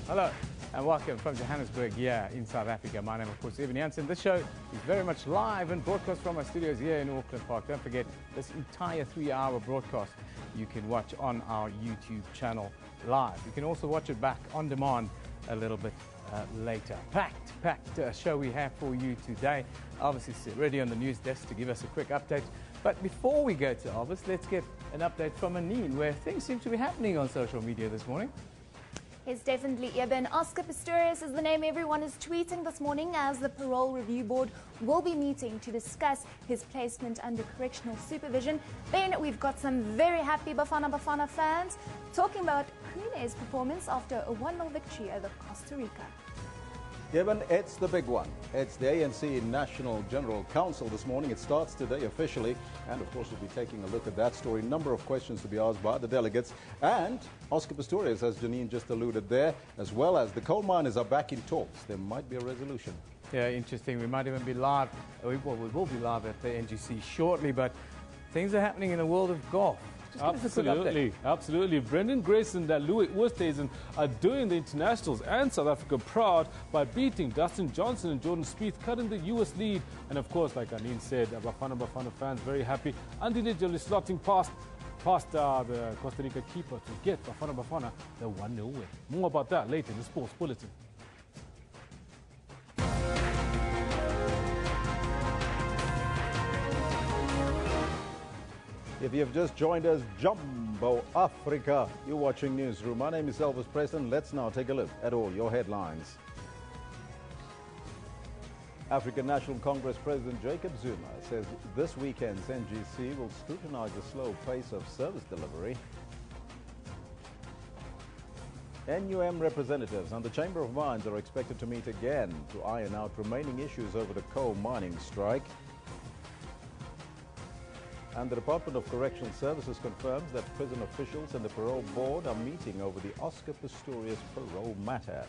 Hello and welcome from Johannesburg here in South Africa. My name, of course, is Evan Jansen. This show is very much live and broadcast from our studios here in Auckland Park. Don't forget, this entire 3-hour broadcast you can watch on our YouTube channel live. You can also watch it back on demand a little bit later. Packed show we have for you today. Elvis is ready on the news desk to give us a quick update. But before we go to Elvis, let's get an update from Anine, where things seem to be happening on social media this morning. Yes, definitely, Eben. Oscar Pistorius is the name everyone is tweeting this morning, as the Parole Review Board will be meeting to discuss his placement under correctional supervision. Then we've got some very happy Bafana fans talking about Queen's performance after a 1-0 victory over Costa Rica. Given it's the big one. It's the ANC National General Council this morning. It starts today officially, and of course we'll be taking a look at that story. Number of questions to be asked by the delegates, and Oscar Pistorius, as Janine just alluded there, as well as the coal miners are back in talks. There might be a resolution. Yeah, interesting. We might even be live. We will be live at the NGC shortly, but things are happening in the world of golf. Absolutely. Brendan Grayson and Louis Oosthuizen are doing the internationals and South Africa proud by beating Dustin Johnson and Jordan Spieth, cutting the US lead. And of course, like Anine said, Bafana fans very happy. Individually slotting past the Costa Rica keeper to get Bafana the 1-0 win. More about that later in the Sports Bulletin. If you've just joined us, Jumbo Africa, you're watching Newsroom. My name is Elvis Preston. Let's now take a look at all your headlines. African National Congress President Jacob Zuma says this weekend's NGC will scrutinize the slow pace of service delivery. NUM representatives and the Chamber of Mines are expected to meet again to iron out remaining issues over the coal mining strike. And the Department of Correctional Services confirms that prison officials and the parole board are meeting over the Oscar Pistorius parole matter.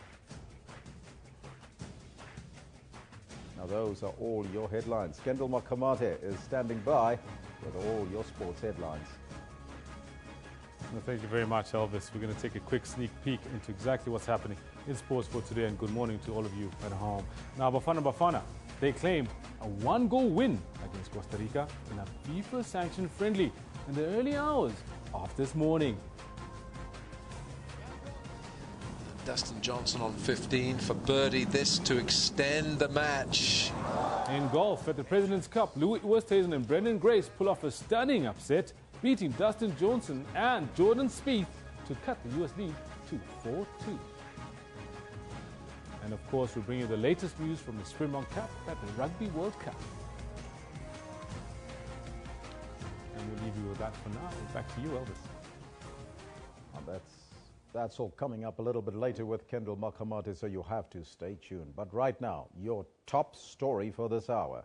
Now those are all your headlines. Kendall Makamate is standing by with all your sports headlines. Well, thank you very much, Elvis. We're going to take a quick sneak peek into exactly what's happening in sports for today, and good morning to all of you at home. Now, Bafana, they claimed a 1-goal win against Costa Rica in a FIFA-sanctioned friendly in the early hours of this morning. Dustin Johnson on 15 for birdie, this to extend the match. In golf, at the President's Cup, Louis Oosthuizen and Brendan Grace pull off a stunning upset, beating Dustin Johnson and Jordan Spieth to cut the US lead to 4-2. And of course, we'll bring you the latest news from the Springbok Cup at the Rugby World Cup. And we'll leave you with that for now. Back to you, Elvis. Well, that's all coming up a little bit later with Kendall Makamate, so you'll have to stay tuned. But right now, your top story for this hour.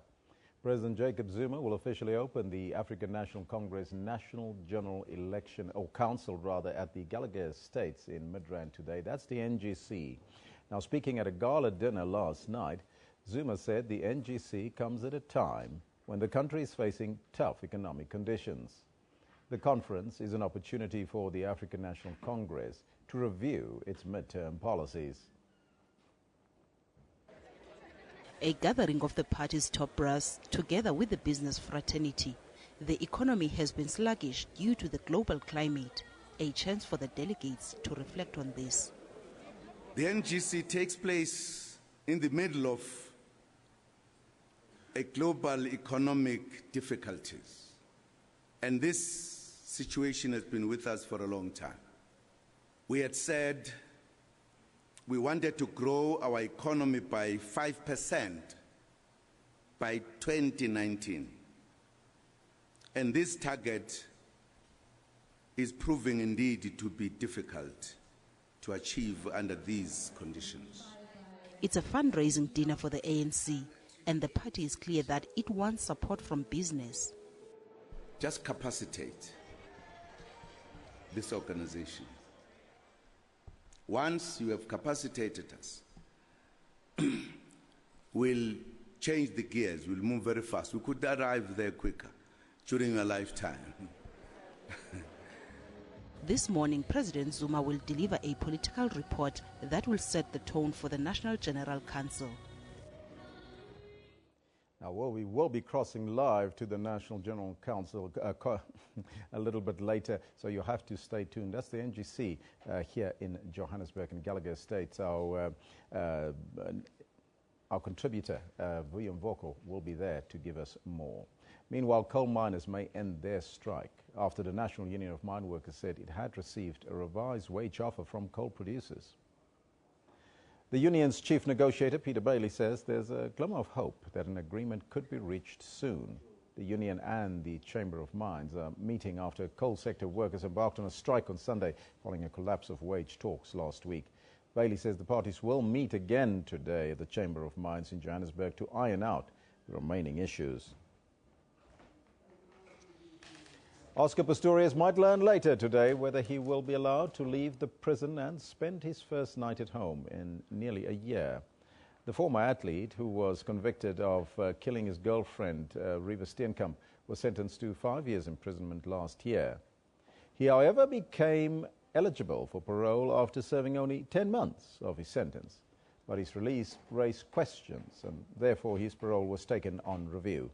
President Jacob Zuma will officially open the African National Congress National General Election, or Council rather, at the Gallagher Estates in Midrand today. That's the NGC. Now, speaking at a gala dinner last night, Zuma said the NGC comes at a time when the country is facing tough economic conditions. The conference is an opportunity for the African National Congress to review its midterm policies. A gathering of the party's top brass, together with the business fraternity. The economy has been sluggish due to the global climate. A chance for the delegates to reflect on this. The NGC takes place in the middle of a global economic difficulties. And this situation has been with us for a long time. We had said we wanted to grow our economy by 5% by 2019. And this target is proving indeed to be difficult to achieve under these conditions. It's a fundraising dinner for the ANC, and the party is clear that it wants support from business. Just capacitate this organization. Once you have capacitated us, we'll change the gears, we'll move very fast. We could arrive there quicker during a lifetime. This morning, President Zuma will deliver a political report that will set the tone for the National General Council. Now, we will be crossing live to the National General Council a little bit later, so you have to stay tuned. That's the NGC here in Johannesburg and Gallagher Estates. Our contributor, William Voko, will be there to give us more. Meanwhile, coal miners may end their strike after the National Union of Mine Workers said it had received a revised wage offer from coal producers. The union's chief negotiator, Peter Bailey, says there's a glimmer of hope that an agreement could be reached soon. The union and the Chamber of Mines are meeting after coal sector workers embarked on a strike on Sunday following a collapse of wage talks last week. Bailey says the parties will meet again today at the Chamber of Mines in Johannesburg to iron out the remaining issues. Oscar Pistorius might learn later today whether he will be allowed to leave the prison and spend his first night at home in nearly a year. The former athlete, who was convicted of killing his girlfriend, Reva Steenkamp, was sentenced to 5 years imprisonment last year. He, however, became eligible for parole after serving only 10 months of his sentence. But his release raised questions, and therefore his parole was taken on review.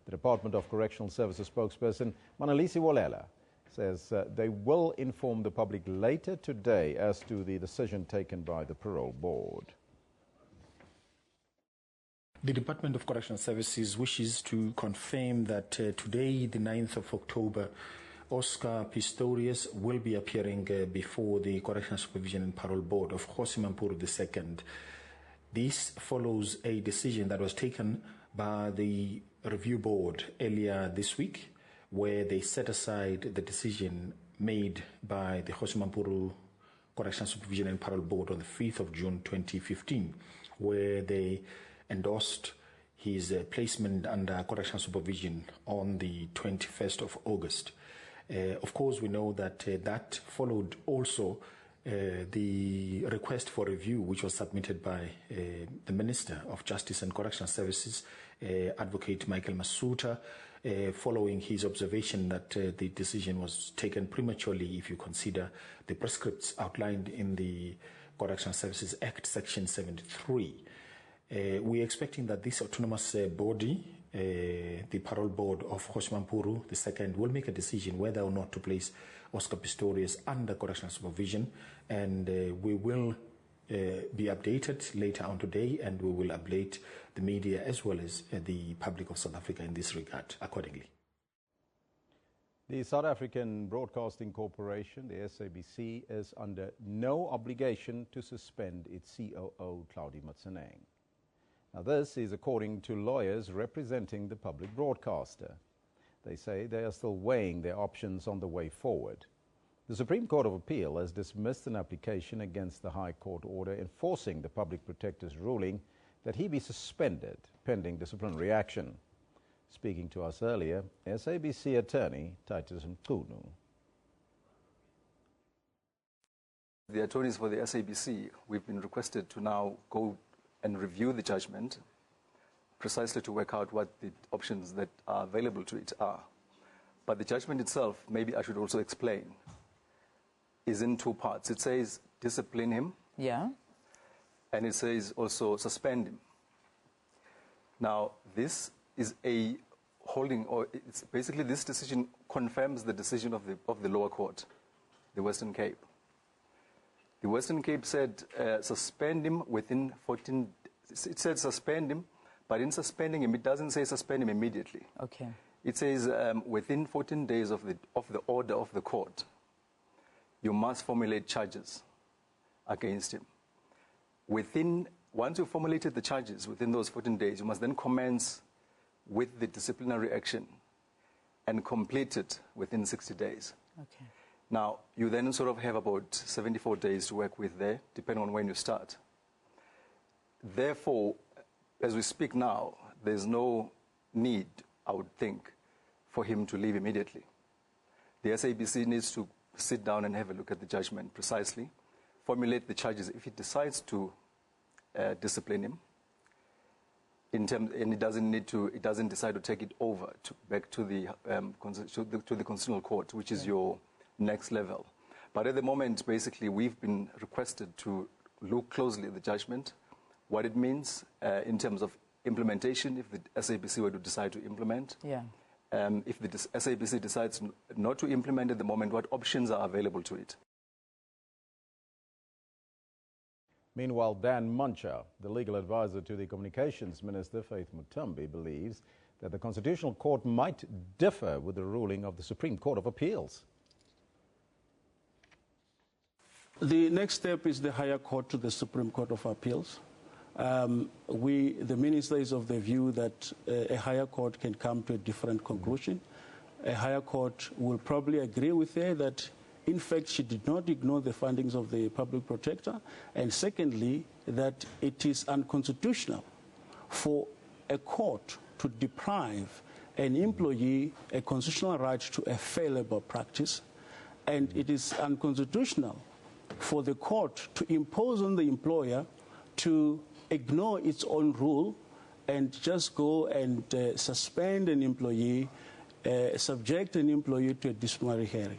The Department of Correctional Services spokesperson, Manalisi Wolela, says they will inform the public later today as to the decision taken by the parole board. The Department of Correctional Services wishes to confirm that today, the 9th of October, Oscar Pistorius will be appearing before the Correctional Supervision and Parole Board of Kgosi Mampuru II. This follows a decision that was taken by the review board earlier this week, where they set aside the decision made by the Kgosi Mampuru Correctional Supervision and Parole Board on the 5th of June 2015, where they endorsed his placement under correctional supervision on the 21st of August. Of course, we know that that followed also the request for review, which was submitted by the Minister of Justice and Correctional Services, Advocate Michael Masuta, following his observation that the decision was taken prematurely if you consider the prescripts outlined in the Correctional Services Act, Section 73. We're expecting that this autonomous body, the Parole Board of Kgosi Mampuru II, will make a decision whether or not to place Oscar Pistorius under correctional supervision, and we will be updated later on today, and we will update the media as well as the public of South Africa in this regard accordingly. The South African Broadcasting Corporation, the SABC, is under no obligation to suspend its COO, Claudia Motseneng. Now, this is according to lawyers representing the public broadcaster. They say they are still weighing their options on the way forward. The Supreme Court of Appeal has dismissed an application against the High Court order enforcing the public protector's ruling that he be suspended pending disciplinary action. Speaking to us earlier, SABC attorney Titus Mqunu. The attorneys for the SABC, we've been requested to now go and review the judgment precisely to work out what the options that are available to it are. But the judgment itself, maybe I should also explain, is in two parts. It says discipline him. Yeah. And it says also suspend him. Now, this is a holding, or it's basically this decision confirms the decision of the lower court, the Western Cape. The Western Cape said suspend him within 14. It said suspend him, but in suspending him, it doesn't say suspend him immediately. Okay. It says within 14 days of the order of the court, you must formulate charges against him. Once you formulated the charges within those 14 days, you must then commence with the disciplinary action and complete it within 60 days. Okay. Now, you then sort of have about 74 days to work with there, depending on when you start. Therefore, as we speak now, there's no need, I would think, for him to leave immediately. The SABC needs to sit down and have a look at the judgment precisely, formulate the charges. If he decides to discipline him, and it doesn't decide to take it over back to the Constitutional Court, which is your next level. But at the moment, basically, we've been requested to look closely at the judgment, what it means in terms of implementation, if the SABC were to decide to implement. Yeah. If the SABC decides not to implement at the moment, what options are available to it? Meanwhile, Dan Muncher, the legal advisor to the Communications Minister, Faith Mutambi, believes that the Constitutional Court might differ with the ruling of the Supreme Court of Appeals. The next step is the higher court to the Supreme Court of Appeals. The minister is of the view that a higher court can come to a different conclusion. A higher court will probably agree with her that, in fact, she did not ignore the findings of the public protector, and secondly, that it is unconstitutional for a court to deprive an employee a constitutional right to a fair labor practice, and it is unconstitutional for the court to impose on the employer to ignore its own rule and just go and suspend an employee, subject an employee to a disciplinary hearing.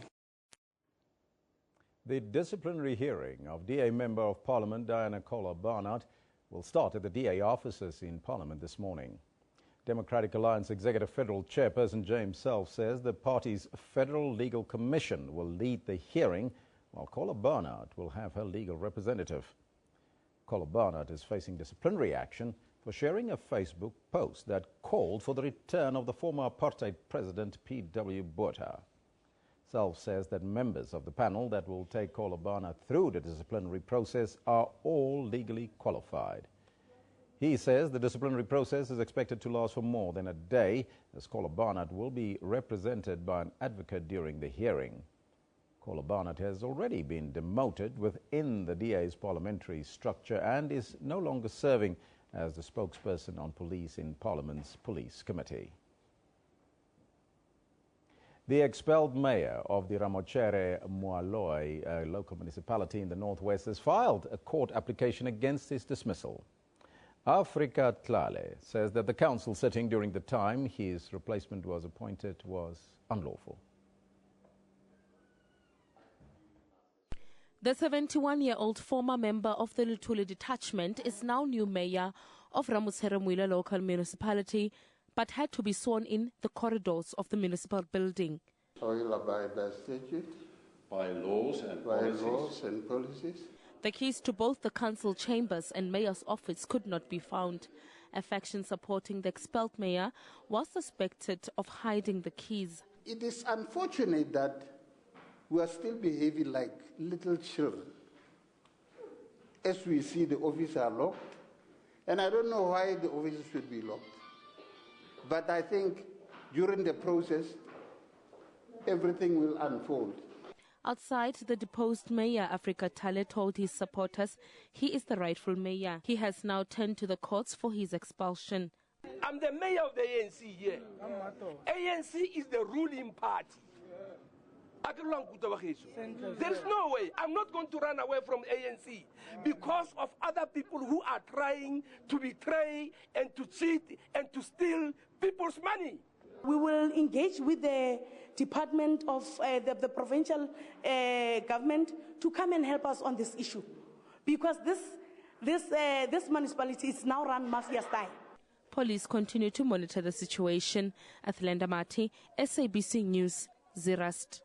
The disciplinary hearing of DA Member of Parliament Diana Kohler-Barnard will start at the DA offices in Parliament this morning. Democratic Alliance Executive Federal Chairperson James Self says the party's Federal Legal Commission will lead the hearing, while Kohler-Barnard will have her legal representative. Kohler-Barnard is facing disciplinary action for sharing a Facebook post that called for the return of the former apartheid president P.W. Botha. Self says that members of the panel that will take Kohler-Barnard through the disciplinary process are all legally qualified. He says the disciplinary process is expected to last for more than a day, as Kohler-Barnard will be represented by an advocate during the hearing. Kohler-Barnard has already been demoted within the DA's parliamentary structure and is no longer serving as the spokesperson on police in Parliament's Police Committee. The expelled mayor of the Ramochere Moaloi, a local municipality in the northwest, has filed a court application against his dismissal. Africa Tlale says that the council sitting during the time his replacement was appointed was unlawful. The 71-year-old former member of the Luthuli detachment is now new mayor of Ramochere local municipality, but had to be sworn in the corridors of the municipal building. I will abide by statute, by laws and policies. The keys to both the council chambers and mayor's office could not be found. A faction supporting the expelled mayor was suspected of hiding the keys. It is unfortunate that we are still behaving like little children. As we see, the offices are locked, and I don't know why the offices should be locked. But I think during the process, everything will unfold. Outside, the deposed mayor, Africa Tlale, told his supporters he is the rightful mayor. He has now turned to the courts for his expulsion. I'm the mayor of the ANC here. ANC is the ruling party. There's no way. I'm not going to run away from ANC because of other people who are trying to betray and to cheat and to steal people's money. We will engage with the Department of the provincial government to come and help us on this issue, because this municipality is now run mafia style. Police continue to monitor the situation. Athlenda Mati, SABC News, Zerast.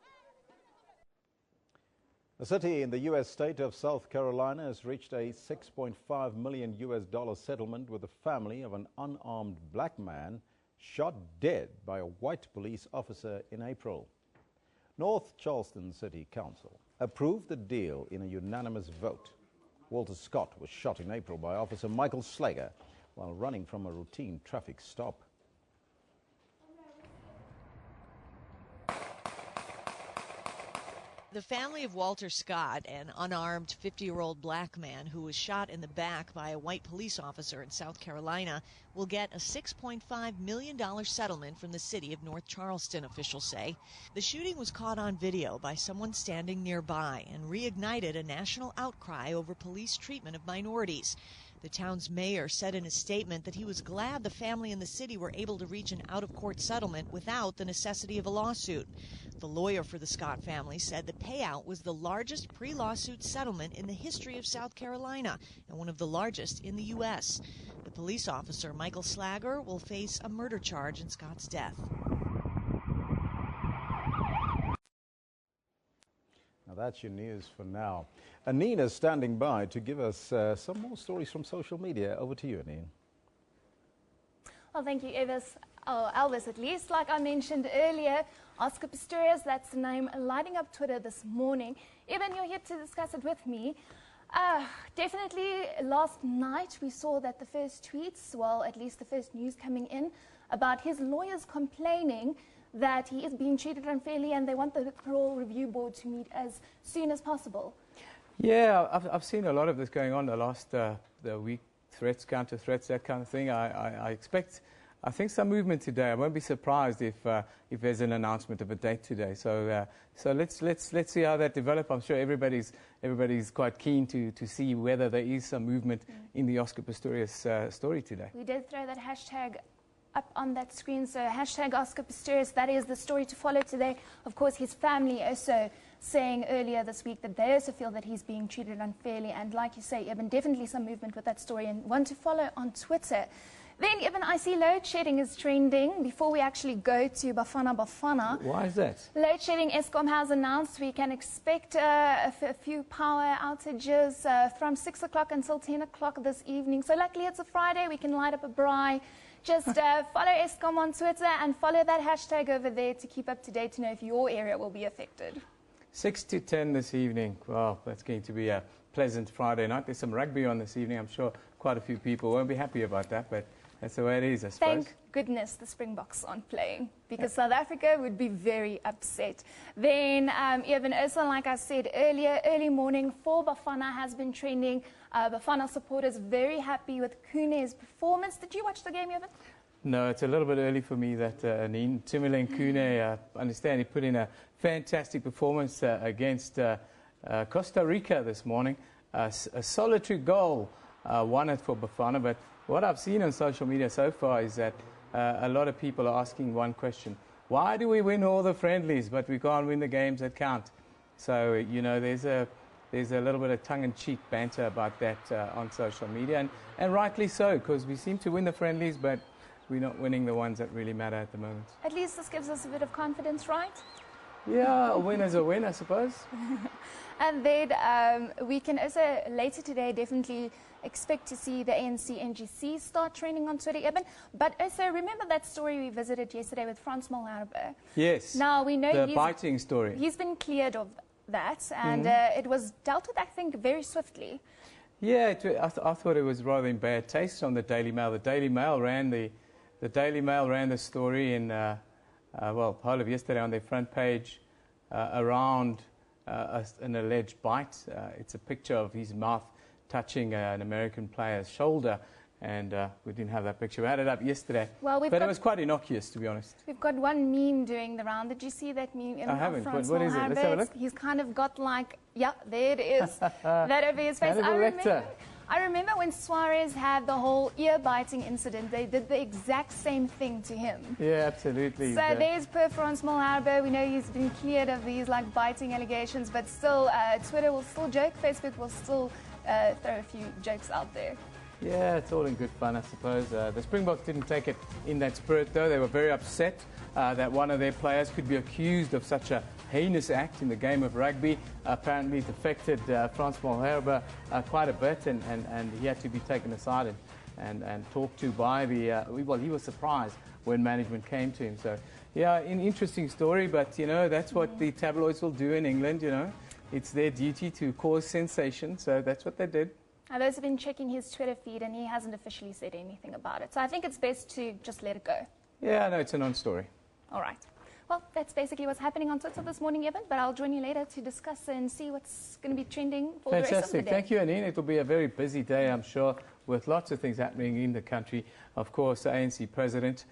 A city in the U.S. state of South Carolina has reached a $6.5 million settlement with the family of an unarmed black man shot dead by a white police officer in April. North Charleston City Council approved the deal in a unanimous vote. Walter Scott was shot in April by Officer Michael Slager while running from a routine traffic stop. The family of Walter Scott, an unarmed 50-year-old black man who was shot in the back by a white police officer in South Carolina, will get a $6.5 million settlement from the city of North Charleston, officials say. The shooting was caught on video by someone standing nearby and reignited a national outcry over police treatment of minorities. The town's mayor said in a statement that he was glad the family and the city were able to reach an out-of-court settlement without the necessity of a lawsuit. The lawyer for the Scott family said the payout was the largest pre-lawsuit settlement in the history of South Carolina and one of the largest in the U.S. The police officer, Michael Slager, will face a murder charge in Scott's death. Now that's your news for now. Anine is standing by to give us some more stories from social media. Over to you, Anine. Well, thank you, Elvis, at least. Like I mentioned earlier, Oscar Pistorius, that's the name, lighting up Twitter this morning. Eben, you're here to discuss it with me. Definitely last night we saw that the first tweets, well, at least the first news coming in about his lawyers complaining that he is being treated unfairly and they want the parole review board to meet as soon as possible. Yeah, I've seen a lot of this going on the last the week, threats, counter threats, that kind of thing. I expect, I think, some movement today. I won't be surprised if there's an announcement of a date today. So let's see how that develops. I'm sure everybody's quite keen to see whether there is some movement in the Oscar Pistorius story today. We did throw that hashtag up on that screen, so hashtag Oscar Pistorius, that is the story to follow today. Of course, his family also saying earlier this week that they also feel that he's being treated unfairly, and like you say, Eben, definitely some movement with that story and one to follow on Twitter. Then, Eben, I see load shedding is trending. Before we actually go to Bafana. Why is that? Load shedding, Eskom has announced we can expect a few power outages from 6 o'clock until 10 o'clock this evening. So luckily it's a Friday, we can light up a braai. Just follow Eskom on Twitter and follow that hashtag over there to keep up to date to know if your area will be affected. 6 to 10 this evening. Wow, that's going to be a pleasant Friday night. There's some rugby on this evening. I'm sure quite a few people won't be happy about that, but that's the way it is, I suppose. Thank goodness the Springboks aren't playing, because South Africa would be very upset. Then, Eben, also, like I said earlier, early morning for Bafana has been trending. Bafana supporters very happy with Kune's performance. Did you watch the game, Eben? No, it's a little bit early for me, that Anine. Timileng Kune, I understand he put in a fantastic performance against Costa Rica this morning. A solitary goal won it for Bafana, but what I've seen on social media so far is that a lot of people are asking one question: why do we win all the friendlies but we can't win the games that count? So, you know, there's a little bit of tongue-in-cheek banter about that on social media, and rightly so, because we seem to win the friendlies, but we're not winning the ones that really matter at the moment. At least this gives us a bit of confidence, right? Yeah, a win is a win, I suppose. And then we can also, later today, definitely expect to see the ANC NGC start trending on Twitter, Eben. But also, remember that story we visited yesterday with Frans Malherbe? Yes. Now, we know the biting story. He's been cleared of that, and it was dealt with, I think, very swiftly. Yeah, I thought it was rather in bad taste on the Daily Mail. The Daily Mail ran the story in, well, whole of yesterday on their front page around an alleged bite. It's a picture of his mouth touching an American player's shoulder, and we didn't have that picture. We had it up yesterday, well, but it was quite innocuous, to be honest. We've got one meme doing the round. Did you see that meme? I haven't. What is it? Let's have a look. He's kind of got like, yeah, there it is. That over his face. I remember when Suarez had the whole ear-biting incident, they did the exact same thing to him. Yeah, absolutely. So there's poor Frans Malherbe. We know he's been cleared of these like biting allegations, but still, Twitter will still joke, Facebook will still throw a few jokes out there. Yeah, it's all in good fun, I suppose. The Springboks didn't take it in that spirit, though. They were very upset that one of their players could be accused of such a heinous act in the game of rugby. Apparently it affected Frans Malherbe quite a bit, and he had to be taken aside and talked to by the... well, he was surprised when management came to him. So, yeah, an interesting story, but, you know, that's what the tabloids will do in England, you know. It's their duty to cause sensation, so that's what they did. Those have been checking his Twitter feed, and he hasn't officially said anything about it. So I think it's best to just let it go. Yeah, no, it's a non-story. All right. Well, that's basically what's happening on Twitter this morning, Eben, but I'll join you later to discuss and see what's going to be trending for the rest of the day. Thank you, Anine. It will be a very busy day, I'm sure, with lots of things happening in the country. Of course, the ANC President,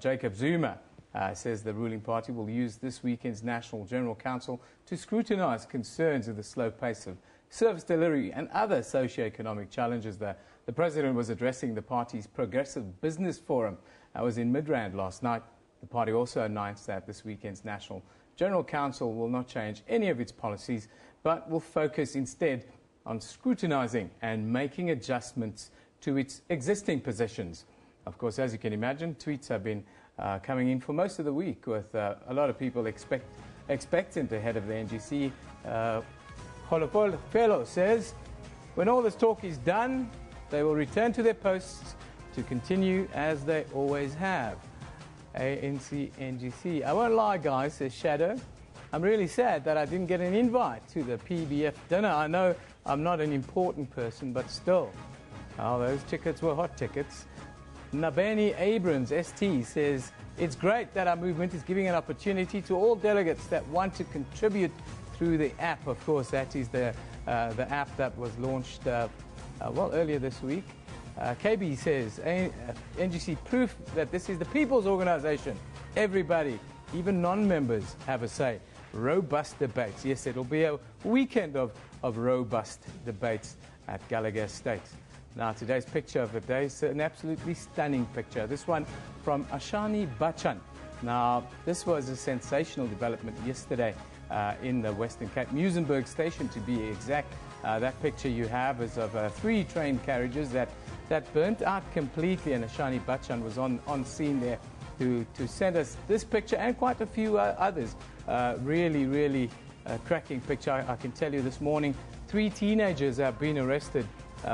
Jacob Zuma, says the ruling party will use this weekend's National General Council to scrutinise concerns of the slow pace of service delivery, and other socio-economic challenges. The president was addressing the party's Progressive Business Forum. That was in Midrand last night. The party also announced that this weekend's National General Council will not change any of its policies, but will focus instead on scrutinizing and making adjustments to its existing positions. Of course, as you can imagine, tweets have been coming in for most of the week, with a lot of people expectant ahead of the NGC. Holopol Fellow says, when all this talk is done, they will return to their posts to continue as they always have. ANC NGC. I won't lie, guys, says Shadow. I'm really sad that I didn't get an invite to the PBF dinner. I know I'm not an important person, but still. Oh, those tickets were hot tickets. Nabeni Abrams, ST, says, it's great that our movement is giving an opportunity to all delegates that want to contribute through the app. Of course, that is the app that was launched earlier this week. KB says, NGC proof that this is the people's organization. Everybody, even non-members, have a say. Robust debates. Yes, it'll be a weekend of robust debates at Gallagher Estate. Now, today's picture of the day is an absolutely stunning picture. This one from Ashani Bachchan. Now, this was a sensational development yesterday in the Western Cape, Muizenberg Station to be exact. That picture you have is of 3 train carriages that burnt out completely, and Ashani Bachchan was on scene there to send us this picture and quite a few others. Really cracking picture. I can tell you this morning, 3 teenagers have been arrested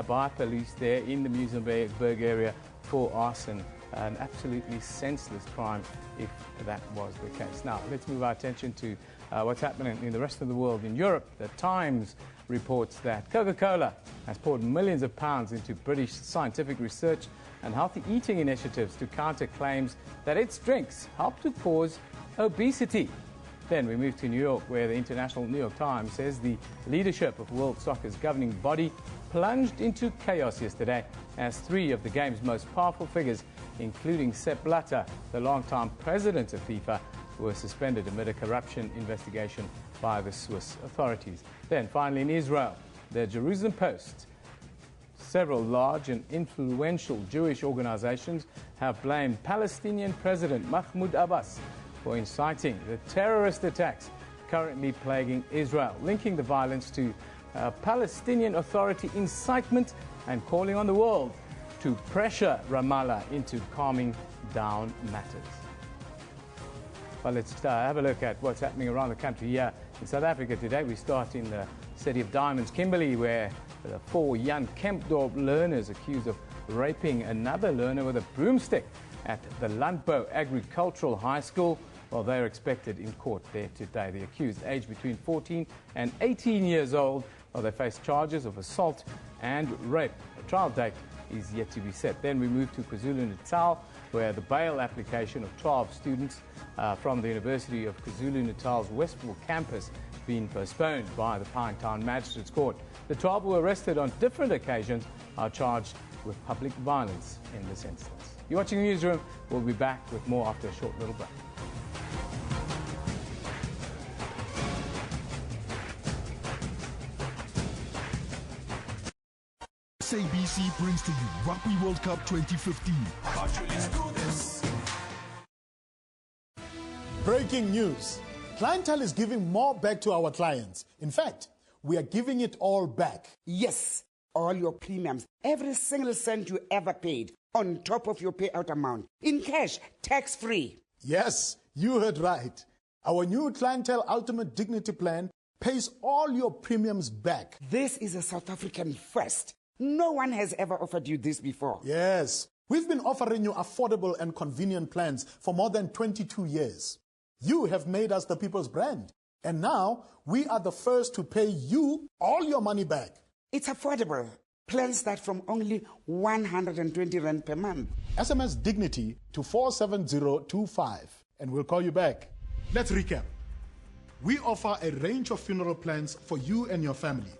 by police there in the Muizenberg area for arson. An absolutely senseless crime if that was the case. Now, let's move our attention to what's happening in the rest of the world. In Europe, the Times reports that Coca-Cola has poured millions of pounds into British scientific research and healthy eating initiatives to counter claims that its drinks help to cause obesity. Then we move to New York, where the International New York Times says the leadership of World Soccer's governing body plunged into chaos yesterday as 3 of the game's most powerful figures, including Sepp Blatter, the longtime president of FIFA, were suspended amid a corruption investigation by the Swiss authorities. Then finally in Israel, the Jerusalem Post. Several large and influential Jewish organizations have blamed Palestinian President Mahmoud Abbas for inciting the terrorist attacks currently plaguing Israel, linking the violence to Palestinian Authority incitement and calling on the world to pressure Ramallah into calming down matters. Well, let's have a look at what's happening around the country here. In South Africa today, we start in the city of Diamonds, Kimberley, where 4 young Kempdorp learners accused of raping another learner with a broomstick at the Landbou Agricultural High School. Well, they're expected in court there today. The accused, aged between 14 and 18 years old, well, they face charges of assault and rape. A trial date is yet to be set. Then we move to KwaZulu-Natal, where the bail application of 12 students from the University of KwaZulu-Natal's Westville campus been postponed by the Pinetown Magistrates Court. The 12 who were arrested on different occasions are charged with public violence in this instance. You're watching Newsroom. We'll be back with more after a short little break. SABC brings to you Rugby World Cup 2015. Breaking news. Clientele is giving more back to our clients. In fact, we are giving it all back. Yes, all your premiums, every single cent you ever paid, on top of your payout amount, in cash, tax-free. Yes, you heard right. Our new Clientele Ultimate Dignity Plan pays all your premiums back. This is a South African first. No one has ever offered you this before. Yes, we've been offering you affordable and convenient plans for more than 22 years. You have made us the people's brand. And now, we are the first to pay you all your money back. It's affordable. Plans start from only 120 Rand per month. SMS Dignity to 47025 and we'll call you back. Let's recap. We offer a range of funeral plans for you and your family.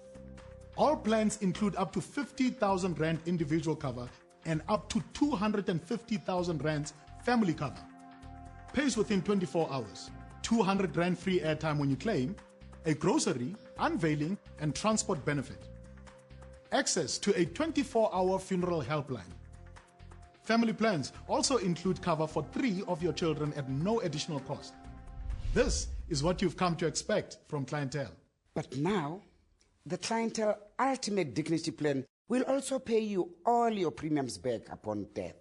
All plans include up to 50,000 Rand individual cover and up to 250,000 Rand family cover. Pays within 24 hours. 200 Rand free airtime when you claim, a grocery, unveiling, and transport benefit. Access to a 24-hour funeral helpline. Family plans also include cover for 3 of your children at no additional cost. This is what you've come to expect from Clientele. But now, the Clientele Ultimate Dignity Plan will also pay you all your premiums back upon death.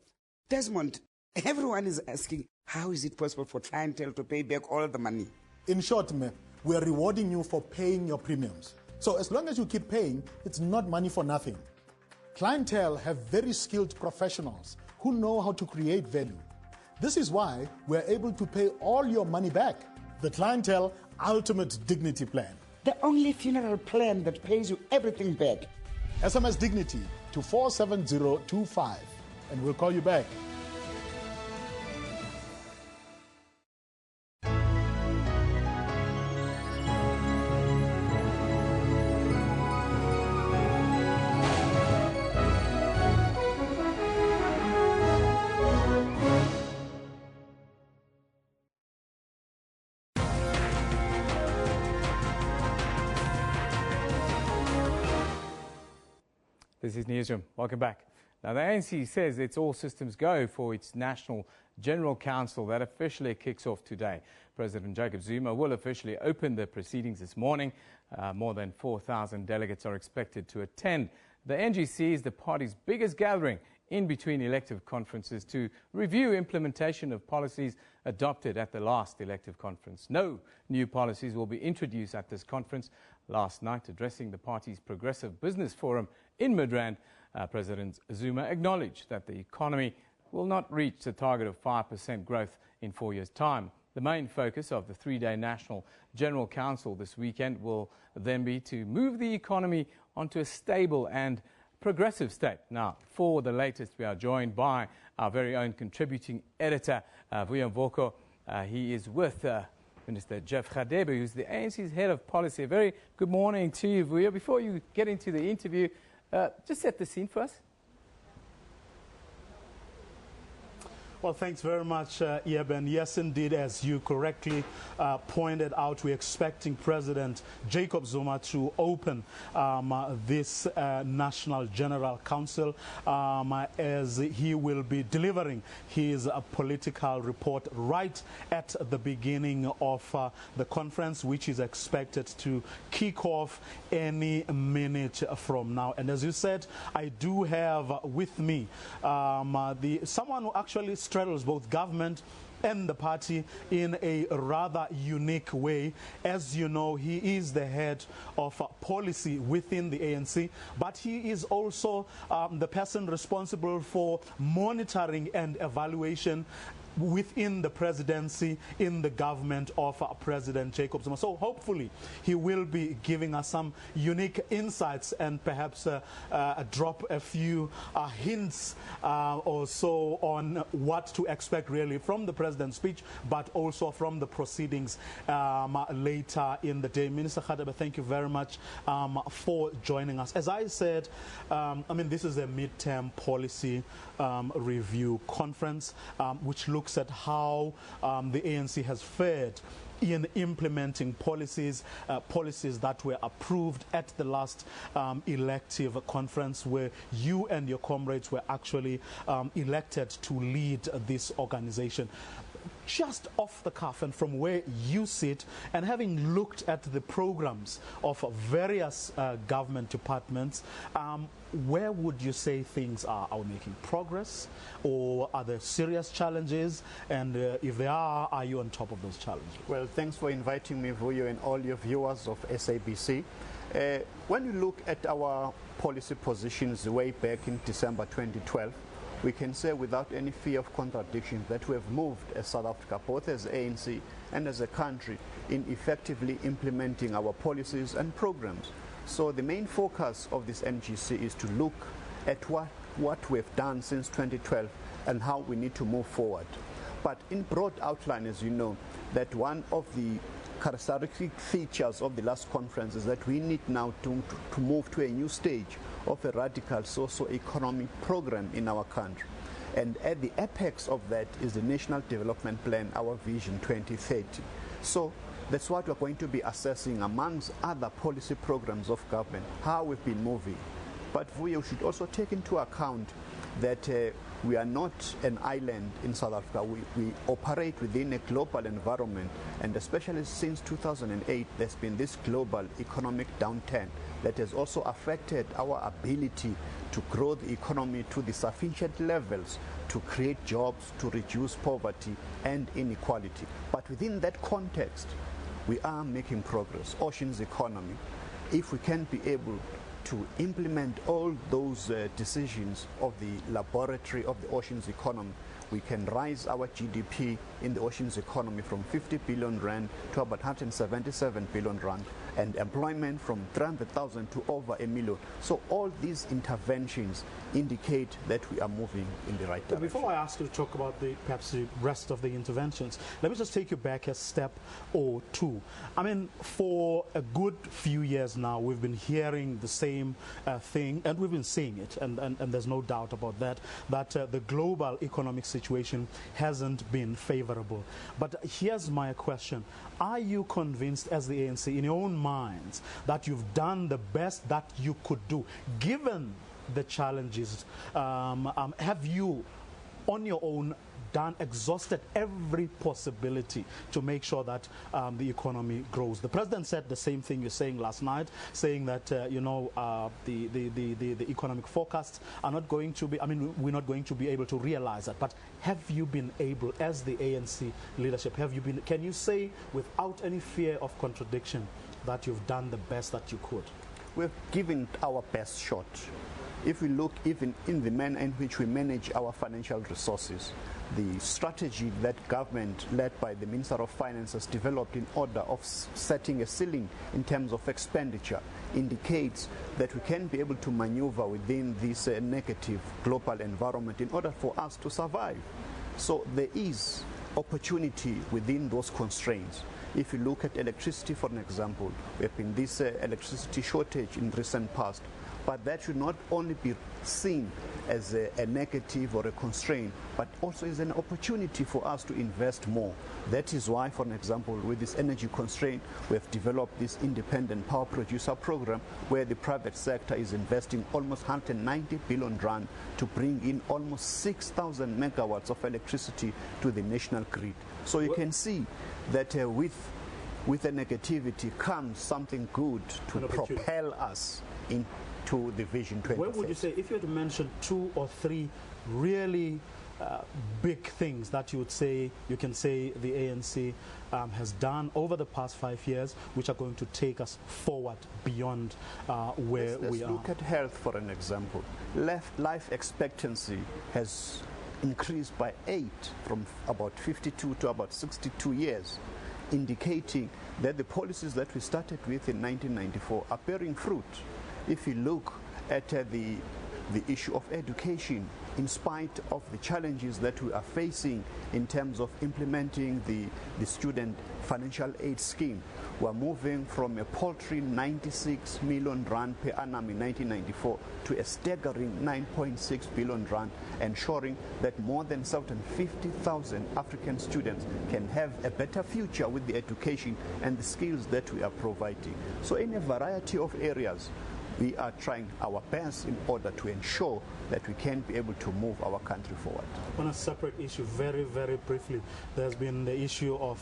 Desmond, everyone is asking, how is it possible for Clientele to pay back all the money? In short, we are rewarding you for paying your premiums. So as long as you keep paying, it's not money for nothing. Clientele have very skilled professionals who know how to create value. This is why we're able to pay all your money back. The Clientele Ultimate Dignity Plan. The only funeral plan that pays you everything back. SMS Dignity to 47025 and we'll call you back. This is Newsroom. Welcome back. Now, the ANC says it's all systems go for its National General Council that officially kicks off today. President Jacob Zuma will officially open the proceedings this morning. More than 4,000 delegates are expected to attend. The NGC is the party's biggest gathering in between elective conferences to review implementation of policies adopted at the last elective conference. No new policies will be introduced at this conference. Last night, addressing the party's Progressive Business Forum in Midrand, President Zuma acknowledged that the economy will not reach the target of 5% growth in 4 years' time. The main focus of the 3-day National General Council this weekend will then be to move the economy onto a stable and progressive state. Now, for the latest, we are joined by our very own contributing editor, Vuyo Mvoko. He is with Minister Jeff Radebe, who's the ANC's head of policy. A very good morning to you, Vuyo. Before you get into the interview, just set the scene for us. Well, thanks very much, Eben. Yes, indeed, as you correctly pointed out, we're expecting President Jacob Zuma to open this National General Council as he will be delivering his political report right at the beginning of the conference, which is expected to kick off any minute from now. And as you said, I do have with me someone who actually straddles both government and the party in a rather unique way. As you know, he is the head of policy within the ANC, but he is also the person responsible for monitoring and evaluation within the presidency in the government of President Jacob Zuma. So hopefully he will be giving us some unique insights and perhaps drop a few hints or so on what to expect really from the president's speech, but also from the proceedings later in the day. Minister Radebe, thank you very much for joining us. As I said, this is a midterm policy review conference which looks at how the ANC has fared in implementing policies that were approved at the last elective conference, where you and your comrades were actually elected to lead this organization. Just off the cuff and from where you sit, and having looked at the programs of various government departments, where would you say things are we making progress, or are there serious challenges? And if there are you on top of those challenges? Well, thanks for inviting me, Vuyo, and all your viewers of SABC. When you look at our policy positions way back in December 2012, we can say without any fear of contradiction that we have moved as South Africa, both as ANC and as a country, in effectively implementing our policies and programs. So the main focus of this NGC is to look at what we've done since 2012 and how we need to move forward. But in broad outline, as you know, that one of the characteristic features of the last conference is that we need now to move to a new stage of a radical socio-economic program in our country. And at the apex of that is the National Development Plan, our Vision 2030. So That's what we're going to be assessing amongst other policy programs of government, how we've been moving. But we should also take into account that we are not an island in South Africa. We operate within a global environment, and especially since 2008, there's been this global economic downturn that has also affected our ability to grow the economy to the sufficient levels to create jobs, to reduce poverty and inequality. But within that context, we are making progress. Oceans economy, if we can be able to implement all those decisions of the laboratory of the oceans economy, we can rise our GDP in the oceans economy from 50 billion rand to about 177 billion rand, and employment from 300,000 to over 1 million. So all these interventions indicate that we are moving in the right direction. Before I ask you to talk about perhaps the rest of the interventions, let me just take you back a step or two. I mean, for a good few years now, we've been hearing the same thing, and we've been seeing it, and there's no doubt about that, that the global economic situation hasn't been favorable. But here's my question. Are you convinced as the ANC, in your own minds, that you've done the best that you could do, given the challenges? Have you, on your own, exhausted every possibility to make sure that the economy grows? The president said the same thing you're saying last night, saying that the economic forecasts are not going to be, I mean, we're not going to be able to realize that. But have you been able, as the ANC leadership, can you say without any fear of contradiction that you've done the best that you could? We've given our best shot. If we look even in the manner in which we manage our financial resources, the strategy that government, led by the Minister of Finance, has developed in order of setting a ceiling in terms of expenditure indicates that we can be able to maneuver within this negative global environment in order for us to survive. So there is opportunity within those constraints. If you look at electricity, for an example, we have been this electricity shortage in recent past. But that should not only be seen as a negative or a constraint, but also as an opportunity for us to invest more. That is why, for an example, with this energy constraint, we have developed this independent power producer program where the private sector is investing almost 190 billion rand to bring in almost 6,000 megawatts of electricity to the national grid. So you can see that with the negativity comes something good to propel us into the Vision 2030. What would you say, if you had to mention 2 or 3 really big things that you can say the ANC has done over the past 5 years, which are going to take us forward beyond where we are? Let's look at health, for an example. Life expectancy has increased by 8, from about 52 to about 62 years, indicating that the policies that we started with in 1994 are bearing fruit. If you look at the issue of education, in spite of the challenges that we are facing in terms of implementing the student financial aid scheme, we are moving from a paltry 96 million rand per annum in 1994 to a staggering 9.6 billion rand, ensuring that more than 750,000 African students can have a better future with the education and the skills that we are providing. So in a variety of areas, we are trying our best in order to ensure that we can be able to move our country forward. On a separate issue, very, very briefly, there's been the issue of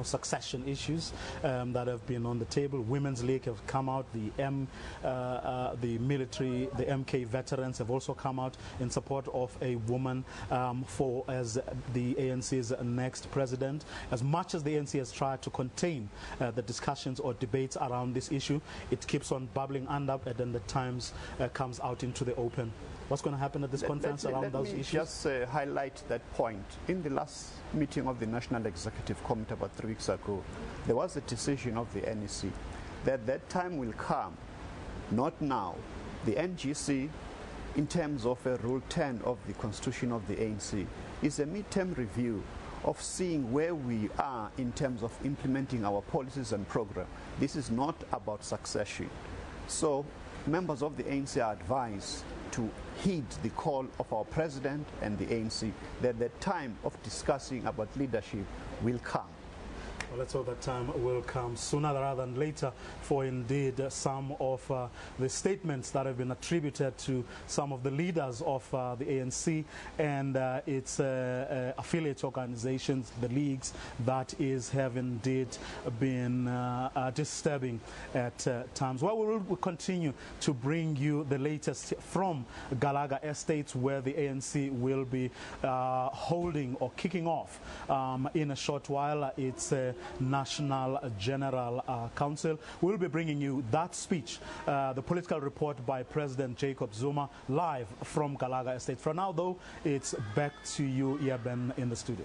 succession issues that have been on the table. Women's League have come out. The military, the MK veterans have also come out in support of a woman as the ANC's next president. As much as the ANC has tried to contain the discussions or debates around this issue, it keeps on bubbling under, and then the times comes out into the open. What's going to happen at this conference around those issues? Just highlight that point. In the last meeting of the National Executive Committee about 3 weeks ago, there was a decision of the NEC that time will come, not now. The NGC, in terms of Rule 10 of the Constitution of the ANC, is a midterm review of seeing where we are in terms of implementing our policies and program. This is not about succession. So members of the ANC are advised to heed the call of our president and the ANC that the time of discussing about leadership will come. Well, let's hope that time will come sooner rather than later, for indeed some of the statements that have been attributed to some of the leaders of the ANC and its affiliate organizations, the leagues, that have indeed been disturbing at times. Well, we will continue to bring you the latest from Galaga Estates, where the ANC will be holding or kicking off in a short while its National General Council. We'll be bringing you that speech, the political report by President Jacob Zuma, live from Galaga Estate. For now, though, it's back to you, Ieben, in the studio.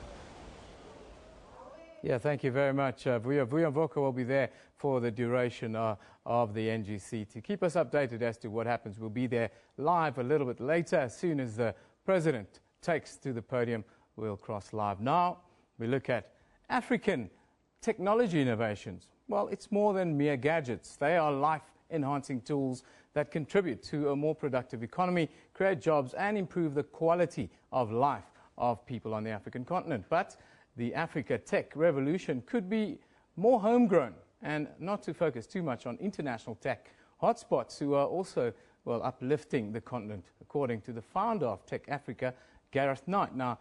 Yeah, thank you very much. Vuyo Mvoka will be there for the duration of the NGC to keep us updated as to what happens. We'll be there live a little bit later. As soon as the President takes to the podium, we'll cross live. Now, we look at African technology innovations. Well, it's more than mere gadgets. They are life-enhancing tools that contribute to a more productive economy, create jobs, and improve the quality of life of people on the African continent. But the Africa tech revolution could be more homegrown and not to focus too much on international tech hotspots who are also, well, uplifting the continent, according to the founder of Tech Africa, Gareth Knight. Now,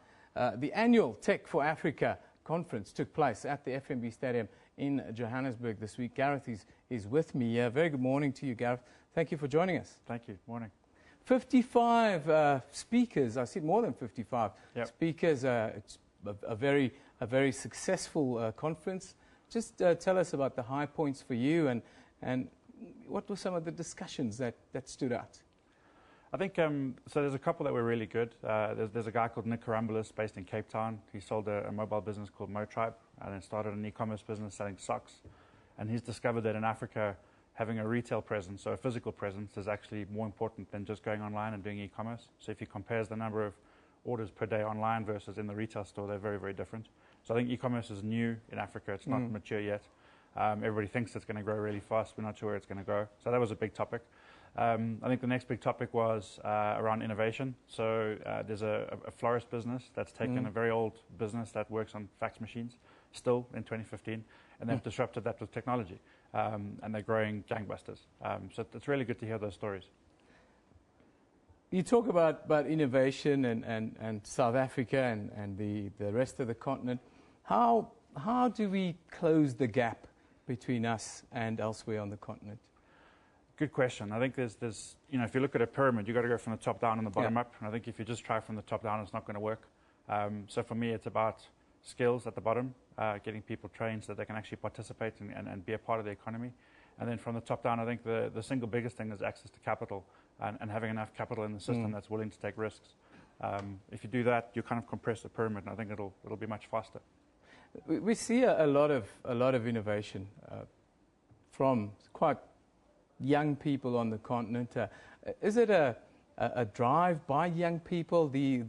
the annual Tech for Africa conference took place at the FNB Stadium in Johannesburg this week. Gareth is with me. Very good morning to you, Gareth. Thank you for joining us. Thank you. Morning. 55 speakers. I said more than 55 speakers. It's a very successful conference. Just tell us about the high points for you and what were some of the discussions that stood out? I think, so there's a couple that were really good. There's a guy called Nick Karambulis based in Cape Town. He sold a mobile business called MoTribe and then started an e-commerce business selling socks. And he's discovered that in Africa, having a retail presence, so a physical presence, is actually more important than just going online and doing e-commerce. So if he compares the number of orders per day online versus in the retail store, they're very, very different. So I think e-commerce is new in Africa. It's not mature yet. Everybody thinks it's going to grow really fast. We're not sure where it's going to go. So that was a big topic. I think the next big topic was around innovation. So there's a florist business that's taken a very old business that works on fax machines still in 2015, and they've disrupted that with technology. And they're growing gangbusters. So it's really good to hear those stories. You talk about innovation and South Africa and the rest of the continent. How do we close the gap between us and elsewhere on the continent? Good question. I think there's if you look at a pyramid, you've got to go from the top down and the bottom up. And I think if you just try from the top down, it's not going to work. So for me, it's about skills at the bottom, getting people trained so that they can actually participate and be a part of the economy. And then from the top down, I think the single biggest thing is access to capital and having enough capital in the system that's willing to take risks. If you do that, you kind of compress the pyramid, and I think it'll be much faster. We see a lot of innovation from quite young people on the continent. Is it a drive by young people, the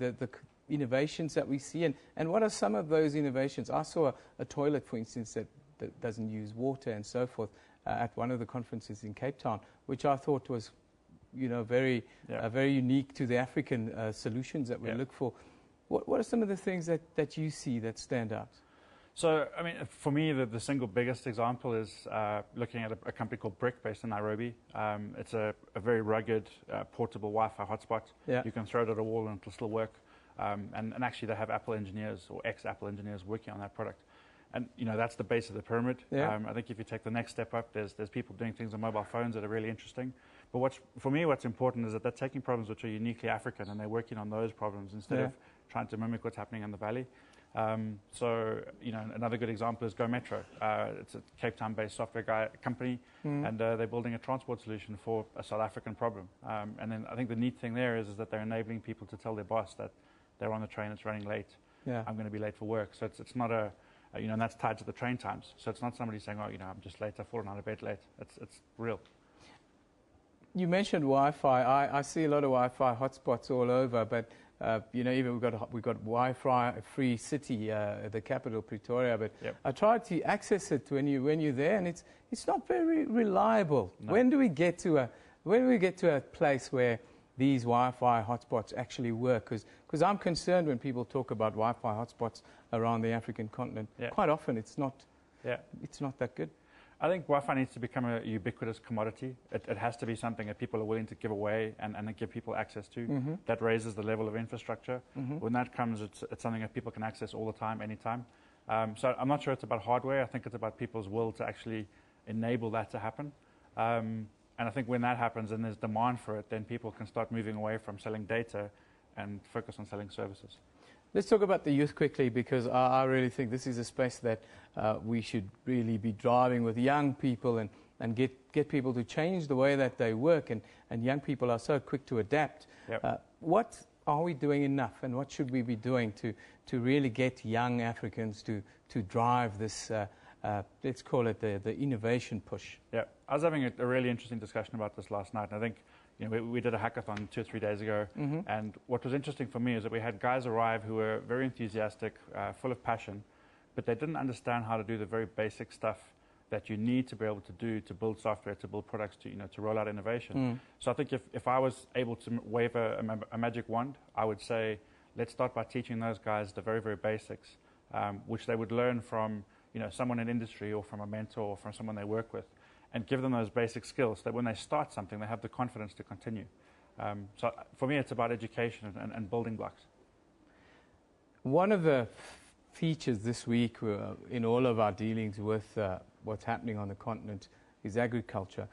innovations that we see? And what are some of those innovations? I saw a toilet, for instance, that doesn't use water and so forth at one of the conferences in Cape Town, which I thought was very unique to the African solutions that we look for. What are some of the things that you see that stand out? So, I mean, for me, the single biggest example is looking at a company called Brick based in Nairobi. It's a very rugged, portable Wi-Fi hotspot. You can throw it at a wall and it'll still work. And actually, they have Apple engineers or ex-Apple engineers working on that product. And, that's the base of the pyramid. I think if you take the next step up, there's people doing things on mobile phones that are really interesting. But for me, what's important is that they're taking problems which are uniquely African and they're working on those problems instead of trying to mimic what's happening in the valley. So, another good example is Go Metro. It's a Cape Town-based software company, and they're building a transport solution for a South African problem. And then I think the neat thing there is that they're enabling people to tell their boss that they're on the train, it's running late, I'm going to be late for work. So it's not and that's tied to the train times. So it's not somebody saying, oh, I'm just late, I've fallen out of bed late. It's real. You mentioned Wi-Fi. I see a lot of Wi-Fi hotspots all over, but even we've got Wi-Fi free city, the capital Pretoria. But I tried to access it when you're there, and it's not very reliable. No. When do we get to a place where these Wi-Fi hotspots actually work? Because I'm concerned when people talk about Wi-Fi hotspots around the African continent. Quite often it's not it's not that good. I think Wi-Fi needs to become a ubiquitous commodity. It has to be something that people are willing to give away and give people access to. That raises the level of infrastructure. When that comes, it's something that people can access all the time, anytime. So I'm not sure it's about hardware. I think it's about people's will to actually enable that to happen. And I think when that happens and there's demand for it, then people can start moving away from selling data and focus on selling services. Let's talk about the youth quickly, because I really think this is a space that we should really be driving with young people and get people to change the way that they work. And young people are so quick to adapt. What are we doing enough, and what should we be doing to really get young Africans to drive this, let's call it the innovation push? Yeah, I was having a really interesting discussion about this last night. And I think we did a hackathon 2 or 3 days ago, and what was interesting for me is that we had guys arrive who were very enthusiastic, full of passion, but they didn't understand how to do the very basic stuff that you need to be able to do to build software, to build products, to roll out innovation. So I think if I was able to wave a magic wand, I would say, let's start by teaching those guys the very, very basics, which they would learn from someone in industry or from a mentor or from someone they work with, and give them those basic skills so that when they start something, they have the confidence to continue. So for me, it's about education and building blocks. One of the features this week in all of our dealings with what's happening on the continent is agriculture.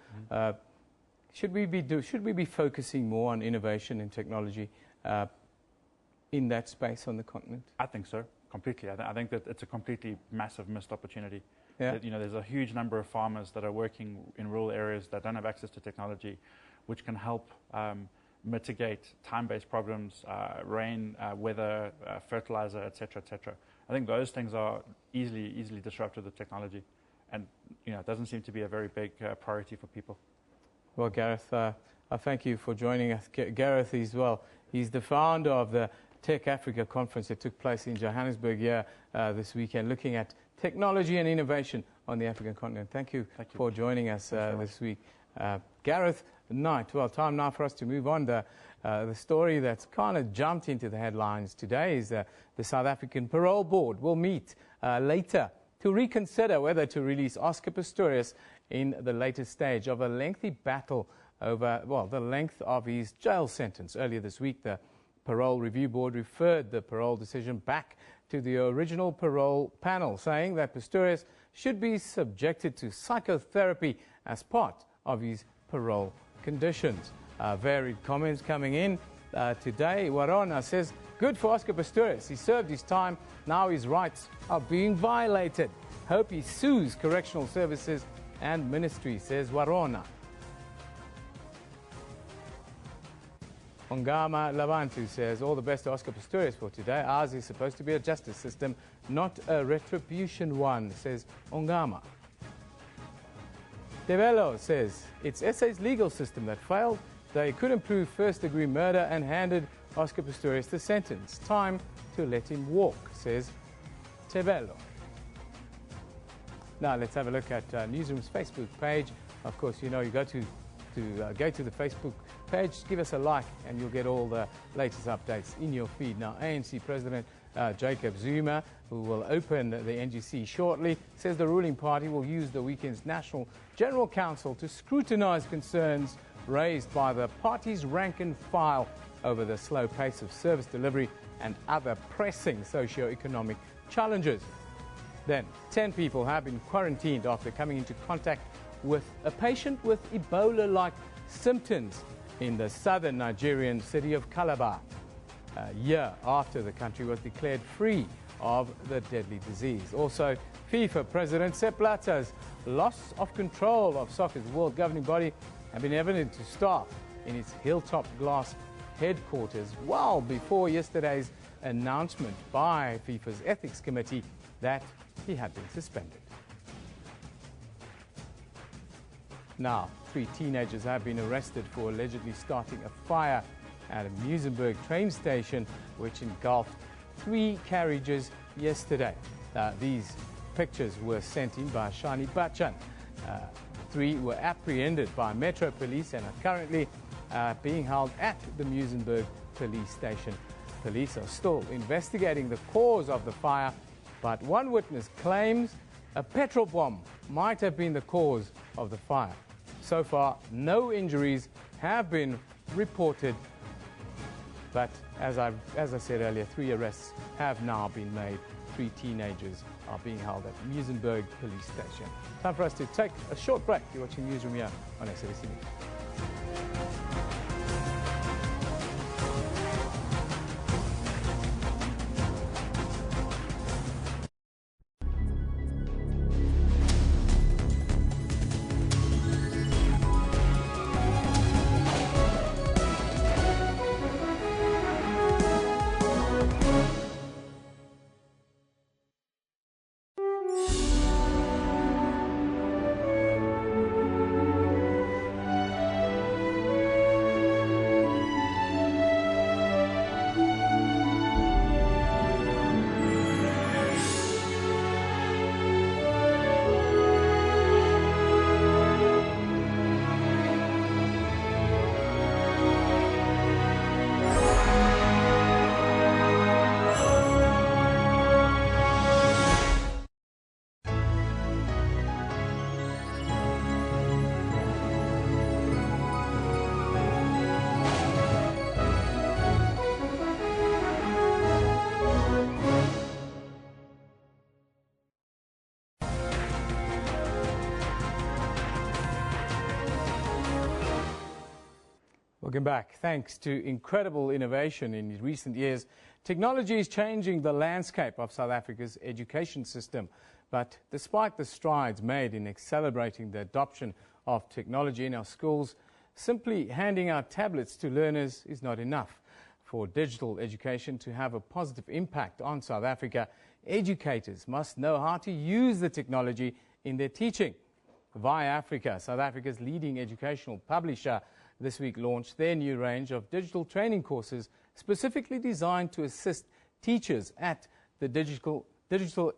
Should we be focusing more on innovation and technology in that space on the continent? I think so, completely. I think that it's a completely massive missed opportunity. There's a huge number of farmers that are working in rural areas that don't have access to technology, which can help mitigate time-based problems, rain, weather, fertilizer, etc., etc. I think those things are easily disrupted with technology, and it doesn't seem to be a very big priority for people. Well, Gareth, I thank you for joining us. Gareth he's the founder of the Tech Africa conference that took place in Johannesburg this weekend, looking at technology and innovation on the African continent. Thank you for joining us this week. Gareth Knight. Well, time now for us to move on. The story that's kind of jumped into the headlines today is the South African Parole Board will meet later to reconsider whether to release Oscar Pistorius in the latest stage of a lengthy battle over, the length of his jail sentence. Earlier this week, the Parole Review Board referred the parole decision back to the original parole panel, saying that Pistorius should be subjected to psychotherapy as part of his parole conditions. Varied comments coming in today. Warona says, good for Oscar Pistorius. He served his time. Now his rights are being violated. Hope he sues correctional services and ministry, says Warona. Ongama Labantu says, all the best to Oscar Pistorius for today. Ours is supposed to be a justice system, not a retribution one, says Ongama. Develo says, it's SA's legal system that failed. They couldn't prove first-degree murder and handed Oscar Pistorius the sentence. Time to let him walk, says Tebelo. Now let's have a look at Newsroom's Facebook page. Of course, you go to go to the Facebook page, give us a like, and you'll get all the latest updates in your feed. Now, ANC President Jacob Zuma, who will open the NGC shortly, says the ruling party will use the weekend's National General Council to scrutinize concerns raised by the party's rank and file over the slow pace of service delivery and other pressing socio-economic challenges. Then, 10 people have been quarantined after coming into contact with a patient with Ebola-like symptoms in the southern Nigerian city of Calabar, a year after the country was declared free of the deadly disease. Also, FIFA President Sepp Blatter's loss of control of soccer's world governing body have been evident to staff in its Hilltop Glass headquarters well before yesterday's announcement by FIFA's ethics committee that he had been suspended. Now, 3 teenagers have been arrested for allegedly starting a fire at a Muizenberg train station, which engulfed 3 carriages yesterday. These pictures were sent in by Shani Bachchan. 3 were apprehended by Metro Police and are currently being held at the Muizenberg police station. Police are still investigating the cause of the fire, but one witness claims A petrol bomb might have been the cause of the fire. So far, no injuries have been reported, but as I said earlier, 3 arrests have now been made. 3 teenagers are being held at Muizenberg Police Station. Time for us to take a short break. You're watching Newsroom here on SABC News. Welcome back. Thanks to incredible innovation in recent years, technology is changing the landscape of South Africa's education system. But despite the strides made in accelerating the adoption of technology in our schools, simply handing out tablets to learners is not enough. For digital education to have a positive impact on South Africa, educators must know how to use the technology in their teaching. Via Africa, South Africa's leading educational publisher, this week launched their new range of digital training courses specifically designed to assist teachers at the Digital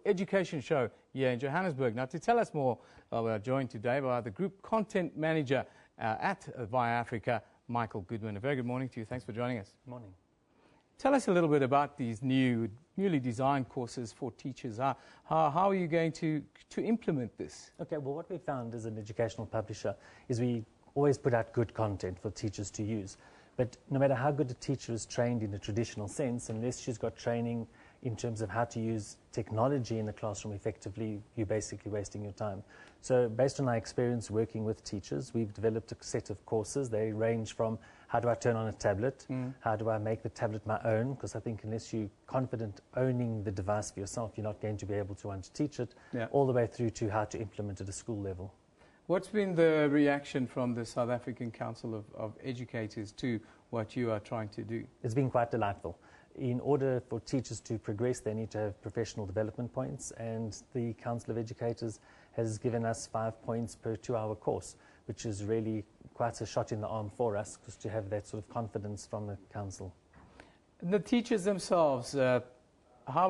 Education Show here in Johannesburg. Now, to tell us more, we are joined today by the Group Content Manager at Via Africa, Michael Goodman. A very good morning to you. Thanks for joining us. Good morning. Tell us a little bit about these newly designed courses for teachers. How are you going to implement this? Okay, well, what we found as an educational publisher is we always put out good content for teachers to use. But no matter how good a teacher is trained in a traditional sense, unless she's got training in terms of how to use technology in the classroom effectively, you're basically wasting your time. So based on our experience working with teachers, we've developed a set of courses. They range from how do I turn on a tablet, how do I make the tablet my own, because I think unless you're confident owning the device for yourself, you're not going to be able to teach it, all the way through to how to implement it at a school level. What's been the reaction from the South African Council of Educators to what you are trying to do? It's been quite delightful. In order for teachers to progress, they need to have professional development points, and the Council of Educators has given us 5 points per 2-hour course, which is really quite a shot in the arm for us, because to have that sort of confidence from the Council. The teachers themselves, how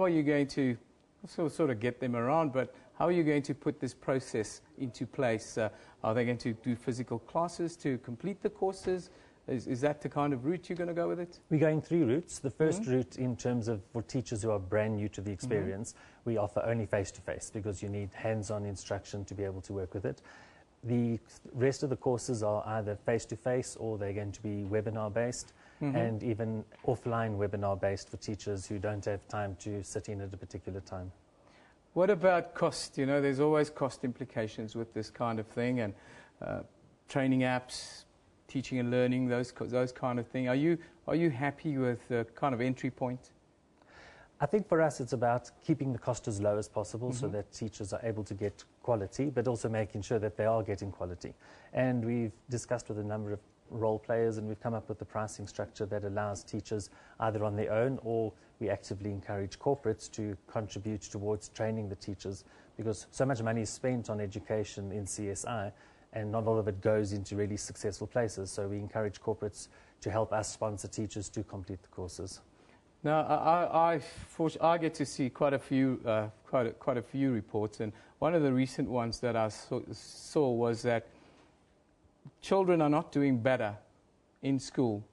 are you going to sort of get them around, but how are you going to put this process into place? Are they going to do physical classes to complete the courses? Is that the kind of route you're going to go with it? We're going 3 routes. The first route, in terms of for teachers who are brand new to the experience, we offer only face-to-face, because you need hands-on instruction to be able to work with it. The rest of the courses are either face-to-face or they're going to be webinar-based, and even offline webinar-based for teachers who don't have time to sit in at a particular time. What about cost? You know, there's always cost implications with this kind of thing, and training apps, teaching and learning, those kind of thing. Are you happy with the kind of entry point? I think for us it's about keeping the cost as low as possible so that teachers are able to get quality, but also making sure that they are getting quality. And we've discussed with a number of role players, and we've come up with a pricing structure that allows teachers either on their own, or we actively encourage corporates to contribute towards training the teachers, because so much money is spent on education in CSI and not all of it goes into really successful places. So we encourage corporates to help us sponsor teachers to complete the courses. Now, I get to see quite a few reports, and one of the recent ones that I saw was that children are not doing better in school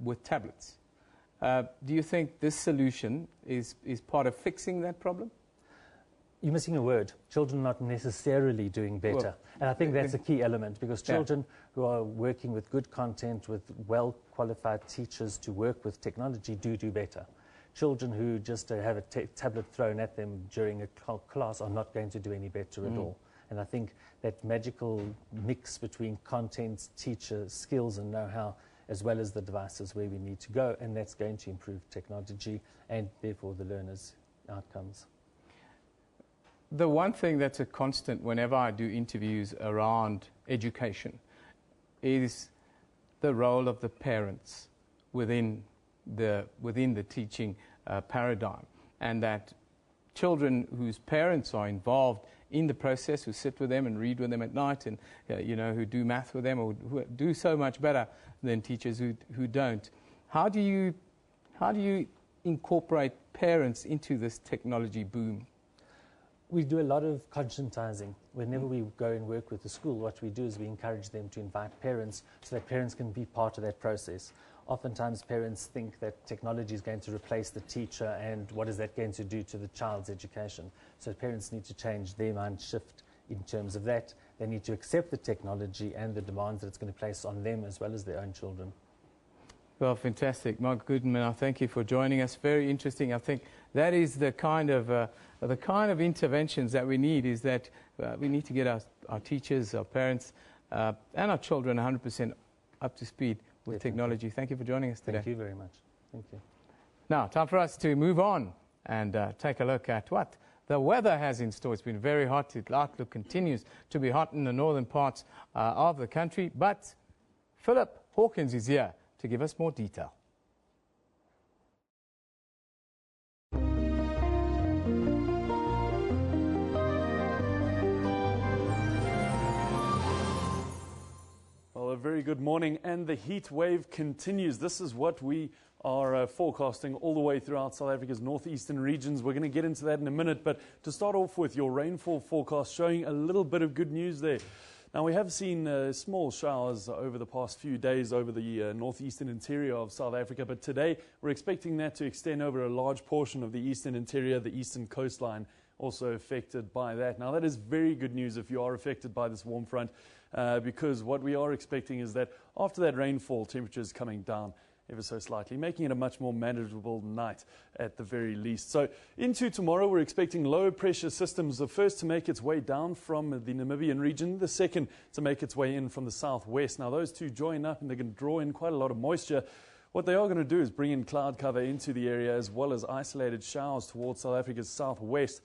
with tablets. Do you think this solution is part of fixing that problem? You're missing a word. Children not necessarily doing better. Well, and I think that's a key element, because children who are working with good content, with well-qualified teachers to work with technology do better. Children who just have a tablet thrown at them during a class are not going to do any better at all. And I think that magical mix between content, teacher, skills and know-how, as well as the devices, where we need to go, and that's going to improve technology and therefore the learners' outcomes. The one thing that's a constant whenever I do interviews around education is the role of the parents within the teaching paradigm, and that children whose parents are involved in the process, who sit with them and read with them at night, and who do math with them, or who do so much better than teachers who don't. How do you incorporate parents into this technology boom? We do a lot of conscientizing. Whenever we go and work with the school, what we do is we encourage them to invite parents so that parents can be part of that process. Oftentimes parents think that technology is going to replace the teacher, and what is that going to do to the child's education? So parents need to change their mind shift in terms of that. They need to accept the technology and the demands that it's going to place on them as well as their own children. Well, fantastic. Mark Goodman, I thank you for joining us. Very interesting. I think that is the kind of interventions that we need, is that we need to get our teachers, our parents, and our children 100% up to speed with technology. Thank you for joining us today. Thank you very much. Thank you. Now, time for us to move on and take a look at what the weather has in store. It's been very hot. The outlook continues to be hot in the northern parts of the country. But Philip Hawkins is here to give us more detail. Well, a very good morning, and the heat wave continues. This is what we are forecasting all the way throughout South Africa's northeastern regions. We're going to get into that in a minute, but to start off with your rainfall forecast, showing a little bit of good news there. Now, we have seen small showers over the past few days over the northeastern interior of South Africa, but today we're expecting that to extend over a large portion of the eastern interior, the eastern coastline, also affected by that. Now, that is very good news if you are affected by this warm front, because what we are expecting is that after that rainfall, temperatures coming down ever so slightly, making it a much more manageable night at the very least. So into tomorrow, we're expecting low pressure systems, the first to make its way down from the Namibian region, the second to make its way in from the southwest. Now, those two join up and they're going to draw in quite a lot of moisture. What they are going to do is bring in cloud cover into the area, as well as isolated showers towards South Africa's southwest.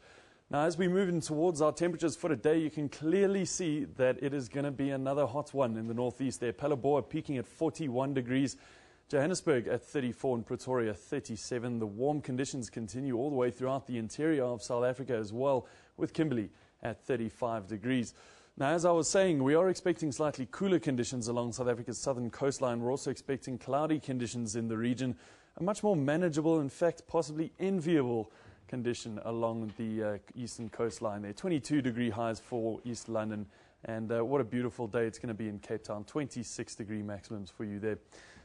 Now, as we move in towards our temperatures for today, you can clearly see that it is going to be another hot one in the northeast there. Palabora peaking at 41 degrees. Johannesburg at 34 and Pretoria 37. The warm conditions continue all the way throughout the interior of South Africa as well, with Kimberley at 35 degrees. Now, as I was saying, we are expecting slightly cooler conditions along South Africa's southern coastline. We're also expecting cloudy conditions in the region, a much more manageable, in fact, possibly enviable condition along the eastern coastline there. 22-degree highs for East London, and what a beautiful day it's going to be in Cape Town. 26-degree maximums for you there.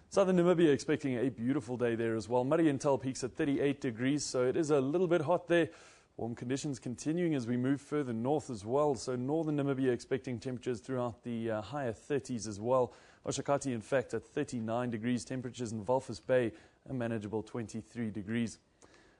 Southern Namibia expecting a beautiful day there as well. Mariental peaks at 38 degrees, so it is a little bit hot there. Warm conditions continuing as we move further north as well. So northern Namibia expecting temperatures throughout the higher 30s as well. Oshakati, in fact, at 39 degrees. Temperatures in Walvis Bay, a manageable 23 degrees.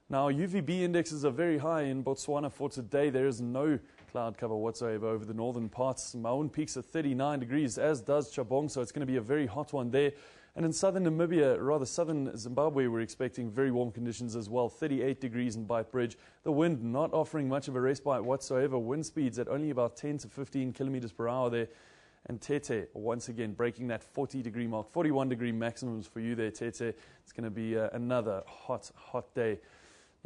Now, UVB indexes are very high in Botswana for today. There is no cloud cover whatsoever over the northern parts. Maun peaks at 39 degrees, as does Chabong, so it's going to be a very hot one there. And in southern Namibia, rather southern Zimbabwe, we're expecting very warm conditions as well. 38 degrees in Beitbridge. The wind not offering much of a respite whatsoever. Wind speeds at only about 10 to 15 kilometers per hour there. And Tete, once again, breaking that 40-degree mark. 41-degree maximums for you there, Tete. It's going to be another hot, hot day.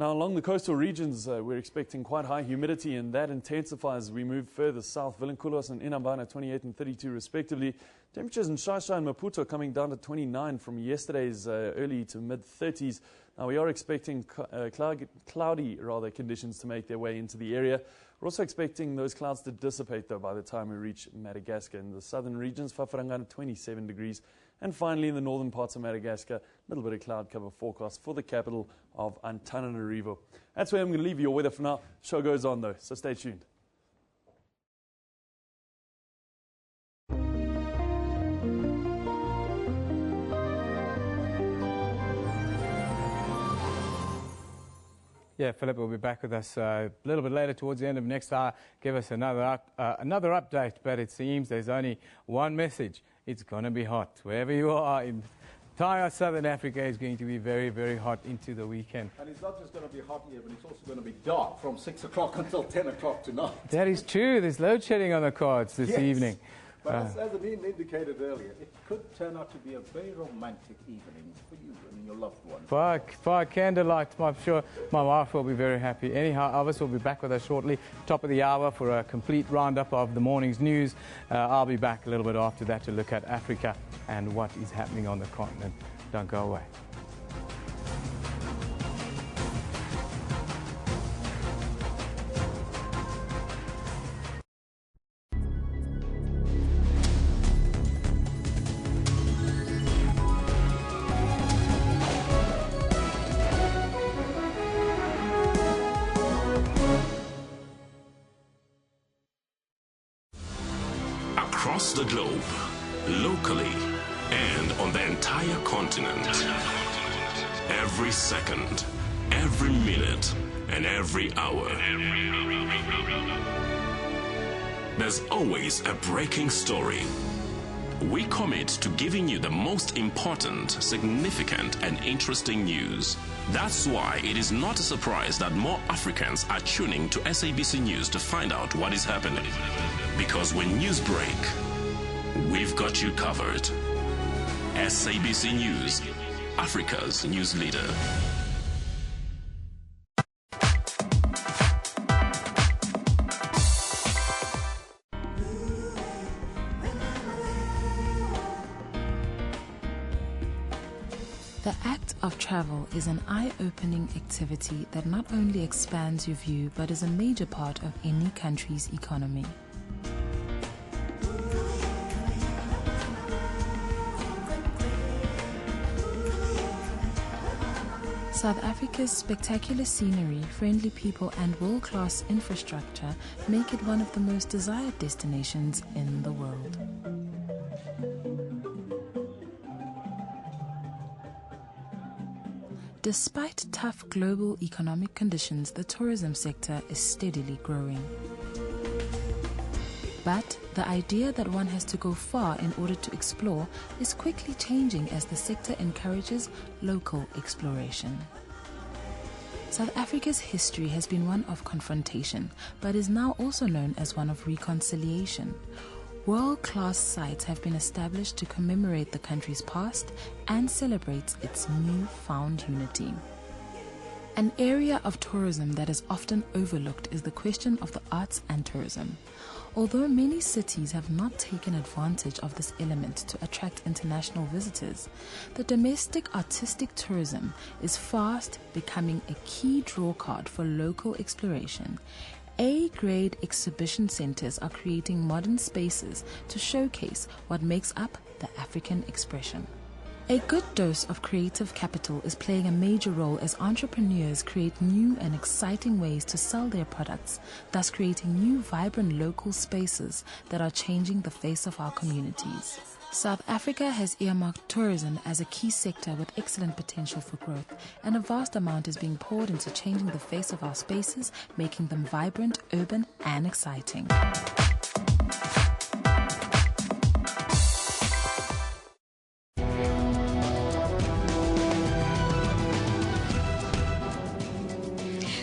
Now, along the coastal regions, we're expecting quite high humidity, and that intensifies as we move further south. Vilankulos and Inhambane, 28 and 32 respectively. Temperatures in Shasha and Maputo coming down to 29 from yesterday's early to mid-30s. Now, we are expecting cloudy conditions to make their way into the area. We're also expecting those clouds to dissipate, though, by the time we reach Madagascar. In the southern regions, Fafarangana 27 degrees. And finally, in the northern parts of Madagascar, a little bit of cloud cover forecast for the capital of Antananarivo. That's where I'm going to leave your weather for now. Show goes on, though, so stay tuned. Yeah, Philip will be back with us a little bit later towards the end of next hour. Give us another update, but it seems there's only one message. It's going to be hot. Wherever you are in entire Southern Africa is going to be very, very hot into the weekend. And it's not just going to be hot here, but it's also going to be dark from 6 o'clock until 10 o'clock tonight. That is true. There's load shedding on the cards this evening. But as Adeline indicated earlier, it could turn out to be a very romantic evening for you and your loved ones. By candlelight, I'm sure my wife will be very happy. Anyhow, Elvis will be back with us shortly, top of the hour, for a complete roundup of the morning's news. I'll be back a little bit after that to look at Africa and what is happening on the continent. Don't go away. Across the globe, locally, and on the entire continent. Every second, every minute, and every hour. There's always a breaking story. We commit to giving you the most important, significant, and interesting news. That's why it is not a surprise that more Africans are tuning to SABC News to find out what is happening. Because when news break, we've got you covered. SABC News, Africa's news leader. The act of travel is an eye-opening activity that not only expands your view but is a major part of any country's economy. South Africa's spectacular scenery, friendly people and world-class infrastructure make it one of the most desired destinations in the world. Despite tough global economic conditions, the tourism sector is steadily growing. But the idea that one has to go far in order to explore is quickly changing as the sector encourages local exploration. South Africa's history has been one of confrontation, but is now also known as one of reconciliation. World-class sites have been established to commemorate the country's past and celebrate its newfound unity. An area of tourism that is often overlooked is the question of the arts and tourism. Although many cities have not taken advantage of this element to attract international visitors, the domestic artistic tourism is fast becoming a key drawcard for local exploration. A-grade exhibition centers are creating modern spaces to showcase what makes up the African expression. A good dose of creative capital is playing a major role as entrepreneurs create new and exciting ways to sell their products, thus creating new vibrant local spaces that are changing the face of our communities. South Africa has earmarked tourism as a key sector with excellent potential for growth, and a vast amount is being poured into changing the face of our spaces, making them vibrant, urban, and exciting.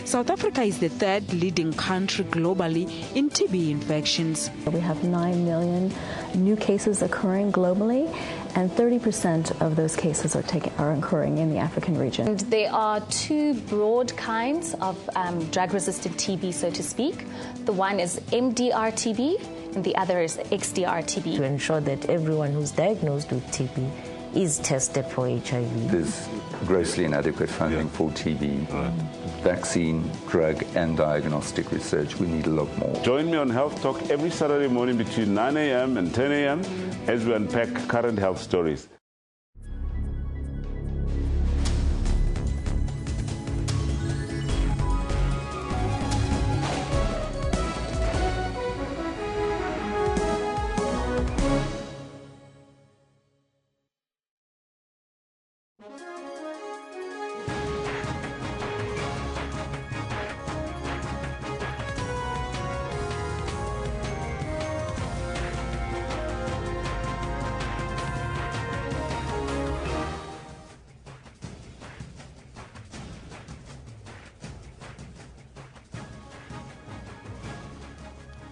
South Africa is the third leading country globally in TB infections. We have 9 million new cases occurring globally, and 30% of those cases are occurring in the African region. And there are two broad kinds of drug-resistant TB, so to speak. The one is MDR TB, and the other is XDR TB. To ensure that everyone who's diagnosed with TB is tested for HIV. There's grossly inadequate funding for TB. vaccine, drug and diagnostic research. We need a lot more. Join me on Health Talk every Saturday morning between 9 a.m. and 10 a.m. as we unpack current health stories.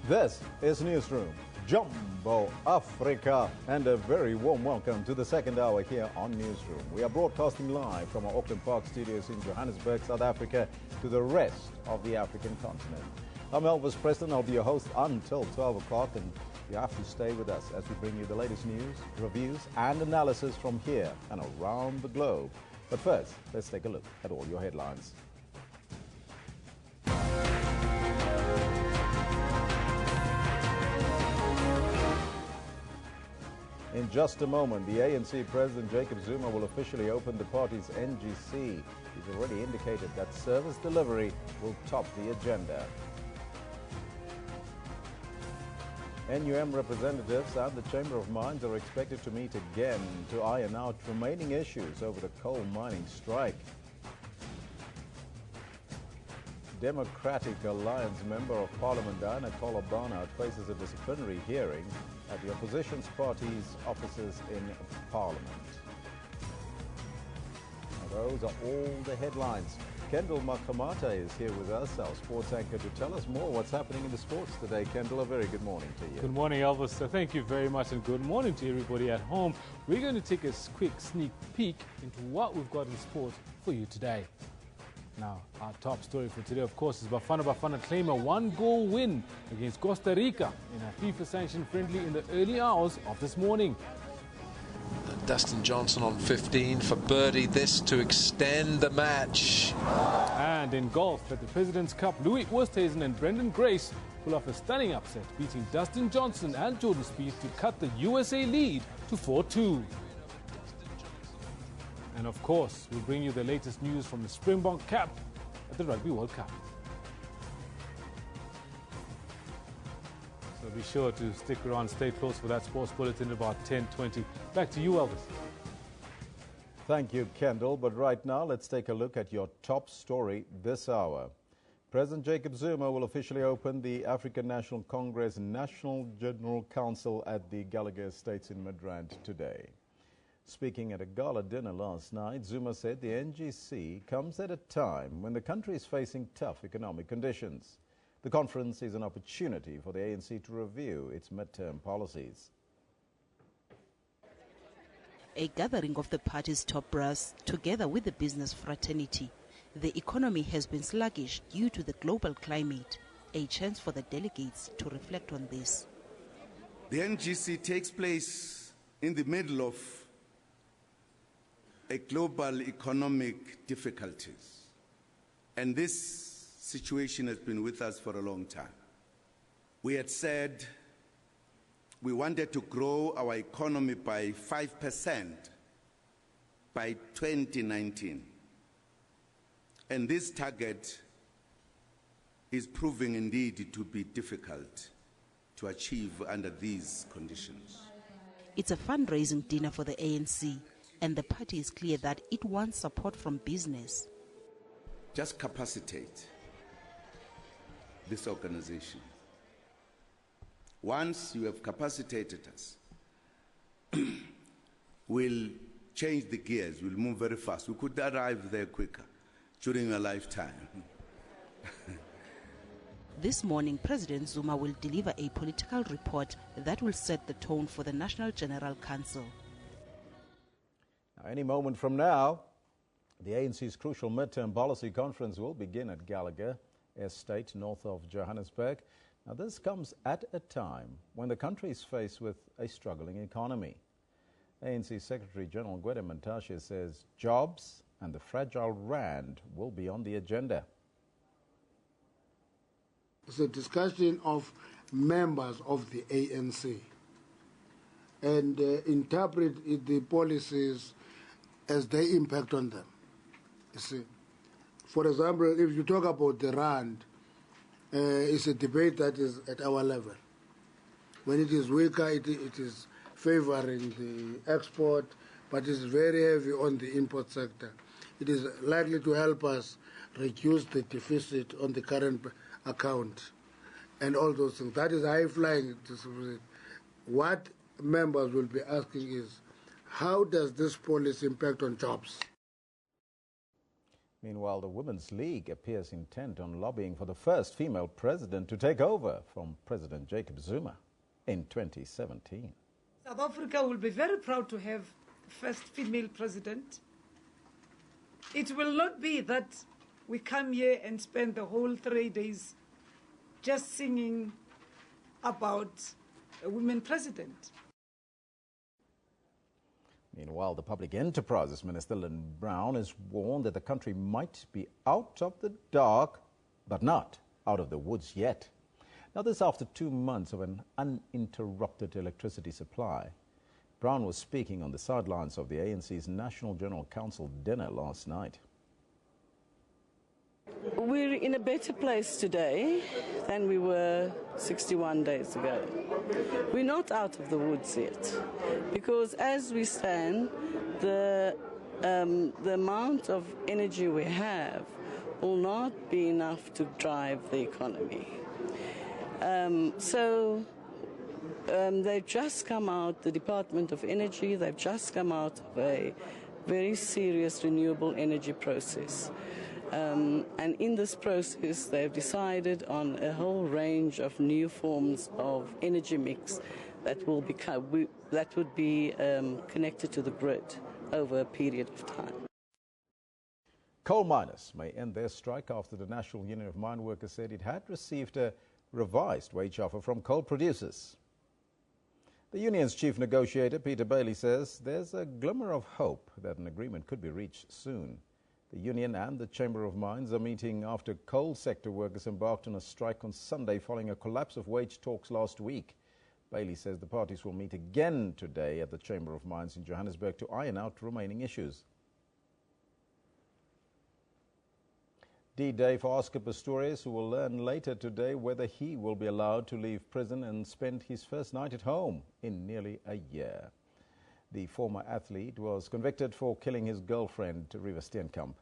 This is Newsroom, Jumbo Africa, and a very warm welcome to the second hour here on Newsroom. We are broadcasting live from our Auckland Park studios in Johannesburg, South Africa, to the rest of the African continent. I'm Elvis Preston. I'll be your host until 12 o'clock, and you have to stay with us as we bring you the latest news, reviews, and analysis from here and around the globe. But first, let's take a look at all your headlines. In just a moment, the ANC President Jacob Zuma will officially open the party's NGC. He's already indicated that service delivery will top the agenda. NUM representatives and the Chamber of Mines are expected to meet again to iron out remaining issues over the coal mining strike. Democratic Alliance Member of Parliament Diana Barnard faces a disciplinary hearing at the opposition party's offices in Parliament. Now, those are all the headlines. Kendall Makamata is here with us, our sports anchor, to tell us more what's happening in the sports today. Kendall, a very good morning to you. Good morning, Elvis. So thank you very much, and good morning to everybody at home. We're going to take a quick sneak peek into what we've got in sport for you today. Now, our top story for today, of course, is Bafana claim a one-goal win against Costa Rica in a FIFA-sanctioned friendly in the early hours of this morning. Dustin Johnson on 15 for birdie, this to extend the match. And in golf, at the President's Cup, Louis Oosthuizen and Brendan Grace pull off a stunning upset, beating Dustin Johnson and Jordan Spieth to cut the USA lead to 4-2. And of course, we'll bring you the latest news from the Springbok cap at the Rugby World Cup. So be sure to stick around, stay close for that sports bulletin about 10:20. Back to you, Elvis. Thank you, Kendall. But right now, let's take a look at your top story this hour. President Jacob Zuma will officially open the African National Congress National General Council at the Gallagher Estates in Midrand today. Speaking at a gala dinner last night, Zuma said the NGC comes at a time when the country is facing tough economic conditions. The conference is an opportunity for the ANC to review its midterm policies. A gathering of the party's top brass together with the business fraternity. The economy has been sluggish due to the global climate. A chance for the delegates to reflect on this. The NGC takes place in the middle of a global economic difficulties. And this situation has been with us for a long time. We had said we wanted to grow our economy by 5% by 2019. And this target is proving indeed to be difficult to achieve under these conditions. It's a fundraising dinner for the ANC, and the party is clear that it wants support from business. Just capacitate this organization. Once you have capacitated us, we'll change the gears, we'll move very fast. We could arrive there quicker during a lifetime. This morning, President Zuma will deliver a political report that will set the tone for the National General Council. Now, any moment from now, the ANC's crucial midterm policy conference will begin at Gallagher Estate, north of Johannesburg. Now, this comes at a time when the country is faced with a struggling economy. ANC Secretary General Gwede Mantashe says jobs and the fragile rand will be on the agenda. It's a discussion of members of the ANC and interpret the policies as they impact on them. You see, for example, if you talk about the rand, it's a debate that is at our level. When it is weaker, it is favoring the export, but it's very heavy on the import sector. It is likely to help us reduce the deficit on the current account and all those things. That is high-flying. What members will be asking is, how does this policy impact on jobs? Meanwhile, the Women's League appears intent on lobbying for the first female president to take over from President Jacob Zuma in 2017. South Africa will be very proud to have the first female president. It will not be that we come here and spend the whole 3 days just singing about a woman president. Meanwhile, the Public Enterprises Minister, Lynn Brown, has warned that the country might be out of the dark, but not out of the woods yet. Now, this after 2 months of an uninterrupted electricity supply. Brown was speaking on the sidelines of the ANC's National General Council dinner last night. We're in a better place today than we were 61 days ago. We're not out of the woods yet, because as we stand, the amount of energy we have will not be enough to drive the economy. They've just come out, the Department of Energy, they've just come out of a very serious renewable energy process. And in this process, they've decided on a whole range of new forms of energy mix that will that would be connected to the grid over a period of time. Coal miners may end their strike after the National Union of Mine Workers said it had received a revised wage offer from coal producers. The union's chief negotiator, Peter Bailey, says there's a glimmer of hope that an agreement could be reached soon. The union and the Chamber of Mines are meeting after coal sector workers embarked on a strike on Sunday following a collapse of wage talks last week. Bailey says the parties will meet again today at the Chamber of Mines in Johannesburg to iron out remaining issues. D-Day for Oscar Pistorius, who will learn later today whether he will be allowed to leave prison and spend his first night at home in nearly a year. The former athlete was convicted for killing his girlfriend, Riva Steenkamp.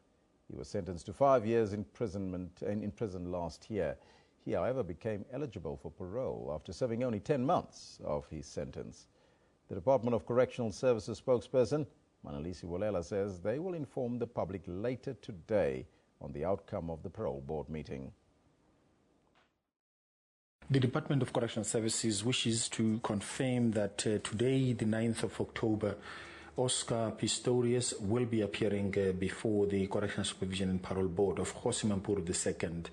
He was sentenced to 5 years in prison last year. He, however, became eligible for parole after serving only 10 months of his sentence. The Department of Correctional Services spokesperson, Manalisi Wolela, says they will inform the public later today on the outcome of the parole board meeting. The Department of Correctional Services wishes to confirm that today, the 9th of October, Oscar Pistorius will be appearing before the Correctional Supervision and Parole Board of Kgosi Mampuru II.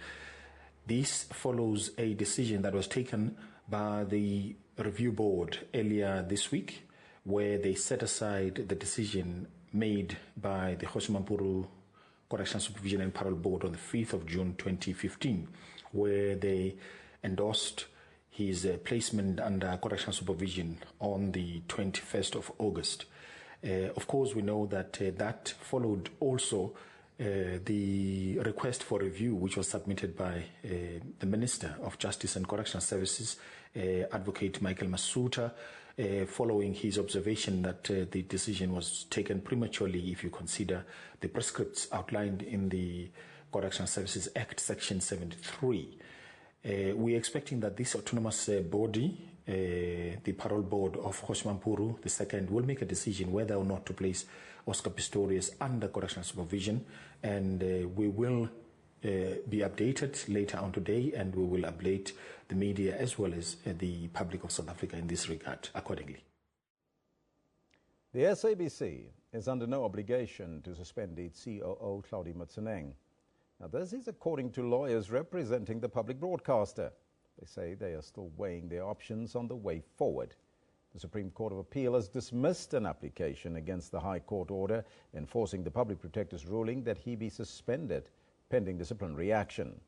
This follows a decision that was taken by the review board earlier this week, where they set aside the decision made by the Kgosi Mampuru Correctional Supervision and Parole Board on the 5th of June 2015, where they endorsed his placement under correctional supervision on the 21st of August. Of course, we know that that followed also the request for review, which was submitted by the Minister of Justice and Correctional Services, Advocate Michael Masuta, following his observation that the decision was taken prematurely if you consider the prescripts outlined in the Correctional Services Act, Section 73. We're expecting that this autonomous body, the Parole Board of Kgosi Mampuru II, will make a decision whether or not to place Oscar Pistorius under correctional supervision, and we will be updated later on today, and we will update the media as well as the public of South Africa in this regard accordingly. The SABC is under no obligation to suspend its COO, Claudie Motseneng. Now, this is according to lawyers representing the public broadcaster. They say they are still weighing their options on the way forward. The Supreme Court of Appeal has dismissed an application against the High Court order enforcing the public protector's ruling that he be suspended pending disciplinary action.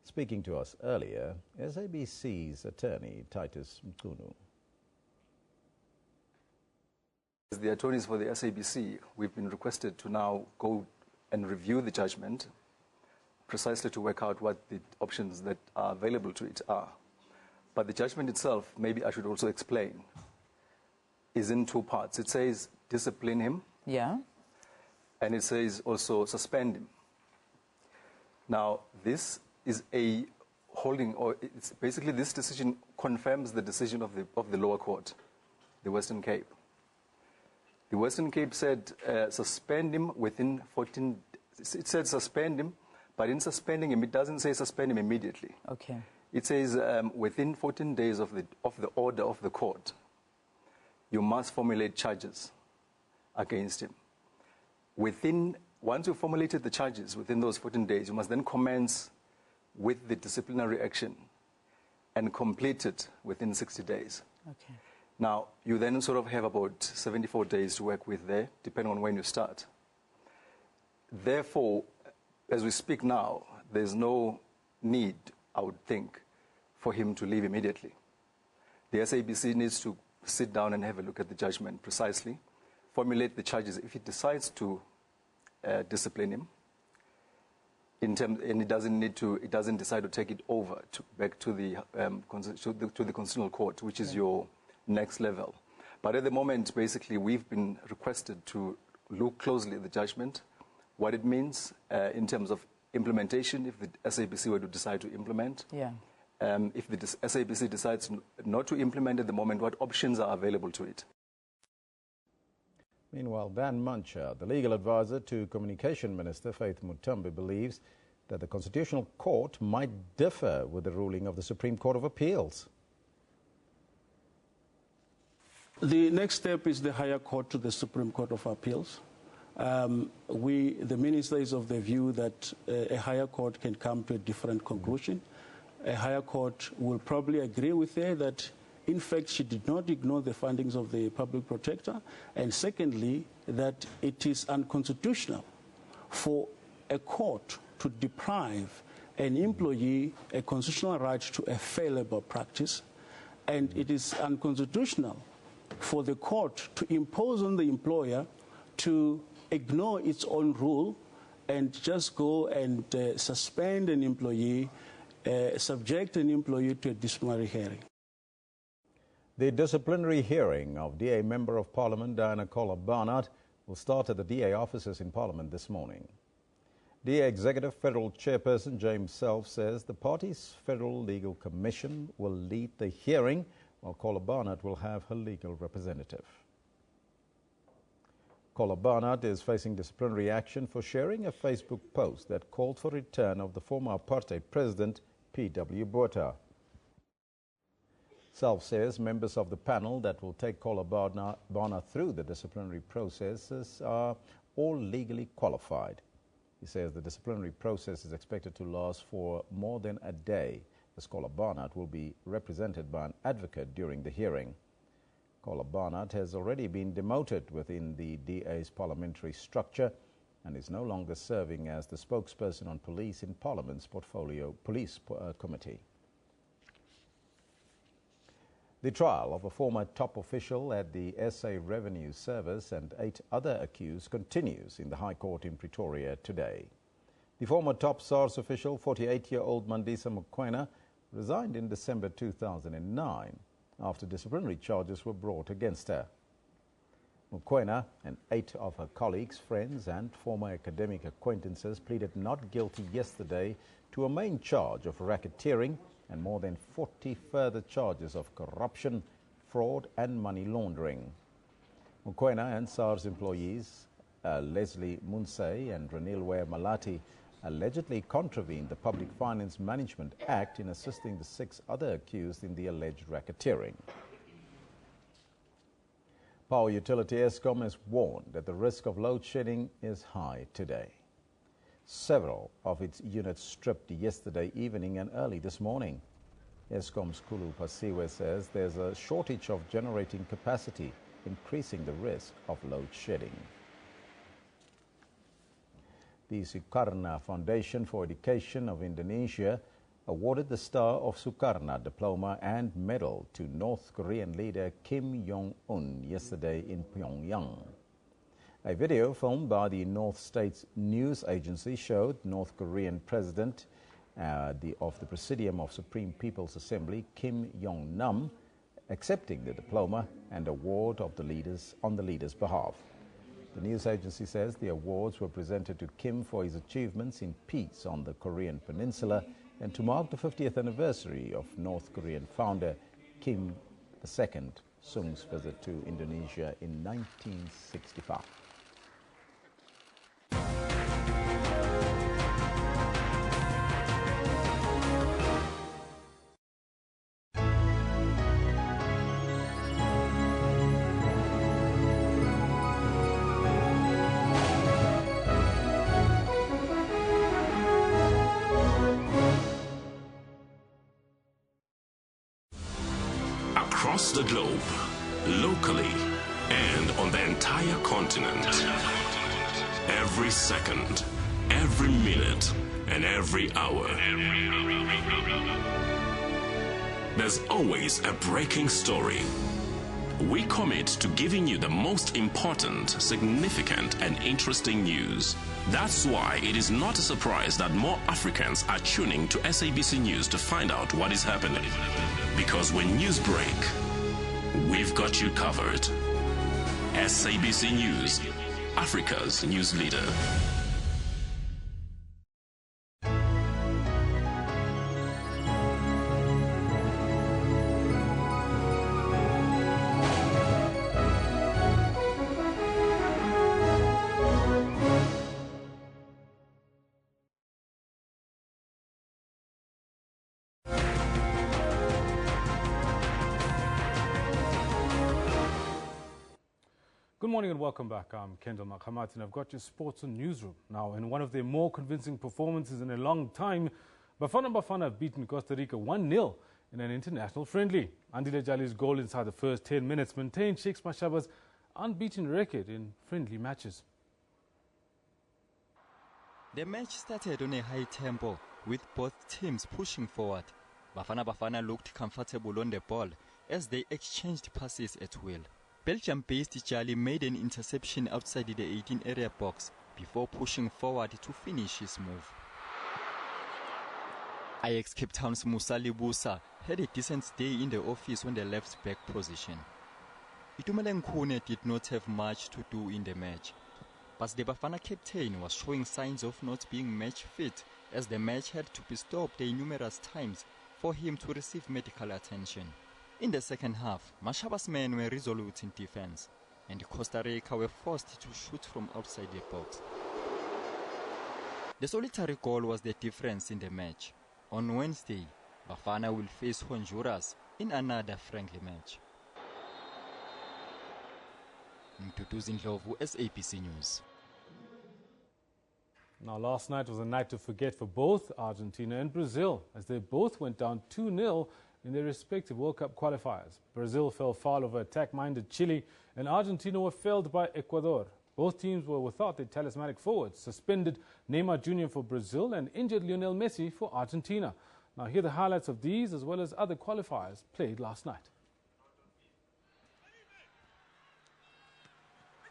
Speaking to us earlier, SABC's attorney, Titus Mkunu. As the attorneys for the SABC, we've been requested to now go and review the judgment precisely to work out what the options that are available to it are. But the judgment itself, maybe I should also explain, is in two parts. It says discipline him. Yeah. And it says also suspend him. Now, this is a holding, or it's basically this decision confirms the decision of the lower court, the Western Cape. The Western Cape said suspend him within 14. It said suspend him, but in suspending him, it doesn't say suspend him immediately. Okay. It says within 14 days of the order of the court, you must formulate charges against him. Once you formulated the charges within those 14 days, you must then commence with the disciplinary action and complete it within 60 days. Okay. Now, you then sort of have about 74 days to work with there, depending on when you start. Therefore, as we speak now, there's no need, I would think, for him to leave immediately. The SABC needs to sit down and have a look at the judgment precisely, formulate the charges. If it decides to discipline him, and it doesn't decide to take it over back to the Constitutional Court, which is your next level. But at the moment, basically, we've been requested to look closely at the judgment, what it means in terms of implementation, if the SABC were to decide to implement. Yeah. If the SABC decides not to implement at the moment, what options are available to it? Meanwhile, Dan Mancha, the legal advisor to Communication Minister Faith Mutambe, believes that the Constitutional Court might differ with the ruling of the Supreme Court of Appeals. The next step is the higher court to the Supreme Court of Appeals. The minister is of the view that a higher court can come to a different conclusion. A higher court will probably agree with her that, in fact, she did not ignore the findings of the public protector, and secondly, that it is unconstitutional for a court to deprive an employee a constitutional right to a fair labor practice, and it is unconstitutional for the court to impose on the employer to ignore its own rule and just go and suspend an employee, subject an employee to a disciplinary hearing. The disciplinary hearing of DA Member of Parliament Diana Koller-Barnard will start at the DA offices in Parliament this morning. DA Executive Federal Chairperson James Self says the party's Federal Legal Commission will lead the hearing, while Koller-Barnard will have her legal representative. Koller-Barnard is facing disciplinary action for sharing a Facebook post that called for return of the former apartheid president, P.W. Botha. Self says members of the panel that will take Koller-Barnard through the disciplinary processes are all legally qualified. He says the disciplinary process is expected to last for more than a day, as Koller-Barnard will be represented by an advocate during the hearing. Koller-Barnard has already been demoted within the DA's parliamentary structure and is no longer serving as the spokesperson on police in Parliament's Police Committee. The trial of a former top official at the SA Revenue Service and 8 other accused continues in the High Court in Pretoria today. The former top SARS official, 48-year-old Mandisa Mokoena, resigned in December 2009 after disciplinary charges were brought against her. Mokoena and 8 of her colleagues, friends and former academic acquaintances pleaded not guilty yesterday to a main charge of racketeering and more than 40 further charges of corruption, fraud and money laundering. Mokoena and SARS employees Leslie Munsey and Ranilwe Malati allegedly contravened the Public Finance Management Act in assisting the 6 other accused in the alleged racketeering. Power utility Eskom has warned that the risk of load shedding is high today. Several of its units stripped yesterday evening and early this morning. Eskom's Kulu Pasiwe says there's a shortage of generating capacity, increasing the risk of load shedding. The Sukarna Foundation for Education of Indonesia awarded the Star of Sukarna diploma and medal to North Korean leader Kim Jong-un yesterday in Pyongyang. A video filmed by the North States News Agency showed North Korean President of the Presidium of Supreme People's Assembly, Kim Jong-nam, accepting the diploma and award of the leaders on the leader's behalf. The news agency says the awards were presented to Kim for his achievements in peace on the Korean Peninsula and to mark the 50th anniversary of North Korean founder Kim II-sung's visit to Indonesia in 1965. Across the globe, locally, and on the entire continent. Every second, every minute, and every hour. There's always a breaking story. We commit to giving you the most important, significant, and interesting news. That's why it is not a surprise that more Africans are tuning to SABC News to find out what is happening. Because when news break, we've got you covered. SABC News, Africa's news leader. Good morning and welcome back. I'm Kendall Makhamat and I've got your sports on Newsroom. Now, in one of their more convincing performances in a long time, Bafana have beaten Costa Rica 1-0 in an international friendly. Andile Jali's goal inside the first 10 minutes maintained Sheikhs Mashaba's unbeaten record in friendly matches. The match started on a high tempo, with both teams pushing forward. Bafana looked comfortable on the ball as they exchanged passes at will. Belgium-based Jali made an interception outside the 18-area box before pushing forward to finish his move. Ajax Cape Town's Musa Libusa had a decent day in the office on the left-back position. Itumeleng Khune did not have much to do in the match, but the Bafana captain was showing signs of not being match fit as the match had to be stopped numerous times for him to receive medical attention. In the second half, Mashaba's men were resolute in defense, and Costa Rica were forced to shoot from outside the box. The solitary goal was the difference in the match. On Wednesday, Bafana will face Honduras in another friendly match. Mtutu Zindlovu, SABC News. Now, last night was a night to forget for both Argentina and Brazil, as they both went down 2-0 in their respective World Cup qualifiers. Brazil fell foul of attack-minded Chile, and Argentina were felled by Ecuador. Both teams were without their talismanic forwards, suspended Neymar Jr. for Brazil and injured Lionel Messi for Argentina. Now, here are the highlights of these as well as other qualifiers played last night.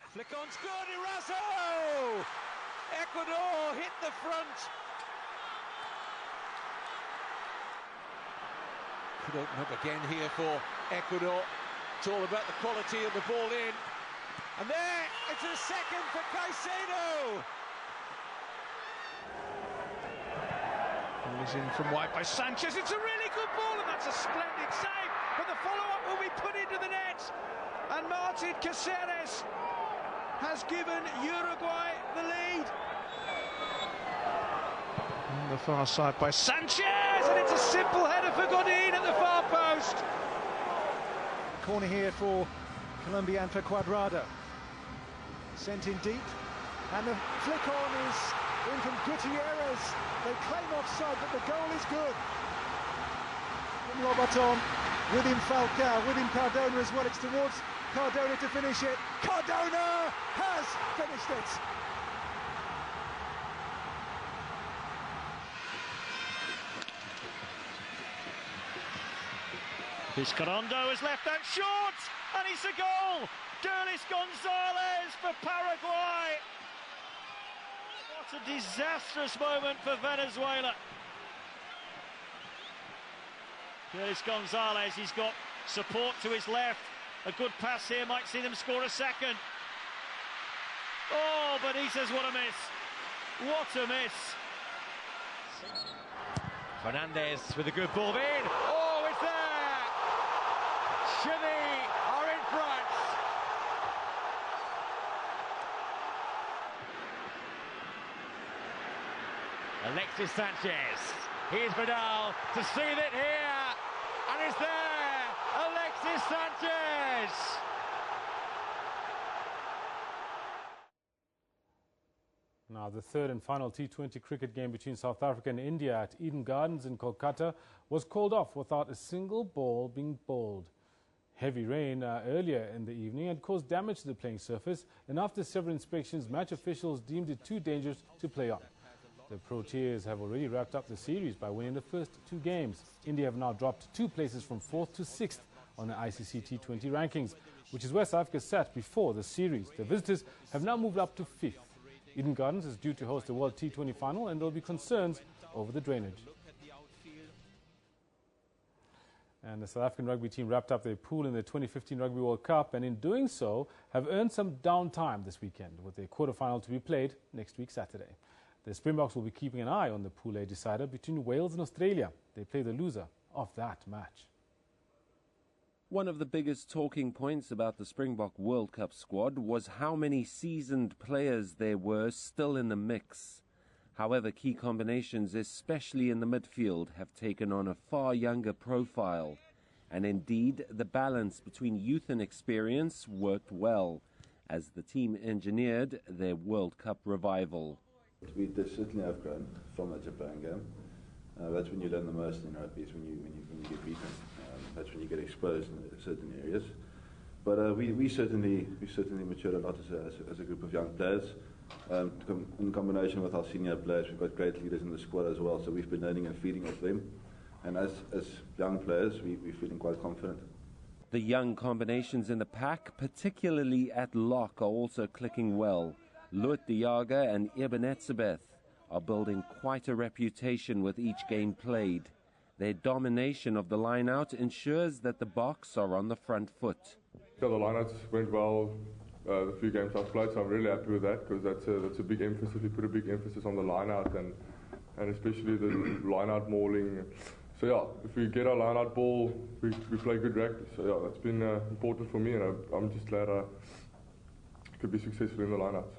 Flick on's good, Eraso! Ecuador hit the front. Could open up again here for Ecuador. It's all about the quality of the ball in. And there, it's a second for Caicedo. Ball is in from wide by Sanchez. It's a really good ball, and that's a splendid save. But the follow-up will be put into the net. And Martin Caceres has given Uruguay the lead. On the far side by Sanchez, and it's a simple header for Godin at the far post. Corner here for Colombia and for Cuadrado. Sent in deep, and the flick on is in from Gutierrez. They claim offside, but the goal is good. From Lobaton, with him Falcao, with him Cardona as well. It's towards Cardona to finish it. Cardona has finished it. Vizcarrondo has left that short, and it's a goal! Derlis Gonzalez for Paraguay! What a disastrous moment for Venezuela. Derlis Gonzalez, he's got support to his left. A good pass here might see them score a second. Oh, Benitez, what a miss. What a miss. Fernandez with a good ball in. Oh, it's there! Chile are in front. Alexis Sanchez. Here's Vidal to seal it here. And it's there! Alexis Sanchez! Now, the third and final T20 cricket game between South Africa and India at Eden Gardens in Kolkata was called off without a single ball being bowled. Heavy rain earlier in the evening had caused damage to the playing surface, and after several inspections, match officials deemed it too dangerous to play on. The Proteas have already wrapped up the series by winning the first two games. India have now dropped 2 places from 4th to 6th on the ICC T20 rankings, which is where South Africa sat before the series. The visitors have now moved up to 5th. Eden Gardens is due to host the World T20 final, and there will be concerns over the drainage. And the South African rugby team wrapped up their pool in the 2015 Rugby World Cup, and in doing so have earned some downtime this weekend, with their quarterfinal to be played next week Saturday. The Springboks will be keeping an eye on the Pool A decider between Wales and Australia. They play the loser of that match. One of the biggest talking points about the Springbok World Cup squad was how many seasoned players there were still in the mix. However, key combinations, especially in the midfield, have taken on a far younger profile. And indeed, the balance between youth and experience worked well, as the team engineered their World Cup revival. We certainly have grown from the Japan game. That's when you learn the most in rugby, is when you get beaten. That's when you get exposed in certain areas. But we certainly matured a lot as a group of young players. In combination with our senior players, we've got great leaders in the squad as well, so we've been learning and feeding off them. And as young players, we're feeling quite confident. The young combinations in the pack, particularly at lock, are also clicking well. Lut Diaga and Eben Etzebeth are building quite a reputation with each game played. Their domination of the line-out ensures that the Boks are on the front foot. Yeah, the line-outs went well the few games I've played, so I'm really happy with that, because that's a big emphasis. We put a big emphasis on the line-out and especially the line-out mauling. So yeah, if we get our line-out ball, we play good rugby. So yeah, that's been important for me, and I'm just glad I could be successful in the line-outs.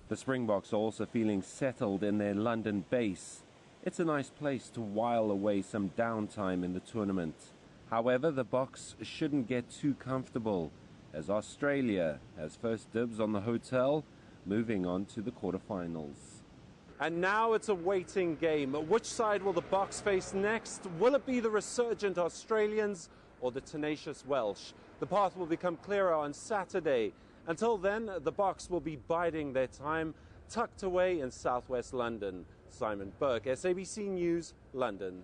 The Springboks are also feeling settled in their London base. It's a nice place to while away some downtime in the tournament. However, the Boks shouldn't get too comfortable, as Australia has first dibs on the hotel, moving on to the quarterfinals. And now it's a waiting game. Which side will the Boks face next? Will it be the resurgent Australians or the tenacious Welsh? The path will become clearer on Saturday. Until then, the Boks will be biding their time, tucked away in southwest London. Simon Burke, SABC News, London.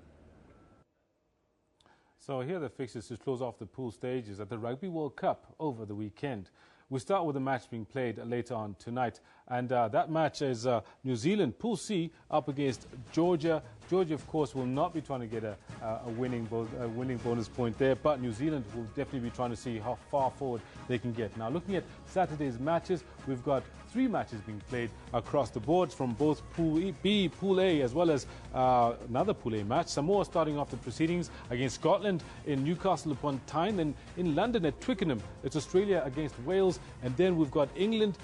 So here are the fixtures to close off the pool stages at the Rugby World Cup over the weekend. We start with a match being played later on tonight, and that match is New Zealand, Pool C, up against Georgia. Georgia, of course, will not be trying to get a winning bonus point there, but New Zealand will definitely be trying to see how far forward they can get. Now, looking at Saturday's matches, we've got 3 matches being played across the boards from both Pool B, Pool A, as well as another Pool A match. Samoa starting off the proceedings against Scotland in Newcastle upon Tyne. Then in London at Twickenham, it's Australia against Wales. And then we've got England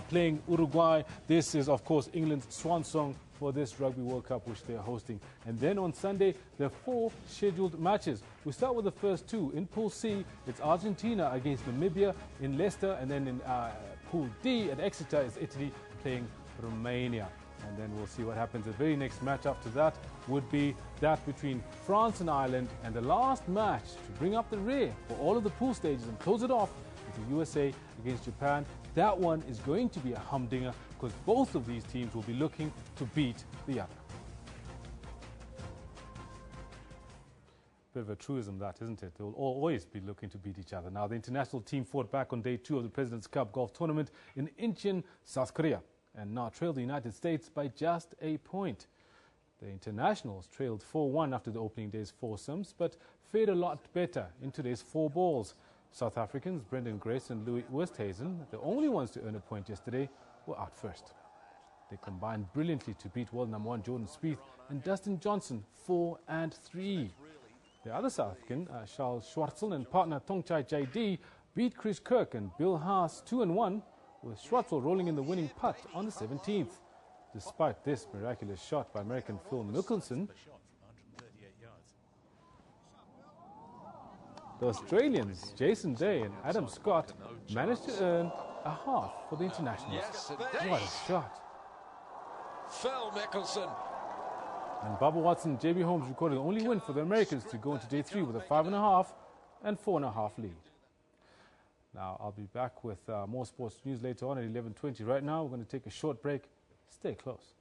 playing Uruguay. This is, of course, England's swan song for this Rugby World Cup, which they're hosting. And then on Sunday, there are 4 scheduled matches. We start with the first 2. In Pool C, it's Argentina against Namibia in Leicester. And then in Pool D at Exeter is Italy playing Romania. And then we'll see what happens. The very next match after that would be that between France and Ireland. And the last match to bring up the rear for all of the pool stages and close it off is the USA against Japan. That one is going to be a humdinger, because both of these teams will be looking to beat the other. Bit of a truism, that, isn't it? They will always be looking to beat each other. Now, the international team fought back on day 2 of the President's Cup golf tournament in Incheon, South Korea, and now trailed the United States by just a point. The internationals trailed 4-1 after the opening day's foursomes, but fared a lot better in today's 4 balls. South Africans Brendan Grace and Louis Oosthuizen, the only ones to earn a point yesterday, were out first. They combined brilliantly to beat world number 1 Jordan Spieth and Dustin Johnson 4 and 3. The other South African, Charles Schwartzel and partner Tongchai Jaidi, beat Chris Kirk and Bill Haas 2 and 1, with Schwartzel rolling in the winning putt on the 17th. Despite this miraculous shot by American Phil Mickelson, the Australians, Jason Day and Adam Scott, managed to earn a half for the internationals. Yes, what a shot. Phil Mickelson. And Bubba Watson and JB Holmes recorded the only win for the Americans to go into day 3 with a 5.5 and 4.5 lead. Now, I'll be back with more sports news later on at 11:20. Right now, we're going to take a short break. Stay close.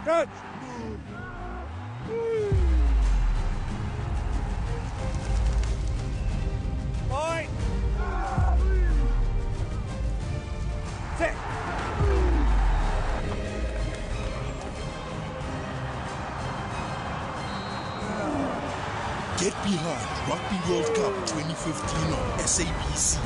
Catch! Point! Set! Get behind Rugby World Cup 2015 on SABC.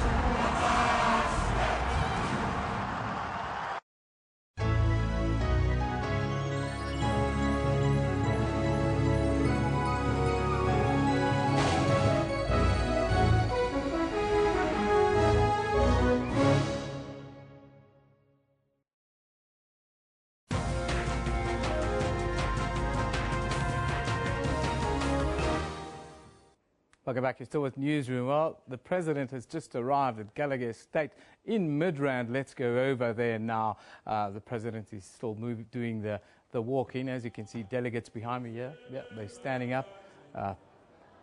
Welcome back. You're still with Newsroom. Well, the President has just arrived at Gallagher Estate in Midrand. Let's go over there now. The President is still doing the walk-in. As you can see, delegates behind me here. Yeah, they're standing up,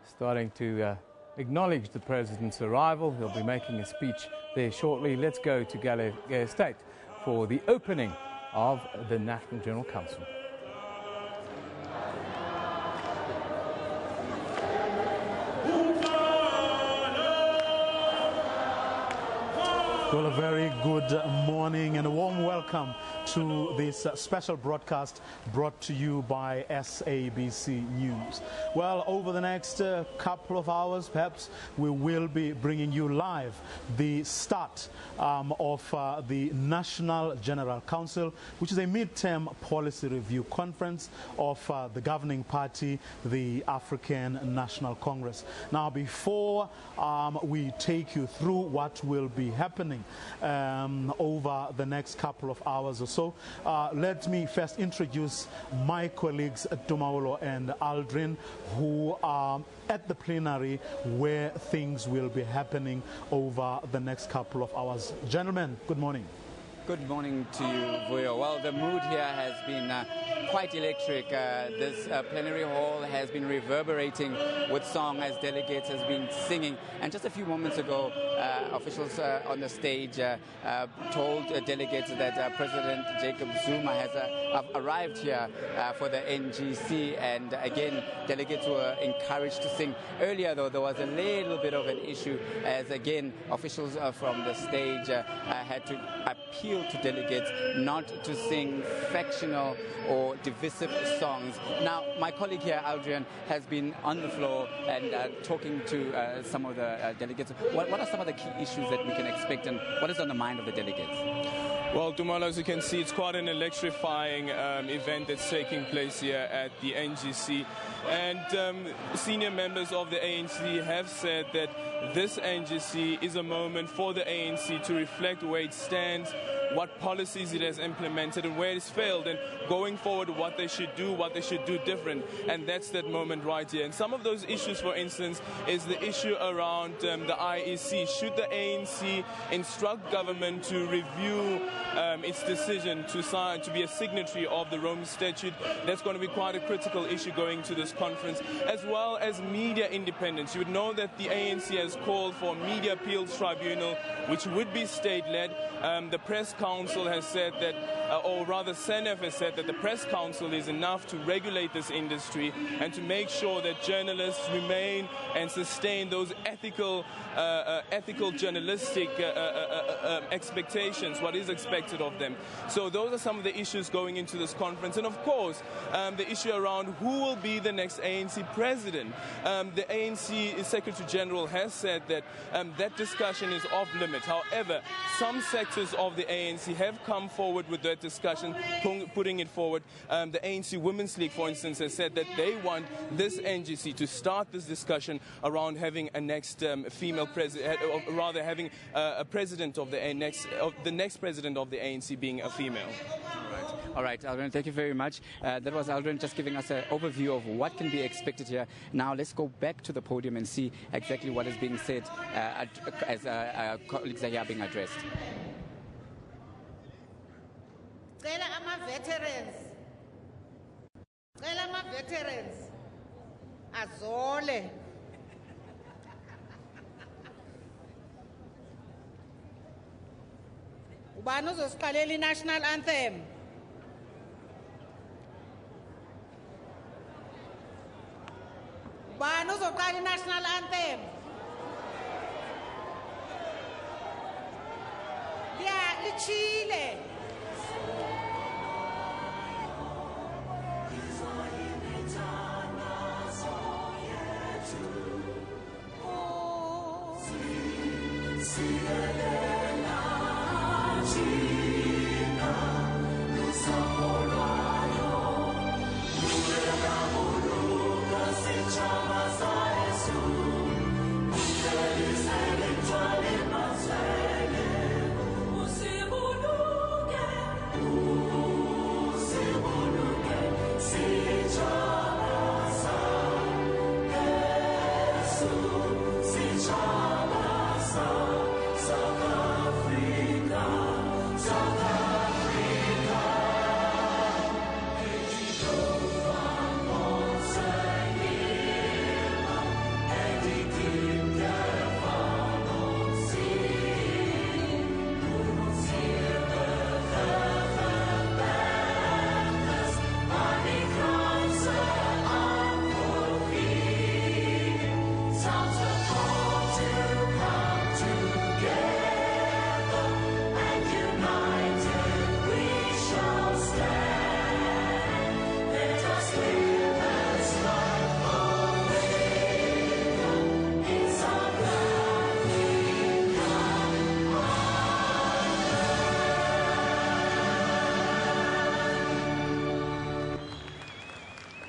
starting to acknowledge the President's arrival. He'll be making a speech there shortly. Let's go to Gallagher Estate for the opening of the National General Council. Well, a very good morning and a warm welcome to this special broadcast brought to you by SABC News. Well, over the next couple of hours, perhaps, we will be bringing you live the start of the National General Council, which is a mid-term policy review conference of the governing party, the African National Congress. Now, before we take you through what will be happening over the next couple of hours or so, let me first introduce my colleagues Tumaulo and Aldrin, who are at the plenary where things will be happening over the next couple of hours. Gentlemen, good morning. Good morning to you, Vuyo. Well, the mood here has been quite electric. This plenary hall has been reverberating with song as delegates has been singing. And just a few moments ago, officials on the stage told delegates that President Jacob Zuma has arrived here for the NGC. And again, delegates were encouraged to sing. Earlier, though, there was a little bit of an issue as, again, officials from the stage had to appeal to delegates not to sing factional or divisive songs. Now, my colleague here, Adrian, has been on the floor and talking to some of the delegates. What are some of the key issues that we can expect, and what is on the mind of the delegates? Well, Dumalo, as you can see, it's quite an electrifying event that's taking place here at the NGC. And senior members of the ANC have said that this NGC is a moment for the ANC to reflect where it stands what policies it has implemented and where it's failed, and going forward what they should do different. And that's that moment right here. And some of those issues, for instance, is the issue around the IEC. Should the ANC instruct government to review its decision to be a signatory of the Rome Statute? That's going to be quite a critical issue going to this conference, as well as media independence. You would know that the ANC has called for a media appeals tribunal, which would be state-led. The press council has said that, or rather SANEF has said that the press council is enough to regulate this industry and to make sure that journalists remain and sustain those ethical journalistic expectations, what is expected of them. So those are some of the issues going into this conference. And of course, the issue around who will be the next ANC president. The ANC Secretary General has said that that discussion is off limits. However, some sectors of the ANC have come forward with that discussion, putting it forward. The ANC Women's League, for instance, has said that they want this NGC to start this discussion around having a next female president, or rather having a president of the next president of the ANC being a female. All right, Aldrin, thank you very much. That was Aldrin just giving us an overview of what can be expected here. Now let's go back to the podium and see exactly what is being said as colleagues are here being addressed. Veterans, azole. Ubani uzosiqalela i-national anthem. Ubani uzoqala i-national anthem. Lichile.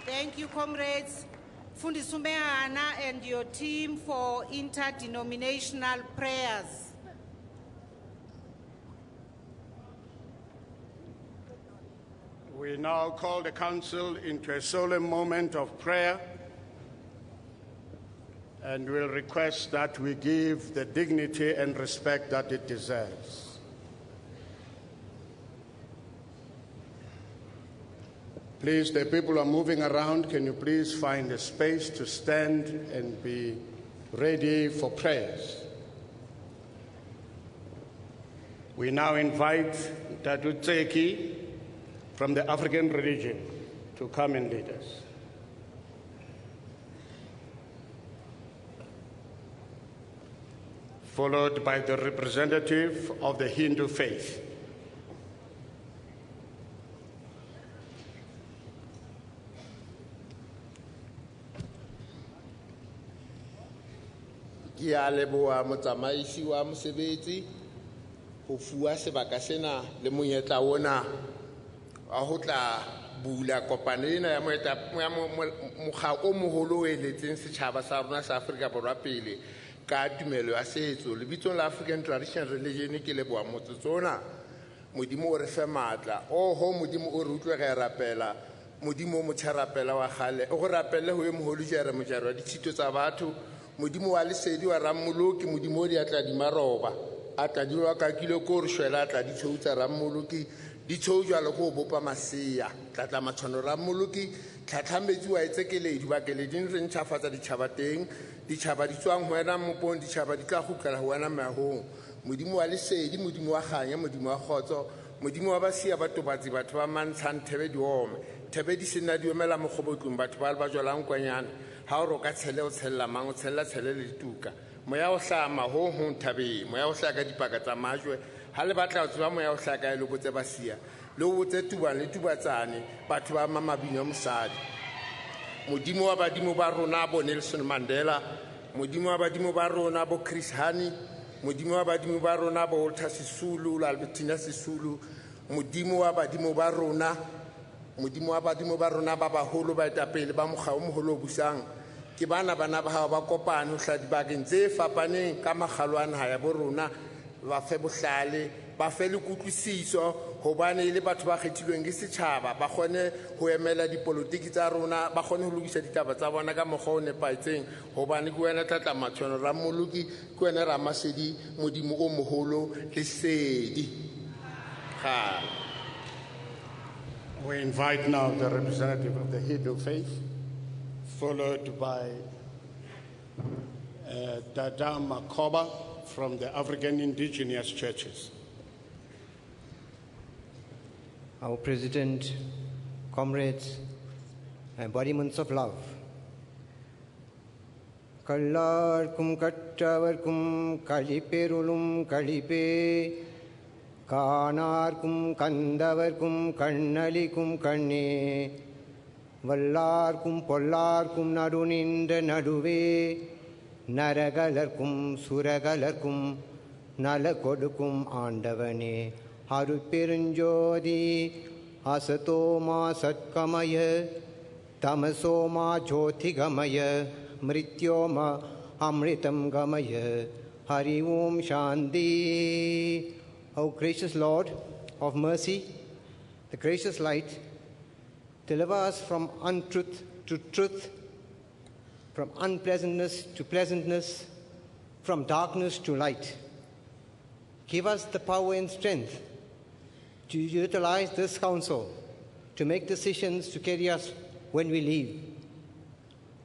Thank you, comrades, Fundisi Umehana and your team for interdenominational prayers. We now call the Council into a solemn moment of prayer and will request that we give the dignity and respect that it deserves. Please, the people are moving around. Can you please find a space to stand and be ready for prayers? We now invite Tatu Tseki from the African religion to come and lead us. Followed by the representative of the Hindu faith. Ke a leboha motsamaisi wa mosebetsi ho fuwa sebaka sena le monyetla ona wa ho tla bula kopano ena ya mokga o moholo o eletseng setjhaba sa rona sa Afrika Borwa pele ka tumelo ya setso. Lebitsong la African Traditional Religion ke leboha motsotso ona modimo o re fe matla o ho modimo o re utlwe ge rapela modimo mo tharapela wa gale o go rapelle ho emogolo jere mojaro di tshito tsa batho modimo wa lesedi wa rammoloki modimo o di atla di maroba atla di wa ka kilo ko re shwela atla di tshotsa rammoloki di tshojwa le go bopa masia tlatla matshwano rammoloki tlhatlhametse wa etsekeledi bakeleding re ntšhafatsa ditšhaba teng ditšhaba di tswang ho wena mopong ditšhaba di tla gutlela ho wena meahong modimo wa lesedi modimo wa kganya modimo wa kgotso modimo wa basia batobatsi batho ba mantshang thebe di ome thebe di sena di omela mogobotlong batho ba le ba jwalang kwanyana ha o roka tshele o tshella mang o tshella tshele le dituka moya o hlaya mahong thabeng moya o hlaya ka dipaka tsa majwe ha le batla o tseba moya o hlaya ka le botse basia le o botse tubang le tubatsane batho ba mamabino mosadi modimo wa badimo ba rona bo Nelson Mandela modimo wa badimo ba rona bo Chris Hani modimo wa badimo ba rona bo Walter Sisulu la Albertina Sisulu modimo wa badimo ba rona ba baholo ba etapele ba mokgao moholo o busang ke bana ba hao ba kopane ho hla dibakeng tse fapaneng ka makgalwana ha ya bo rona ba fe bohlale ba fe le kutlwisiso hobane le batho ba kgethilweng ke setjhaba ba kgone ho emela dipolotiki tsa rona ba kgone ho lokisa ditaba tsa bona ka mokgwa o nepaetseng hobane ke wena tlatla matshwano rammoloki ke wena Ramasedi modimo o moholo lesedi ha. We invite now the representative of the Hebrew faith, followed by Dada Makoba from the African indigenous churches. Our President, comrades, embodiments of love. Kallarkum kattavarkum kaliperulum kalipe Kanarkum kandavarkum kannalikum kanne Vallarkum pollarkum naduninda naduve Naragalarkum suragalarkum nalakodukum andavane Harupiranjodi asatoma satkamaya tamasoma jyotigamaya mrityoma amritam gamaya Hari Om Shanti. O gracious Lord of mercy, the gracious light, deliver us from untruth to truth, from unpleasantness to pleasantness, from darkness to light. Give us the power and strength to utilize this counsel to make decisions to carry us when we leave.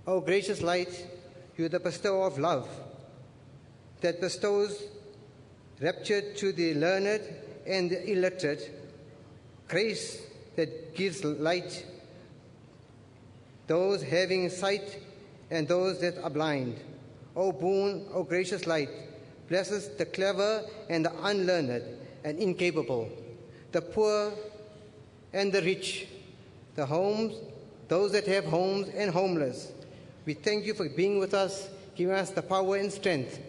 O gracious light, you are the bestower of love that bestows rapture to the learned and the illiterate, grace that gives light those having sight and those that are blind. O boon, O gracious light, blesses the clever and the unlearned and incapable, the poor and the rich, the homes, those that have homes and homeless. We thank you for being with us, giving us the power and strength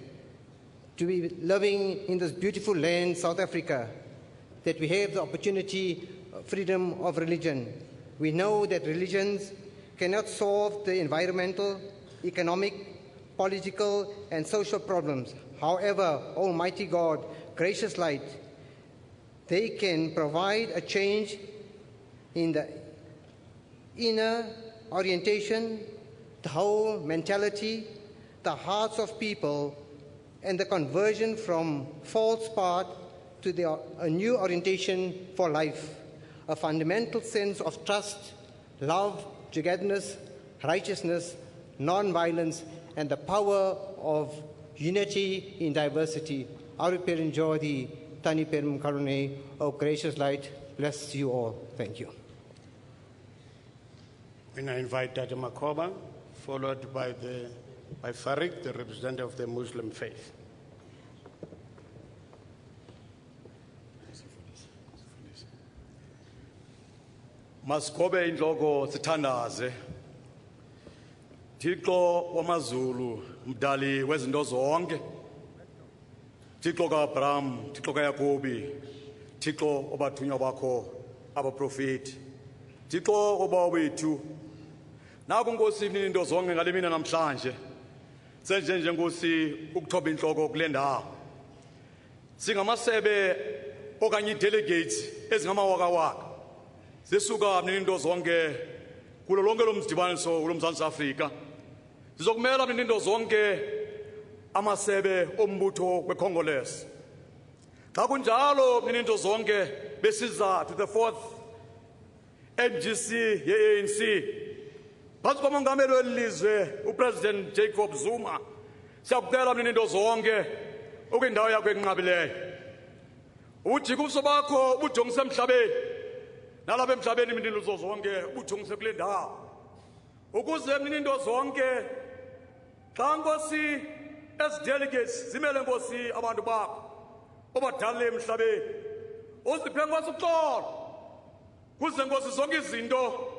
to be living in this beautiful land, South Africa, that we have the opportunity of freedom of religion. We know that religions cannot solve the environmental, economic, political, and social problems. However, Almighty God, gracious light, they can provide a change in the inner orientation, the whole mentality, the hearts of people, and the conversion from false path to a new orientation for life, a fundamental sense of trust, love, togetherness, righteousness, non-violence, and the power of unity in diversity. Aruperin Jodi, Tani Perum Karune, O gracious light, bless you all. Thank you. We now invite Dada Makoba, followed by Farid, the representative of the Muslim faith. Maskobe inhloko sithandaze. Thixo wamazulu mdali wezinto zonke. Thixo kaAbraham, Thixo kaYakobi, Thixo obathunywa bakho abaprofeti. Thixo oba wethu. Naku Nkosi into zonke ngale mina namhlanje. Senje nje Nkosi ukuthoba inhloko kule ndawo. Singamasebe okanye delegates ezingamawakawaka zisuka mnininto zonke kulo lonke lo mdibaniso kulo mZantsi Afrika zizokumela mnininto zonke amasebe ombutho weCongolese xa kunjalo mnininto zonke besiza to the 4th NGC ye-ANC phantsi komongameli welizwe uPresident Jacob Zuma siyakucela mnininto zonke ukwindawo yakho enqabileyo ujike ubuso bakho ubujongise emhlabeni nalapha emhlabeni mnininto zonke ubujongise kule ndawo ukuze mnininto zonke xa nkosi ezi-delegates zimele nkosi abantu bakho obadalile emhlabeni uziphe nkosi uxolo kuze nkosi zonke izinto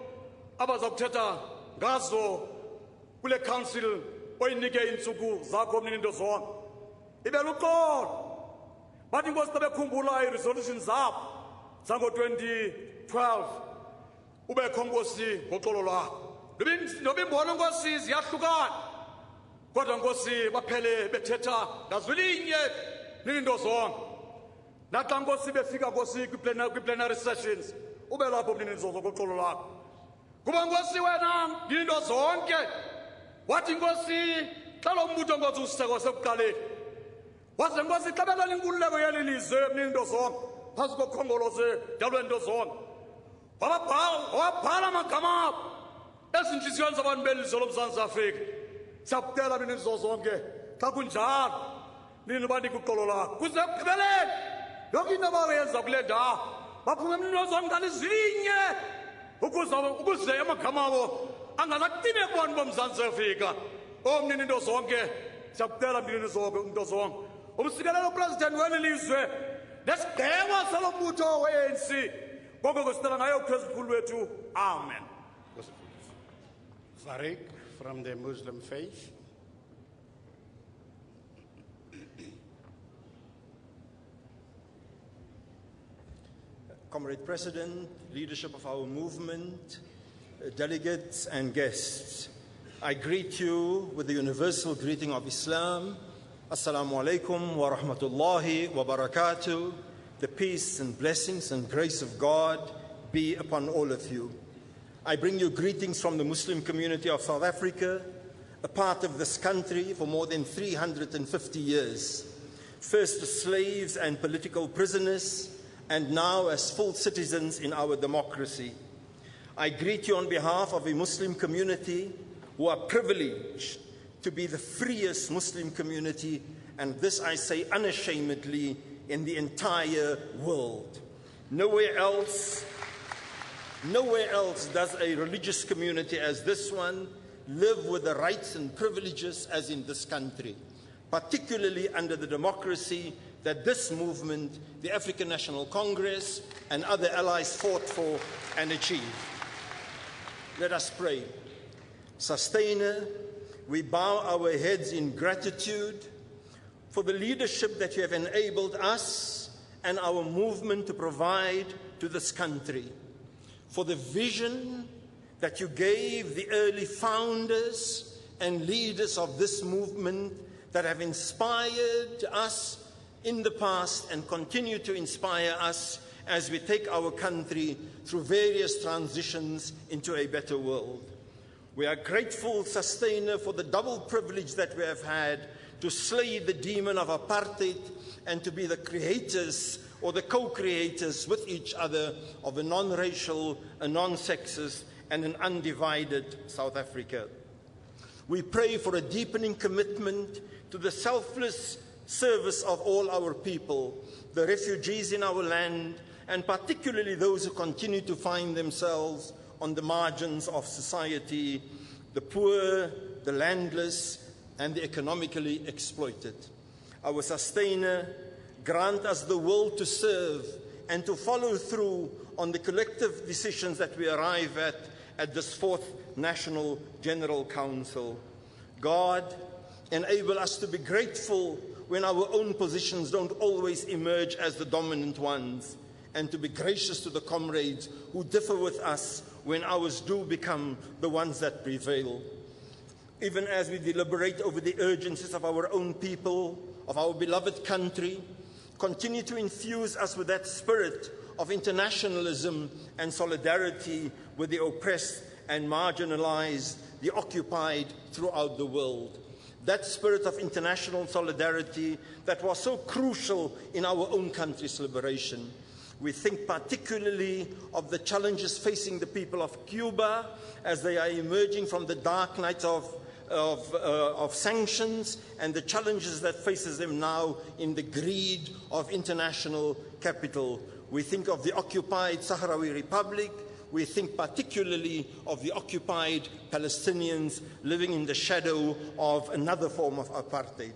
abaza kuthetha ngazo kule council oyinike iintsuku zakho mnininto zonke ibe luxolo bathi inkosi xa bekhumbula i-resolution zabo zango-2012 ubekho nkosi ngoxolo lwakho noba imbono nkosi ziyahlukana kodwa nkosi baphele bethetha ngazwi linye mnininto zonke naxa nkosi befika nkosi kwi-plenary sessions ube lapho mnininto zonke ngoxolo lwakho kuba nkosi wena mnininto zonke wathi nkosi xa lo mbutho nkosi usiseko sekuqaleni waze nkosi xa belala inkululeko yeli lizwe mnininto zonke phantsi kokhongolose dalwe nto zonke wabhala amagama abo ezintliziyweni zabantu belizwe lomzantsi Afrika siyakucela mnininto zonke xa kunjalo nini banike uxolo lakho kuze ekugqibeleni yonke into abayenza kule ndawo baphume mnininto zonke ngalizwi linye ukuze amagama abo angazacime kubantu bomzantsi Afrika mnininto zonke siyakucela mnininto zonke umsikelelo upresident weli lizwe nesigqeba salo mbutho we-ANC ngoko kusitela ngayo uphezulu wethu amen. Farik from the Muslim faith. Comrade President, leadership of our movement, delegates and guests, I greet you with the universal greeting of Islam. Assalamu alaikum wa rahmatullahi wa barakatuh. The peace and blessings and grace of God be upon all of you. I bring you greetings from the Muslim community of South Africa, a part of this country for more than 350 years. First as slaves and political prisoners, and now as full citizens in our democracy. I greet you on behalf of a Muslim community who are privileged to be the freest Muslim community, and this I say unashamedly, in the entire world. Nowhere else does a religious community as this one live with the rights and privileges as in this country, particularly under the democracy that this movement, the African National Congress, and other allies fought for and achieved. Let us pray. Sustainer, we bow our heads in gratitude for the leadership that you have enabled us and our movement to provide to this country, for the vision that you gave the early founders and leaders of this movement that have inspired us in the past and continue to inspire us as we take our country through various transitions into a better world. We are grateful, Sustainer, for the double privilege that we have had to slay the demon of apartheid and to be the creators or the co-creators with each other of a non-racial, a non-sexist, and an undivided South Africa. We pray for a deepening commitment to the selfless service of all our people, the refugees in our land, and particularly those who continue to find themselves on the margins of society, the poor, the landless, and the economically exploited. Our Sustainer, grant us the will to serve and to follow through on the collective decisions that we arrive at this 4th National General Council. God, enable us to be grateful when our own positions don't always emerge as the dominant ones, and to be gracious to the comrades who differ with us when ours do become the ones that prevail. Even as we deliberate over the urgencies of our own people, of our beloved country, continue to infuse us with that spirit of internationalism and solidarity with the oppressed and marginalized, the occupied throughout the world. That spirit of international solidarity that was so crucial in our own country's liberation. We think particularly of the challenges facing the people of Cuba as they are emerging from the dark night of sanctions and the challenges that faces them now in the greed of international capital. We think of the occupied Sahrawi Republic. We think particularly of the occupied Palestinians living in the shadow of another form of apartheid.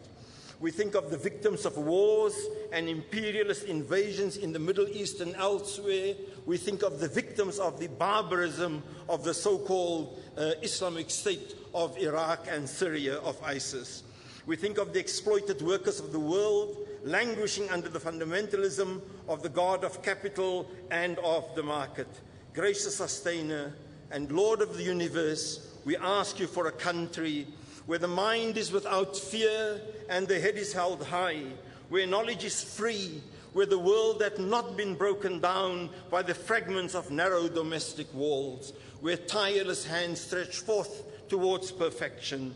We think of the victims of wars and imperialist invasions in the Middle East and elsewhere. We think of the victims of the barbarism of the so-called Islamic State of Iraq and Syria, of ISIS. We think of the exploited workers of the world languishing under the fundamentalism of the god of capital and of the market. Gracious Sustainer and Lord of the universe, we ask you for a country where the mind is without fear and the head is held high, where knowledge is free, where the world had not been broken down by the fragments of narrow domestic walls, where tireless hands stretch forth towards perfection,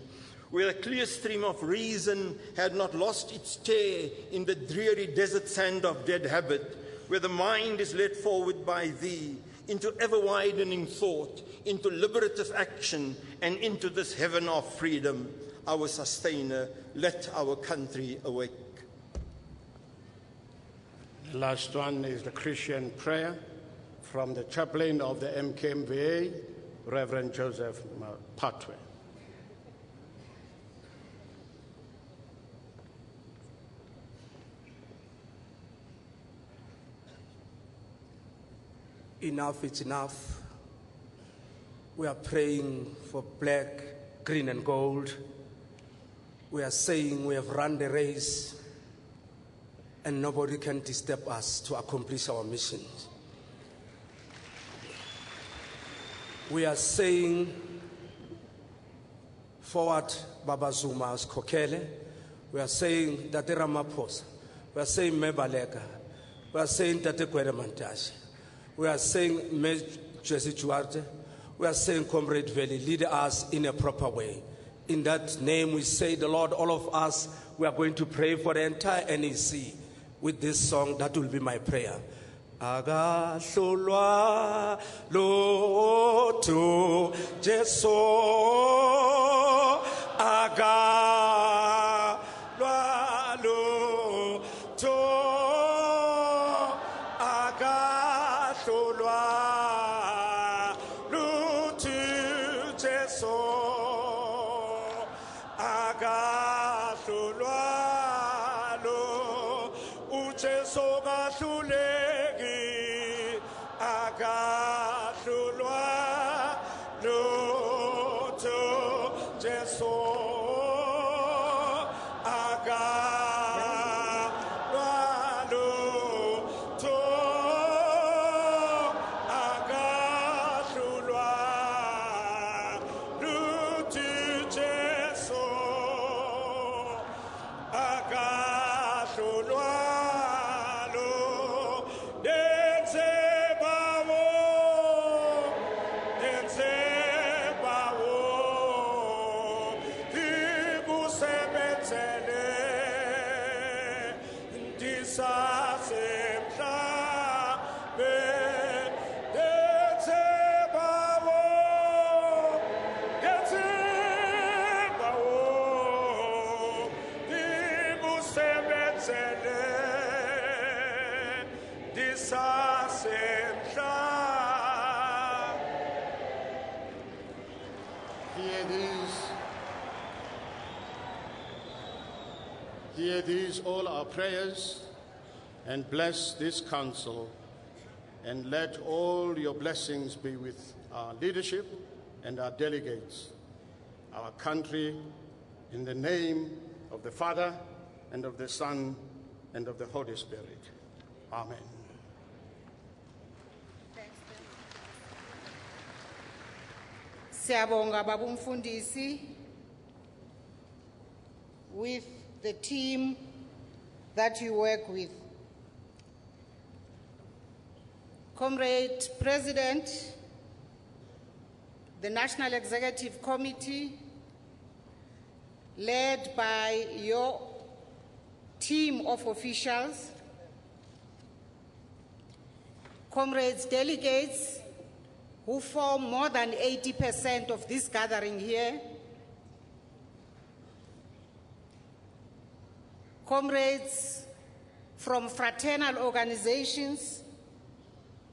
where a clear stream of reason had not lost its tear in the dreary desert sand of dead habit, where the mind is led forward by thee, into ever-widening thought, into liberative action, and into this heaven of freedom. Our Sustainer, let our country awake. The last one is the Christian prayer from the chaplain of the MKMVA, Reverend Joseph Patwe. Enough is enough. We are praying for black, green, and gold. We are saying we have run the race and nobody can disturb us to accomplish our mission. We are saying forward Baba Zuma's Kokele. We are saying Tate Ramaphosa. We are saying Mebalega. We are saying Tate Kwere Mantashe. We are saying Jesse Duarte. We are saying Comrade Valley, lead us in a proper way. In that name we say, the Lord, all of us, we are going to pray for the entire NEC with this song. That will be my prayer. Agahlolwa lotho Jesu agahlolwa lotho agahlolwa lotho Jesu agahlolwa lo uJesu gahluleki agahlolwa lotho Jesu agahlolwa lotho agahlolwa lotho Jesu agahlolwa Hear these all our prayers and bless this council, and let all your blessings be with our leadership and our delegates, our country, in the name of the Father and of the Son and of the Holy Spirit. Amen. Siyabonga Baba Umfundisi, with the team that you work with. Comrade President, the National Executive Committee, led by your team of officials, comrades delegates who form more than 80% of this gathering here, comrades from fraternal organizations,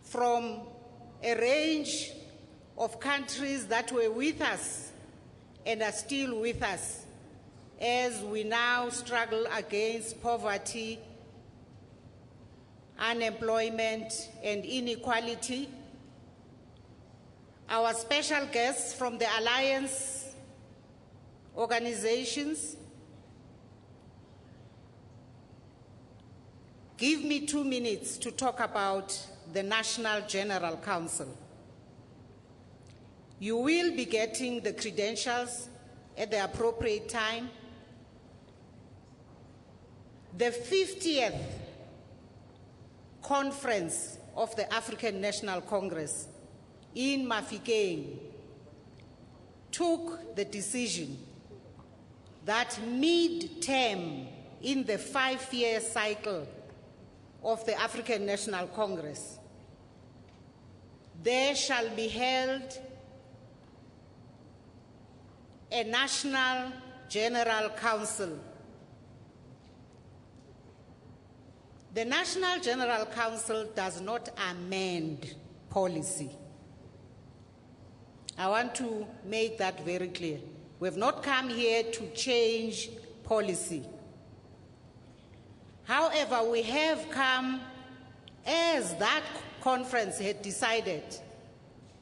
from a range of countries that were with us and are still with us as we now struggle against poverty, unemployment, and inequality. Our special guests from the alliance organizations, give me 2 minutes to talk about the National General Council. You will be getting the credentials at the appropriate time. The 50th conference of the African National Congress in Mafikeng took the decision that mid-term in the 5-year cycle of the African National Congress, there shall be held a National General Council. The National General Council does not amend policy. I want to make that very clear. We have not come here to change policy. However, we have come, as that conference had decided,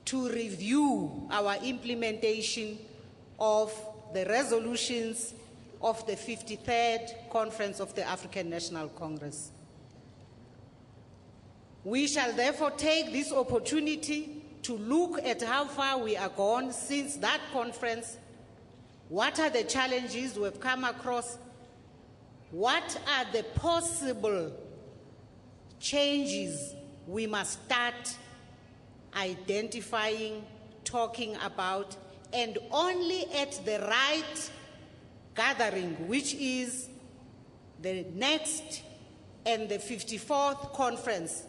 to review our implementation of the resolutions of the 53rd Conference of the African National Congress. We shall therefore take this opportunity to look at how far we are gone since that conference, what are the challenges we have come across, what are the possible changes we must start identifying, talking about, and only at the right gathering, which is the next and the 54th conference,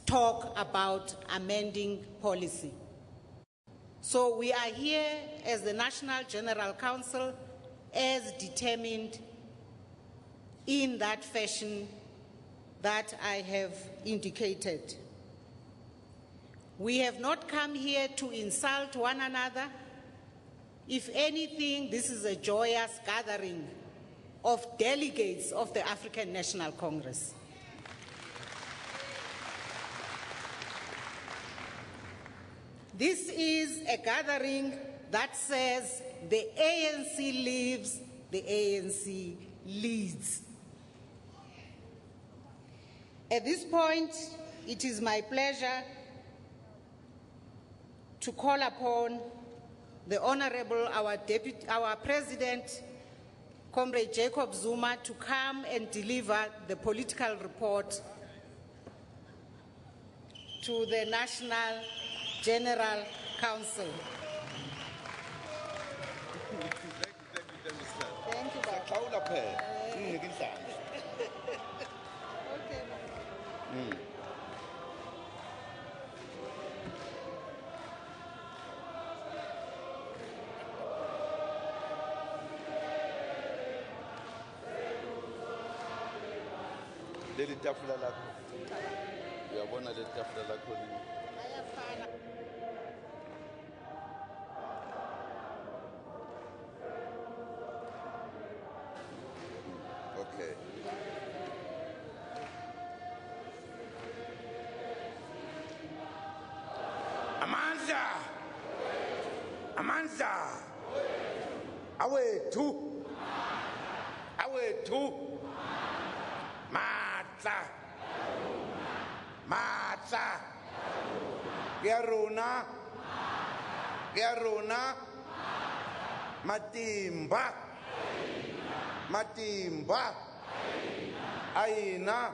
talk about amending policy. So we are here as the National General Council as determined in that fashion that I have indicated. We have not come here to insult one another. If anything, this is a joyous gathering of delegates of the African National Congress. This is a gathering that says the ANC lives, the ANC leads. At this point, it is my pleasure to call upon the Honorable, our President, Comrade Jacob Zuma, to come and deliver the political report to the National General Council. Thank you, Leli tafula lakho. Uyabona leli tafula lakho li. Okay. Amandla. Amandla. Awethu. Awethu. Matla. Matla. Gerona. Gerona. Matimba. Matimba. Aina.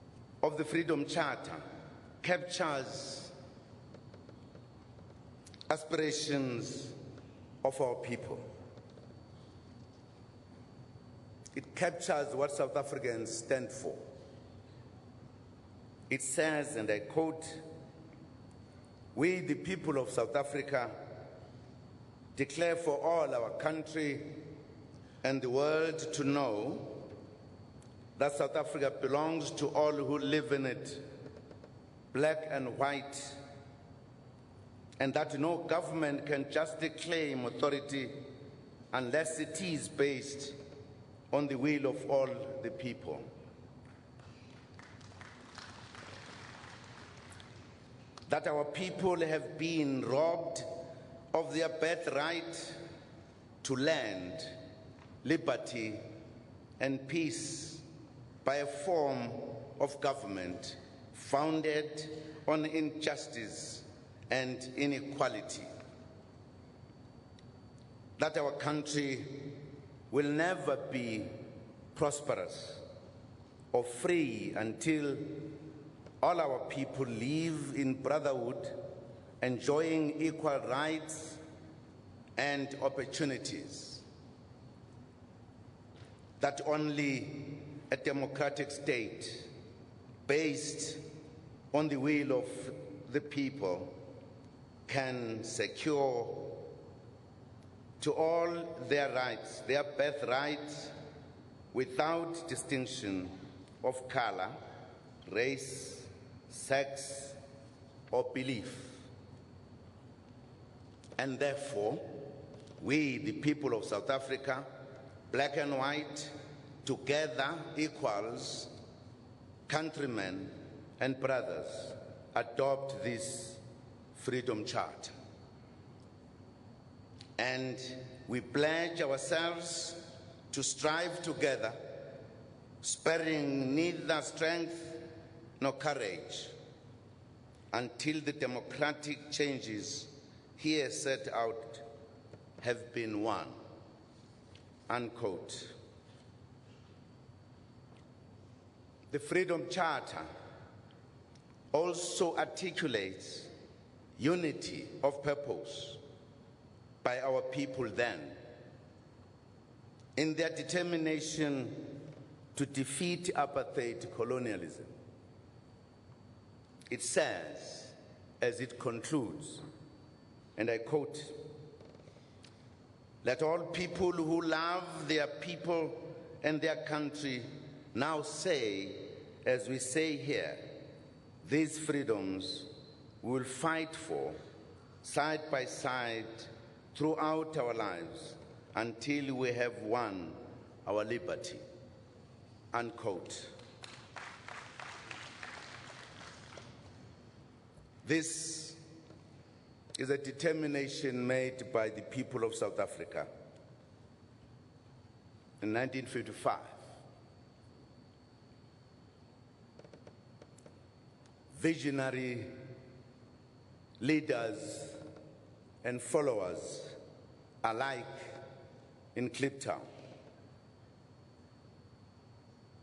of the Freedom Charter captures aspirations of our people. It captures what South Africans stand for. It says, and I quote, "We, the people of South Africa, declare for all our country and the world to know that South Africa belongs to all who live in it, black and white, and that no government can justly claim authority unless it is based on the will of all the people." That our people have been robbed of their birthright to land, liberty, and peace by a form of government founded on injustice and inequality. That our country will never be prosperous or free until all our people live in brotherhood, enjoying equal rights and opportunities. That only a democratic state based on the will of the people can secure to all their rights, their birthrights, without distinction of color, race, sex, or belief. And therefore, we, the people of South Africa, black and white, together equals, countrymen and brothers, adopt this Freedom Charter. And we pledge ourselves to strive together, sparing neither strength nor courage, until the democratic changes here set out have been won. Unquote. The Freedom Charter also articulates unity of purpose by our people then in their determination to defeat apartheid colonialism. It says, as it concludes, and I quote, "Let all people who love their people and their country now say, as we say here, these freedoms we will fight for side by side throughout our lives until we have won our liberty." Unquote. This is a determination made by the people of South Africa in 1955. Visionary leaders and followers alike in Kliptown.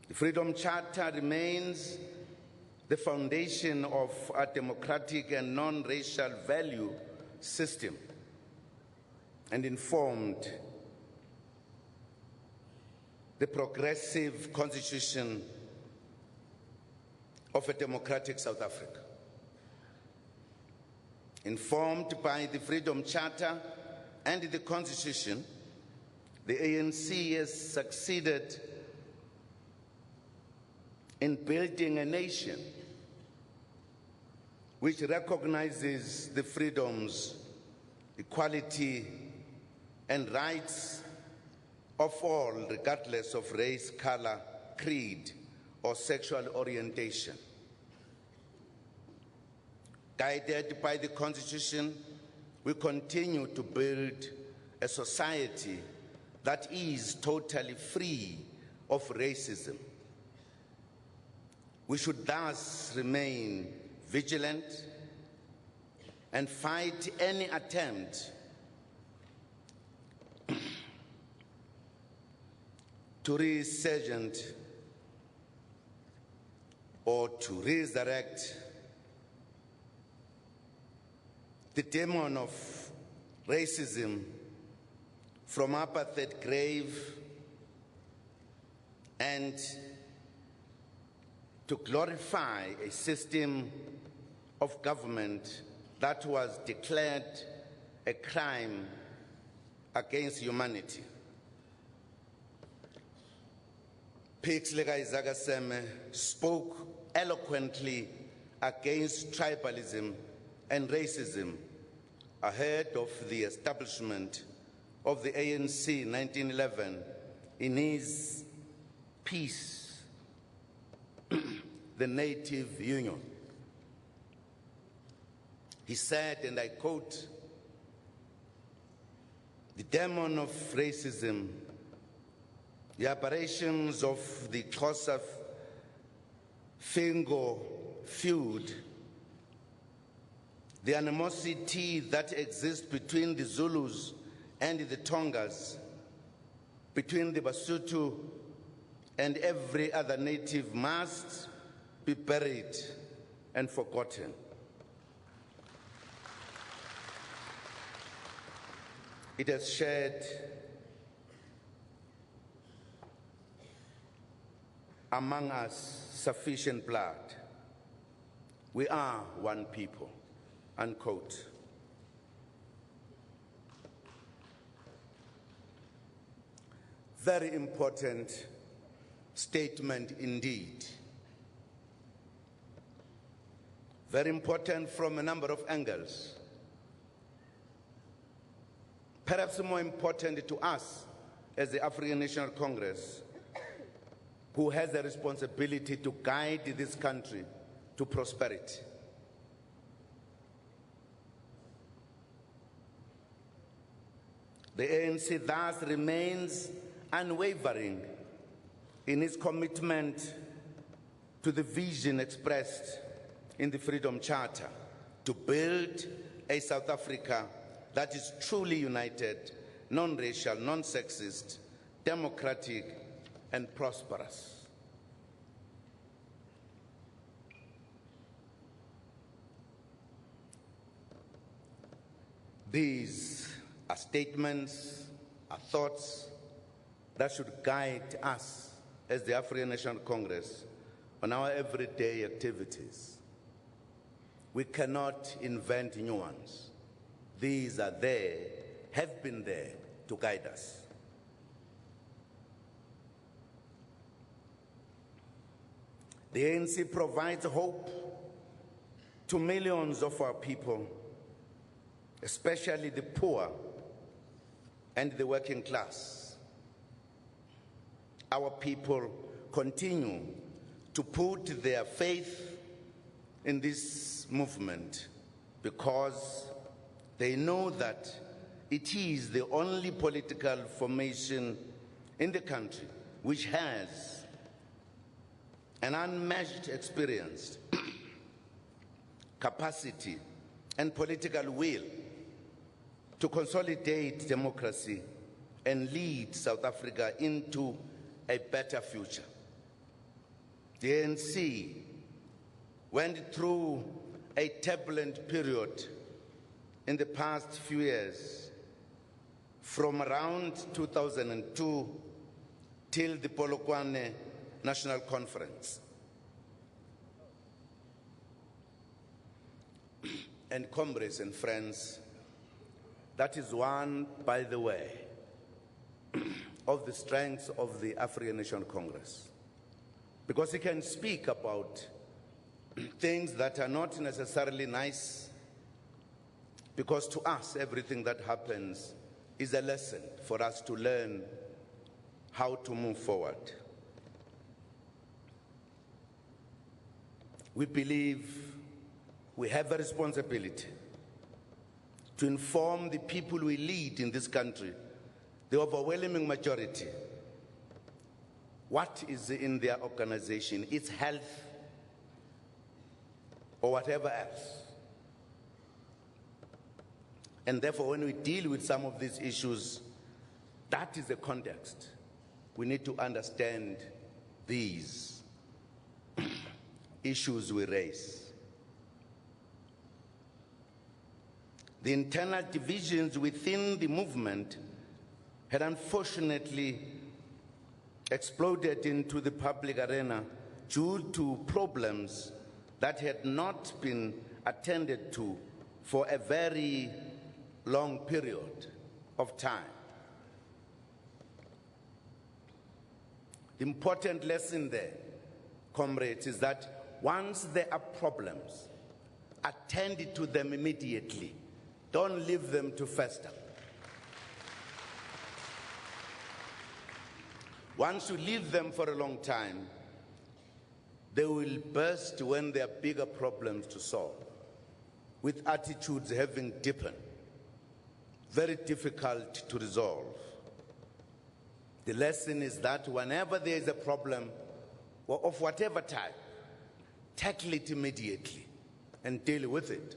The Freedom Charter remains the foundation of a democratic and non-racial value system and informed the progressive constitution of a democratic South Africa. Informed by the Freedom Charter and the Constitution, the ANC has succeeded in building a nation which recognizes the freedoms, equality, and rights of all, regardless of race, color, creed, or sexual orientation. Guided by the Constitution, we continue to build a society that is totally free of racism. We should thus remain vigilant and fight any attempt to resurgent or to resurrect the demon of racism from apartheid grave and to glorify a system of government that was declared a crime against humanity. Pixleka Izagaseme spoke eloquently against tribalism and racism ahead of the establishment of the ANC in 1911 in his piece, The Native Union. He said, and I quote, "The demon of racism, the aberrations of the Xhosa Fingo feud, the animosity that exists between the Zulus and the Tongas, between the Basotho and every other native must be buried and forgotten." It has shed among us sufficient blood. We are one people, unquote. Very important statement indeed. Very important from a number of angles. Perhaps more important to us as the African National Congress, who has the responsibility to guide this country to prosperity. The ANC thus remains unwavering in its commitment to the vision expressed in the Freedom Charter to build a South Africa that is truly united, non-racial, non-sexist, democratic, and prosperous. These are statements, are thoughts that should guide us as the African National Congress on our everyday activities. We cannot invent new ones. These are there, have been there to guide us. The ANC provides hope to millions of our people, especially the poor and the working class. Our people continue to put their faith in this movement because they know that it is the only political formation in the country which has an unmatched experience, capacity, and political will to consolidate democracy and lead South Africa into a better future. The ANC went through a turbulent period in the past few years, from around 2002 till the Polokwane National Conference. And comrades and friends, that is one, by the way, of the strengths of the African National Congress. Because it can speak about things that are not necessarily nice, because to us, everything that happens is a lesson for us to learn how to move forward. We believe we have a responsibility to inform the people we lead in this country, the overwhelming majority, what is in their organization, its health, or whatever else. And therefore, when we deal with some of these issues, that is the context. We need to understand these. issues we raise. The internal divisions within the movement had unfortunately exploded into the public arena due to problems that had not been attended to for a very long period of time. The important lesson there, comrades, is that once there are problems, attend to them immediately. Don't leave them to fester. Once you leave them for a long time, they will burst when there are bigger problems to solve, with attitudes having deepened, very difficult to resolve. The lesson is that whenever there is a problem, or of whatever type, tackle it immediately and deal with it.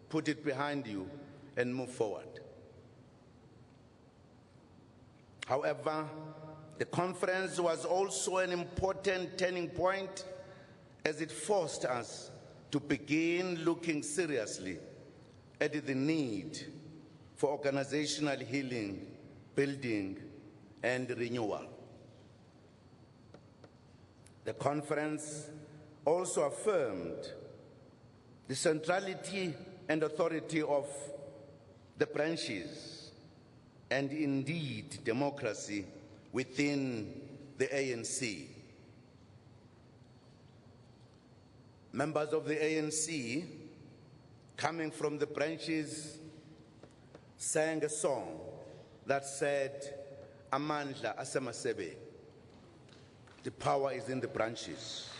Put it behind you and move forward. However, the conference was also an important turning point as it forced us to begin looking seriously at the need for organizational healing, building, and renewal. The conference also affirmed the centrality and authority of the branches and indeed democracy within the ANC. Members of the ANC coming from the branches sang a song that said, Amandla asemasebe. The power is in the branches.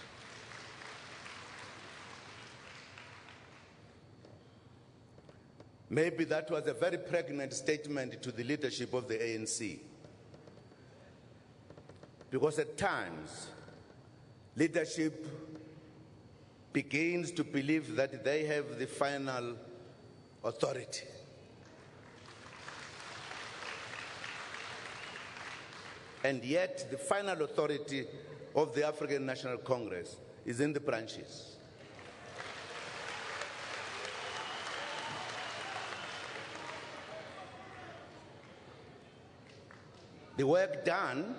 Maybe that was a very pregnant statement to the leadership of the ANC. Because at times, leadership begins to believe that they have the final authority. And yet, the final authority of the African National Congress is in the branches. The work done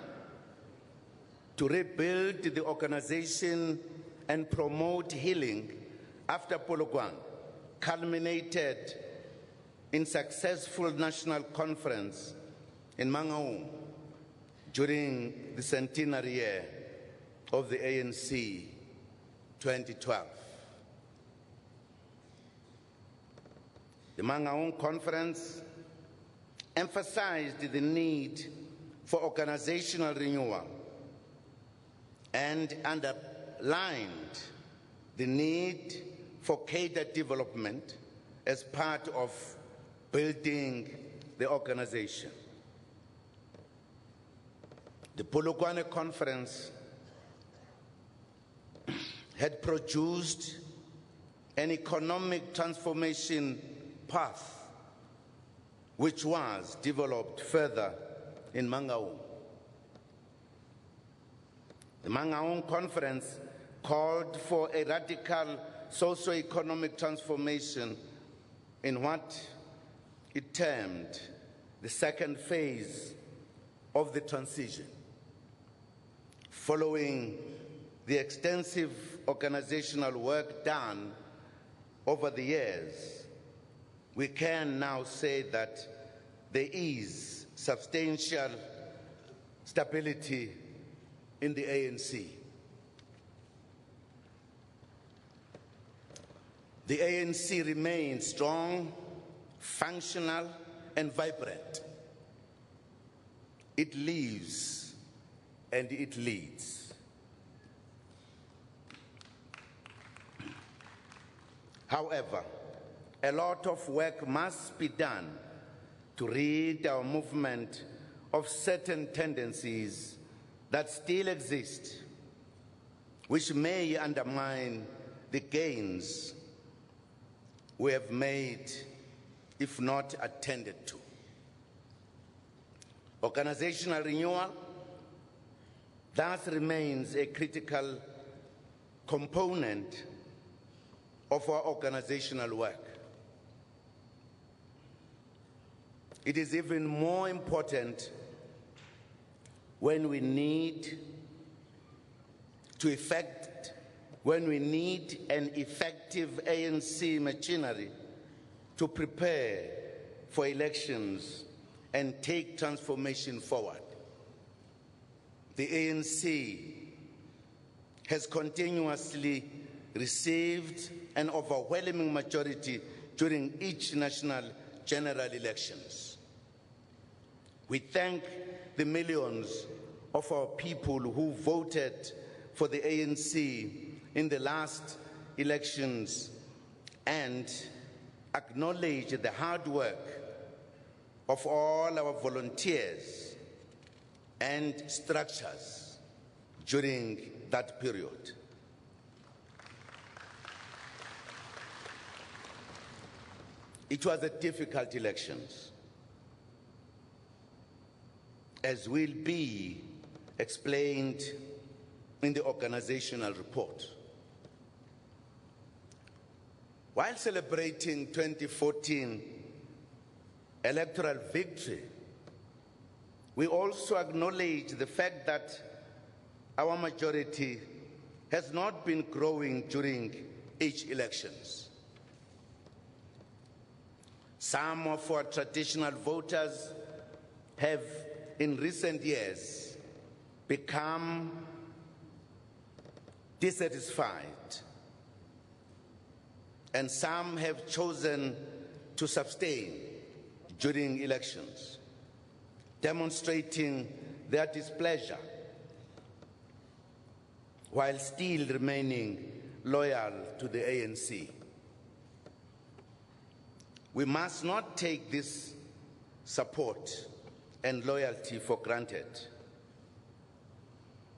to rebuild the organization and promote healing after Polokwane culminated in successful national conference in Mangaung during the centenary year of the ANC 2012. The Mangaung conference emphasized the need for organizational renewal and underlined the need for cadre development as part of building the organization. The Polokwane conference had produced an economic transformation path which was developed further in Mangaung. The Mangaung conference called for a radical socio-economic transformation in what it termed the second phase of the transition. Following the extensive organizational work done over the years, we can now say that there is substantial stability in the ANC. The ANC remains strong, functional, and vibrant. It lives and it leads. However, a lot of work must be done to rid our movement of certain tendencies that still exist, which may undermine the gains we have made if not attended to. Organizational renewal thus remains a critical component of our organizational work. It is even more important when we need an effective ANC machinery to prepare for elections and take transformation forward. The ANC has continuously received an overwhelming majority during each national general elections. We thank the millions of our people who voted for the ANC in the last elections and acknowledge the hard work of all our volunteers and structures during that period. It was a difficult election, as will be explained in the organizational report. While celebrating 2014 electoral victory, we also acknowledge the fact that our majority has not been growing during each elections. Some of our traditional voters have in recent years become dissatisfied, and some have chosen to abstain during elections, demonstrating their displeasure while still remaining loyal to the ANC. We must not take this support and loyalty for granted,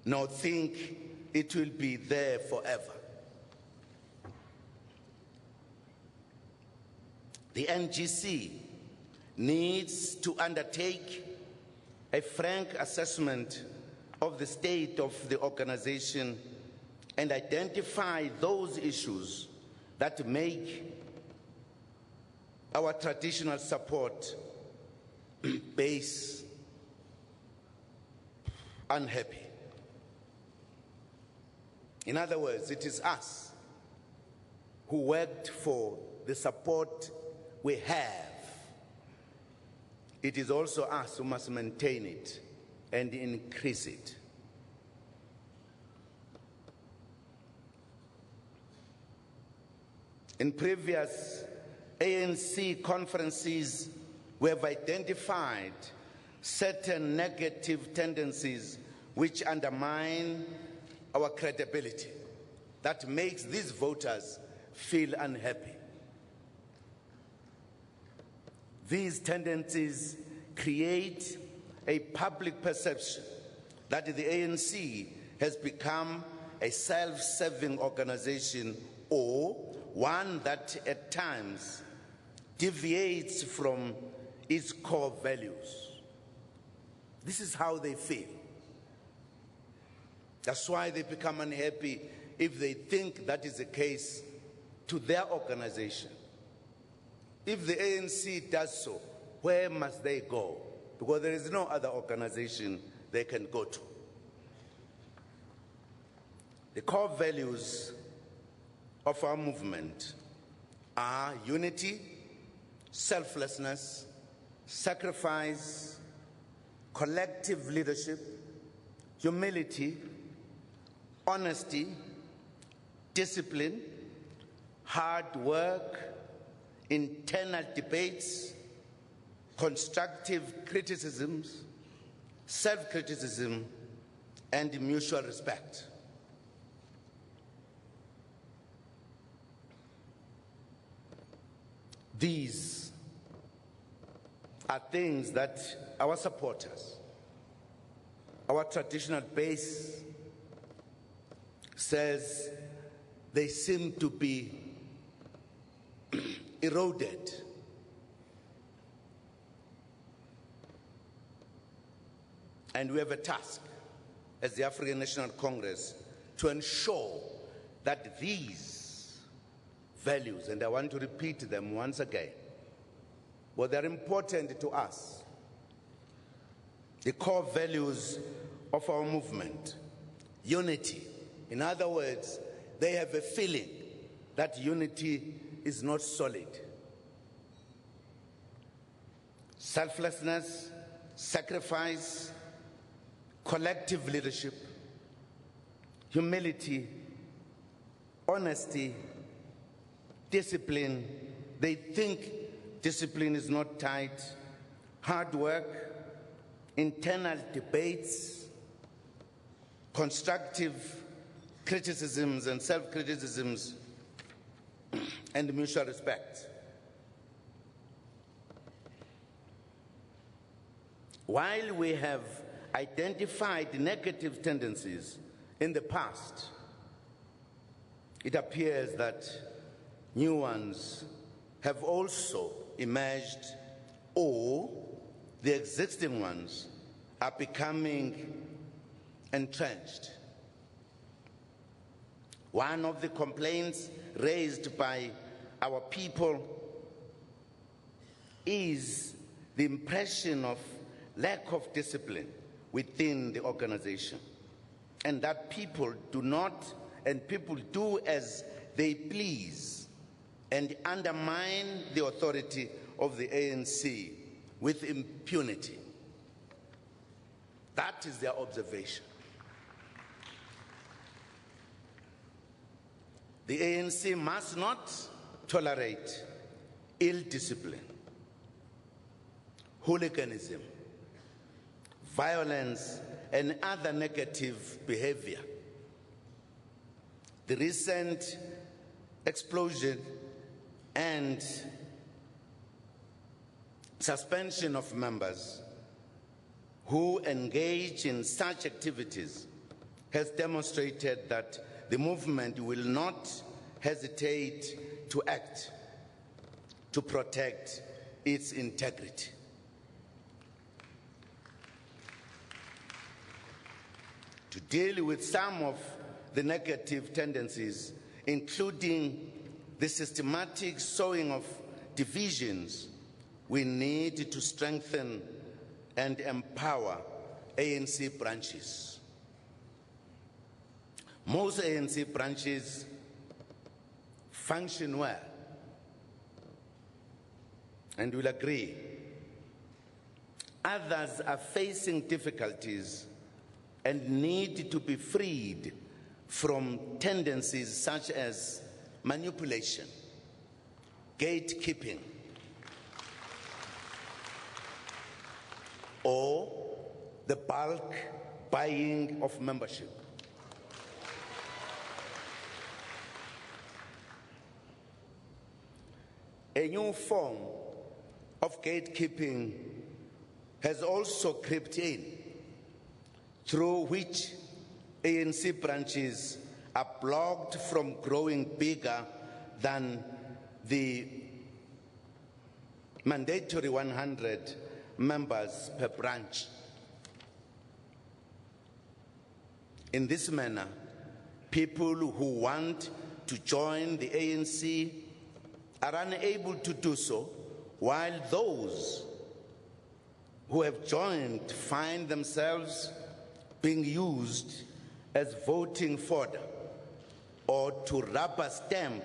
nor think it will be there forever. The NGC needs to undertake a frank assessment of the state of the organization and identify those issues that make our traditional support base unhappy. In other words, it is us who worked for the support we have. It is also us who must maintain it and increase it. In previous ANC conferences, we have identified certain negative tendencies which undermine our credibility, that makes these voters feel unhappy. These tendencies create a public perception that the ANC has become a self-serving organization, or one that at times deviates from its core values. This is how they feel. That's why they become unhappy if they think that is the case to their organization. If the ANC does so, where must they go? Because there is no other organization they can go to. The core values of our movement are unity, selflessness, sacrifice, collective leadership, humility, honesty, discipline, hard work, internal debates, constructive criticisms, self-criticism, and mutual respect. These are things that our supporters, our traditional base, says they seem to be eroded. And we have a task as the African National Congress to ensure that these values, and I want to repeat them once again, well, they're important to us. The core values of our movement, unity. In other words, they have a feeling that unity is not solid. Selflessness, sacrifice, collective leadership, humility, honesty, discipline. They think discipline is not tight, hard work, internal debates, constructive criticisms and self-criticisms, and mutual respect. While we have identified negative tendencies in the past, it appears that new ones have also emerged, or the existing ones are becoming entrenched. One of the complaints raised by our people is the impression of lack of discipline within the organization, and that people do as they please and undermine the authority of the ANC with impunity. That is their observation. The ANC must not tolerate ill discipline, hooliganism, violence, and other negative behavior. The recent explosion and suspension of members who engage in such activities has demonstrated that the movement will not hesitate to act to protect its integrity. To deal with some of the negative tendencies, including the systematic sowing of divisions, we need to strengthen and empower ANC branches. Most ANC branches function well, and will agree. Others are facing difficulties and need to be freed from tendencies such as manipulation, gatekeeping, or the bulk buying of membership. A new form of gatekeeping has also crept in, through which ANC branches are blocked from growing bigger than the mandatory 100 members per branch. In this manner, people who want to join the ANC are unable to do so, while those who have joined find themselves being used as voting fodder or to rubber stamp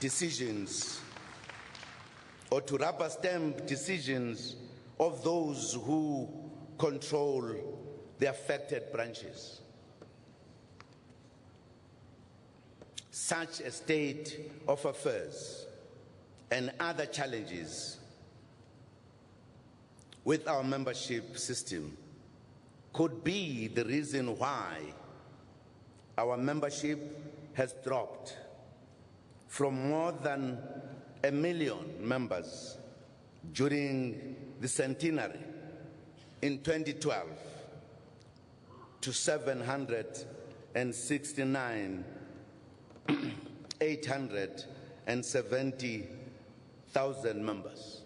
decisions of those who control the affected branches. Such a state of affairs and other challenges with our membership system could be the reason why our membership has dropped from more than 1 million members during the centenary in 2012 to 870,000 members.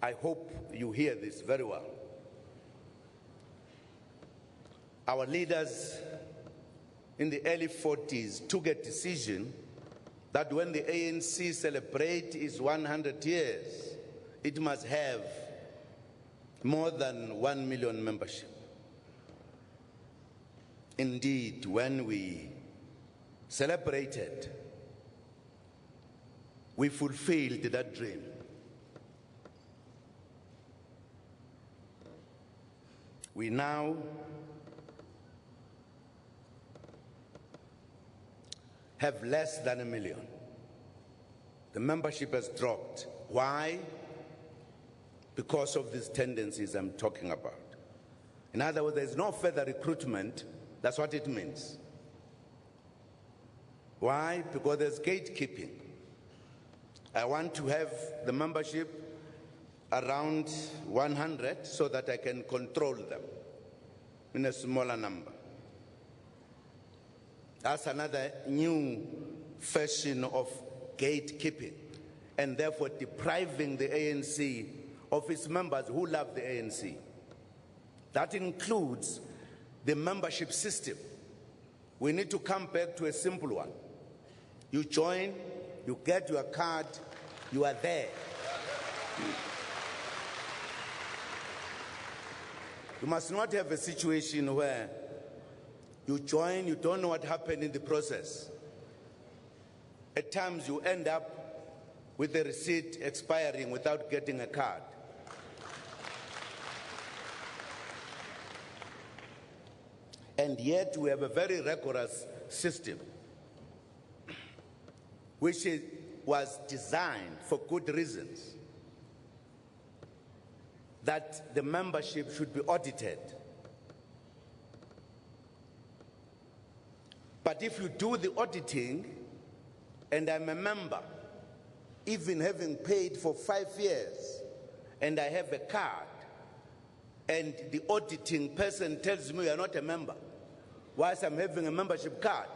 I hope you hear this very well. our leaders in the early 40s took a decision that when the ANC celebrates its 100 years, it must have more than 1 million membership. Indeed, when we celebrated, we fulfilled that dream. We now have less than 1 million. The membership has dropped. Why? Because of these tendencies I'm talking about. In other words, there's no further recruitment. That's what it means. Why? Because there's gatekeeping. I want to have the membership around 100 so that I can control them in a smaller number. That's another new fashion of gatekeeping, and therefore depriving the ANC of its members who love the ANC. That includes the membership system. We need to come back to a simple one. You join, you get your card, you are there. You must not have a situation where you join, you don't know what happened in the process. At times you end up with the receipt expiring without getting a card. And yet we have a very rigorous system which was designed for good reasons, that the membership should be audited. But if you do the auditing, and I'm a member, even having paid for 5 years, and I have a card, and the auditing person tells me you're not a member, whilst I'm having a membership card,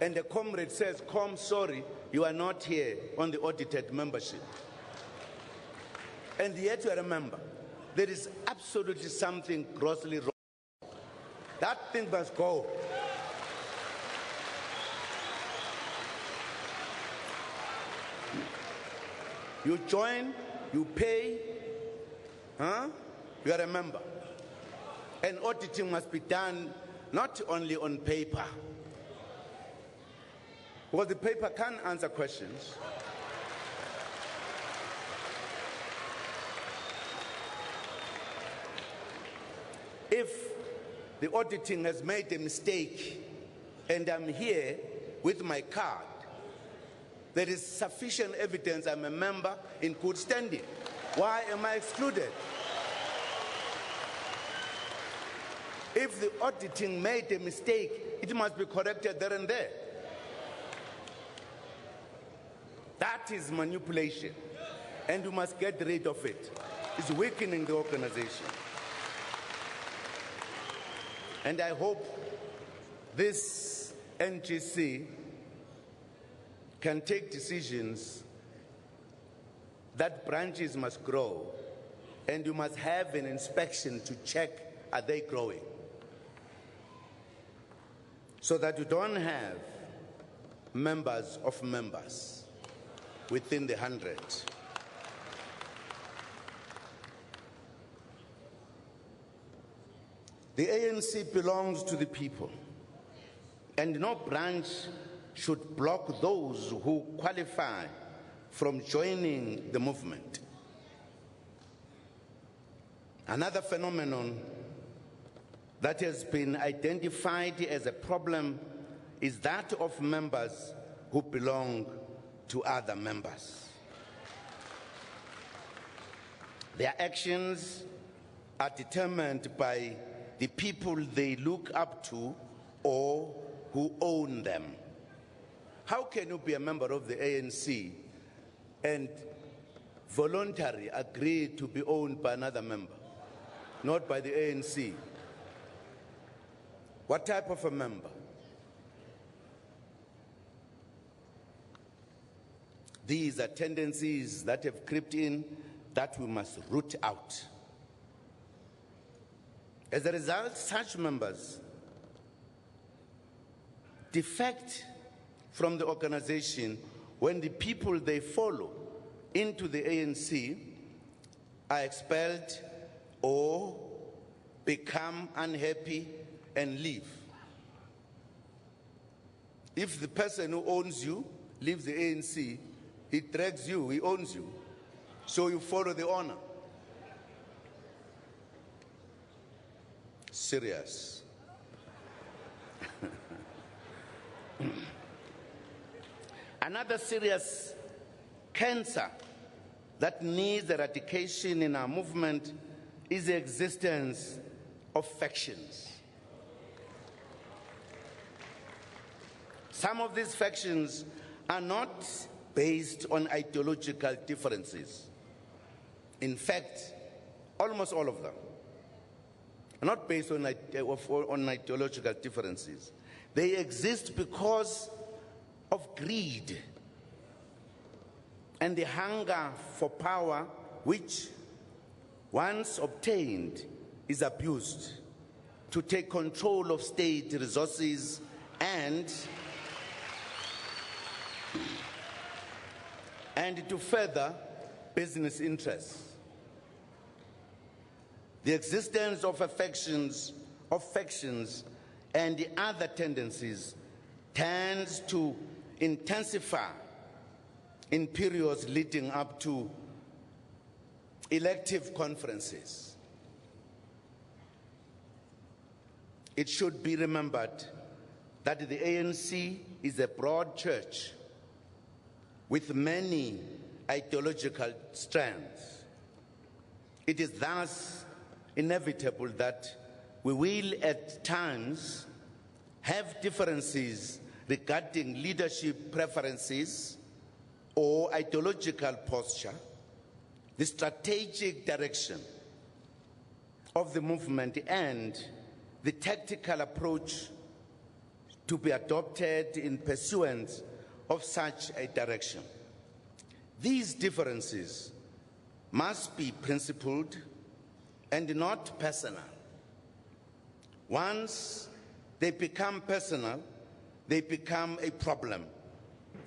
and the comrade says, "Come, sorry, you are not here on the audited membership," and yet you are a member, there is absolutely something grossly wrong. That thing must go. You join, you pay, you are a member. And auditing must be done not only on paper, because the paper can answer questions. If the auditing has made a mistake and I'm here with my card, there is sufficient evidence I'm a member in good standing. Why am I excluded? If the auditing made a mistake, it must be corrected there and there. That is manipulation, and you must get rid of it. It's weakening the organization. And I hope this NGC can take decisions that branches must grow, and you must have an inspection to check, are they growing? So that you don't have members of members within the 100. The ANC belongs to the people, and no branch should block those who qualify from joining the movement. Another phenomenon that has been identified as a problem is that of members who belong to other members. Their actions are determined by the people they look up to or who own them. How can you be a member of the ANC and voluntarily agree to be owned by another member, not by the ANC? What type of a member? These are tendencies that have crept in that we must root out. As a result, such members defect from the organization when the people they follow into the ANC are expelled or become unhappy and leave. If the person who owns you leaves the ANC, he drags you, he owns you. So you follow the owner. Serious. Another serious cancer that needs eradication in our movement is the existence of factions. Some of these factions are not based on ideological differences. In fact, almost all of them are not based on ideological differences. They exist because of greed and the hunger for power, which, once obtained, is abused to take control of state resources and to further business interests. The existence of factions and the other tendencies tends to intensify in periods leading up to elective conferences. It should be remembered that the ANC is a broad church with many ideological strands. It is thus inevitable that we will at times have differences regarding leadership preferences or ideological posture, the strategic direction of the movement, and the tactical approach to be adopted in pursuance of such a direction. These differences must be principled and not personal. Once they become personal, they become a problem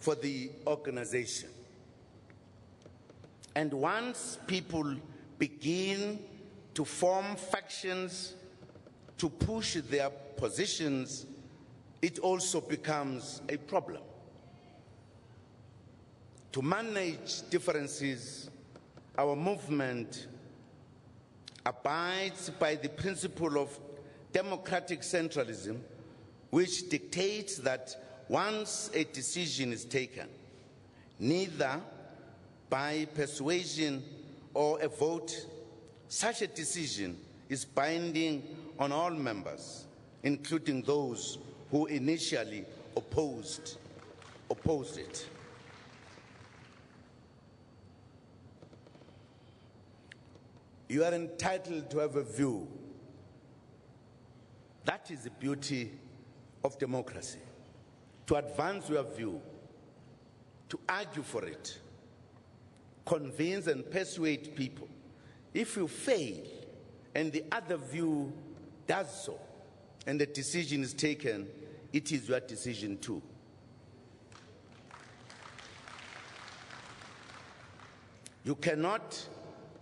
for the organization. And once people begin to form factions to push their positions, it also becomes a problem. To manage differences, our movement abides by the principle of democratic centralism, which dictates that once a decision is taken, neither by persuasion or a vote, such a decision is binding on all members, including those who initially opposed it. You are entitled to have a view. That is the beauty of democracy. To advance your view, to argue for it, convince and persuade people. If you fail and the other view does so, and the decision is taken, it is your decision too. You cannot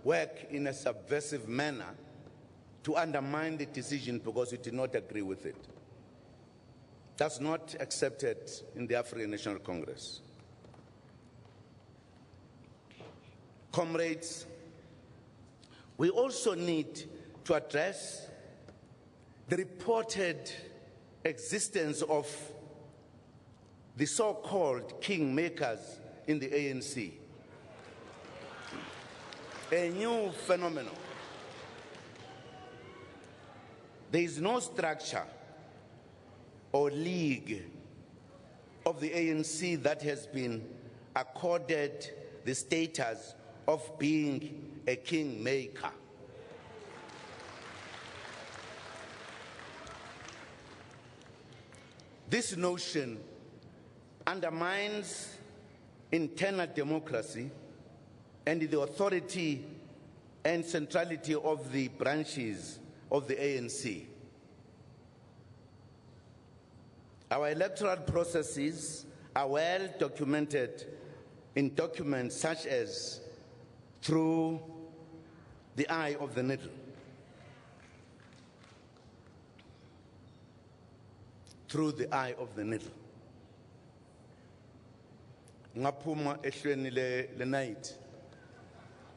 work in a subversive manner to undermine the decision because you did not agree with it. That's not accepted in the African National Congress. Comrades, we also need to address the reported existence of the so-called kingmakers in the ANC. A new phenomenon. There is no structure or league of the ANC that has been accorded the status of being a kingmaker. This notion undermines internal democracy, and the authority and centrality of the branches of the ANC. Our electoral processes are well documented in documents such as Through the Eye of the Needle. Through the Eye of the Needle. Ngaphuma ehlweni le night.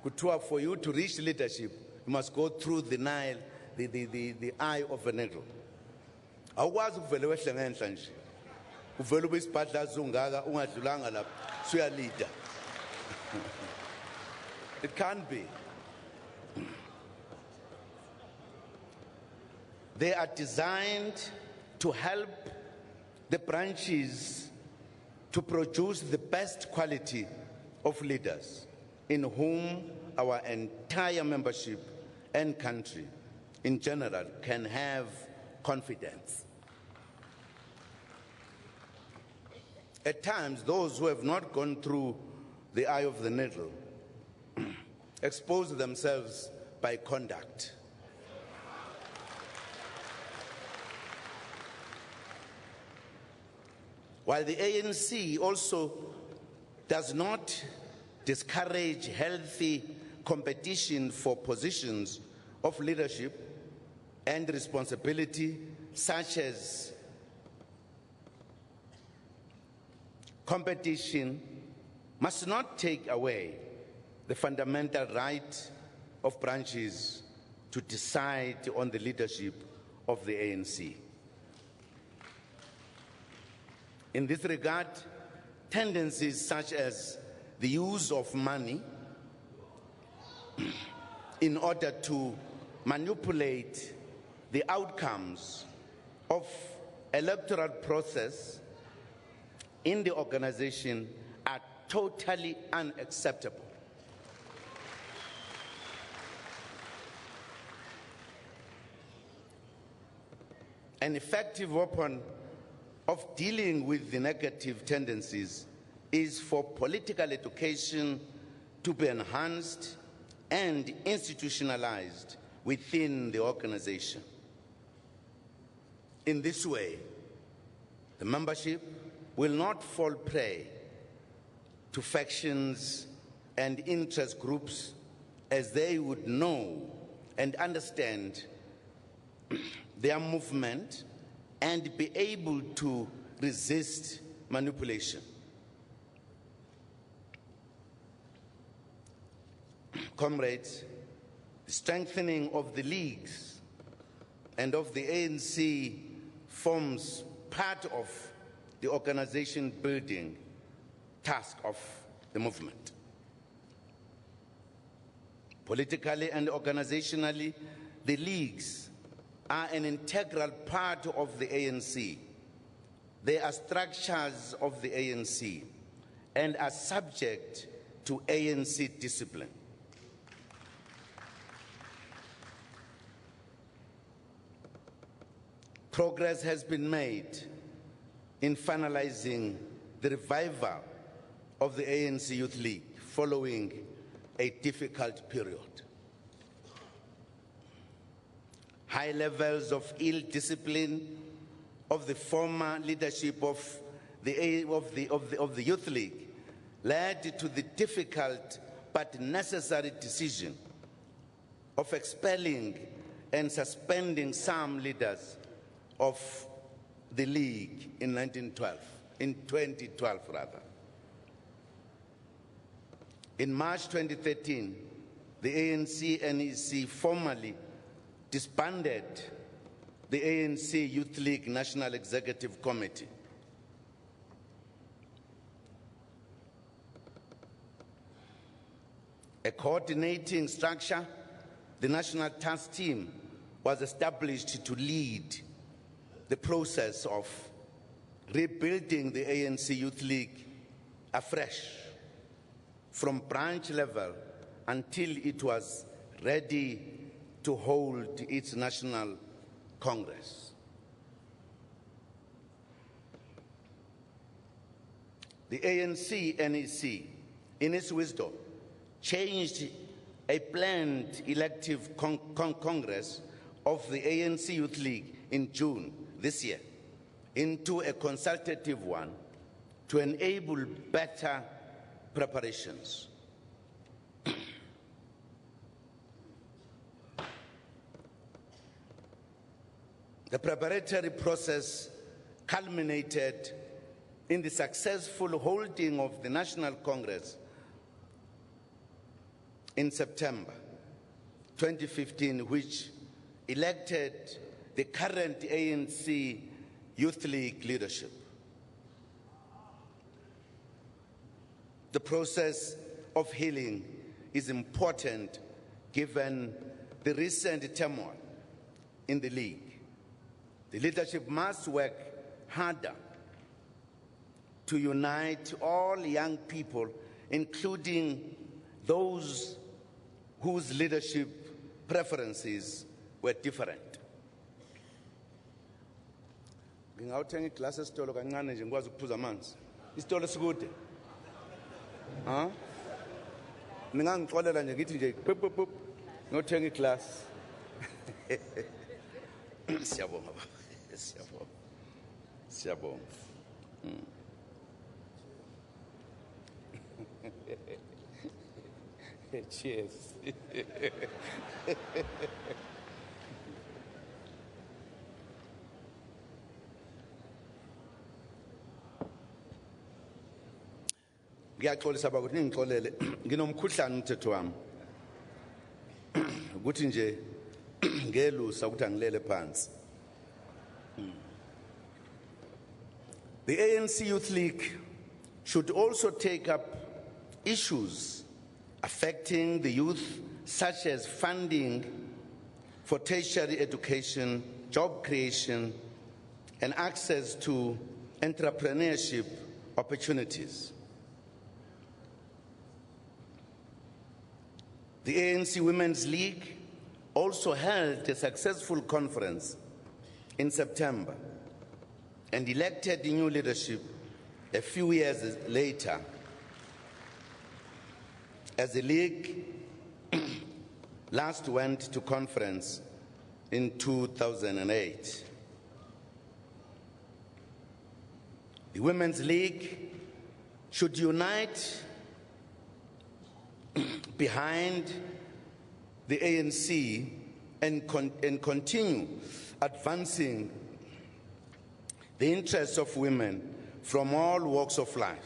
Kuthiwa for you to reach leadership, you must go through the Nile, the eye of a needle. Awukwazi ukuvele wehle ngenhla nje. Uvele ube isibhadla zungaka ungadlulanga lapha, suya leader. It can't be. They are designed to help the branches to produce the best quality of leaders in whom our entire membership and country in general can have confidence. At times, those who have not gone through the eye of the needle expose themselves by conduct. While the ANC also does not discourage healthy competition for positions of leadership and responsibility, such as competition must not take away the fundamental right of branches to decide on the leadership of the ANC. In this regard, tendencies such as the use of money in order to manipulate the outcomes of electoral process in the organization are totally unacceptable. An effective weapon of dealing with the negative tendencies is for political education to be enhanced and institutionalized within the organization. In this way, the membership will not fall prey to factions and interest groups, as they would know and understand their movement and be able to resist manipulation. Comrades, the strengthening of the leagues and of the ANC forms part of the organization building task of the movement. Politically and organizationally, the leagues are an integral part of the ANC. They are structures of the ANC and are subject to ANC discipline. Progress has been made in finalizing the revival of the ANC Youth League following a difficult period. High levels of ill discipline of the former leadership of the Youth League led to the difficult but necessary decision of expelling and suspending some leaders of the league in 2012 rather. In March 2013, the ANC NGC formally disbanded the ANC Youth League National Executive Committee. A coordinating structure, the National Task Team, was established to lead the process of rebuilding the ANC Youth League afresh from branch level until it was ready to hold its National Congress. the ANC NEC, in its wisdom, changed a planned elective Congress of the ANC Youth League in June this year into a consultative one to enable better preparations. The preparatory process culminated in the successful holding of the National Congress in September 2015, which elected the current ANC Youth League leadership. The process of healing is important given the recent turmoil in the League. The leadership must work harder to unite all young people, including those whose leadership preferences were different. Ngingawuthenga iglasi esitolo kancane nje ngikwazi ukuphuza amanzi. Isitolo sikude. Ha? Ningangixolela nje ngithi nje pop ngothenga iglasi. Siyabonga baba. Siyabonga. Siyabonga. Cheers. Ngiyaxolisa bakuthi ningixolele nginomkhuhlane umthetho wami ukuthi nje ngelusa ukuthi angilele phansi. The ANC Youth League should also take up issues affecting the youth, such as funding for tertiary education, job creation, and access to entrepreneurship opportunities. The ANC Women's League also held a successful conference in September and elected the new leadership a few years later, as the League last went to conference in 2008. The Women's League should unite behind the ANC and continue advancing the interests of women from all walks of life.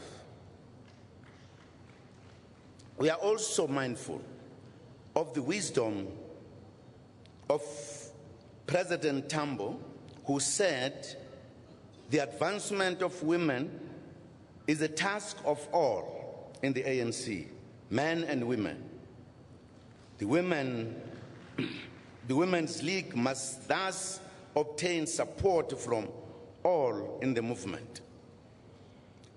We are also mindful of the wisdom of President Tambo, who said the advancement of women is a task of all in the ANC, men and women. The Women's League must thus obtain support from all in the movement.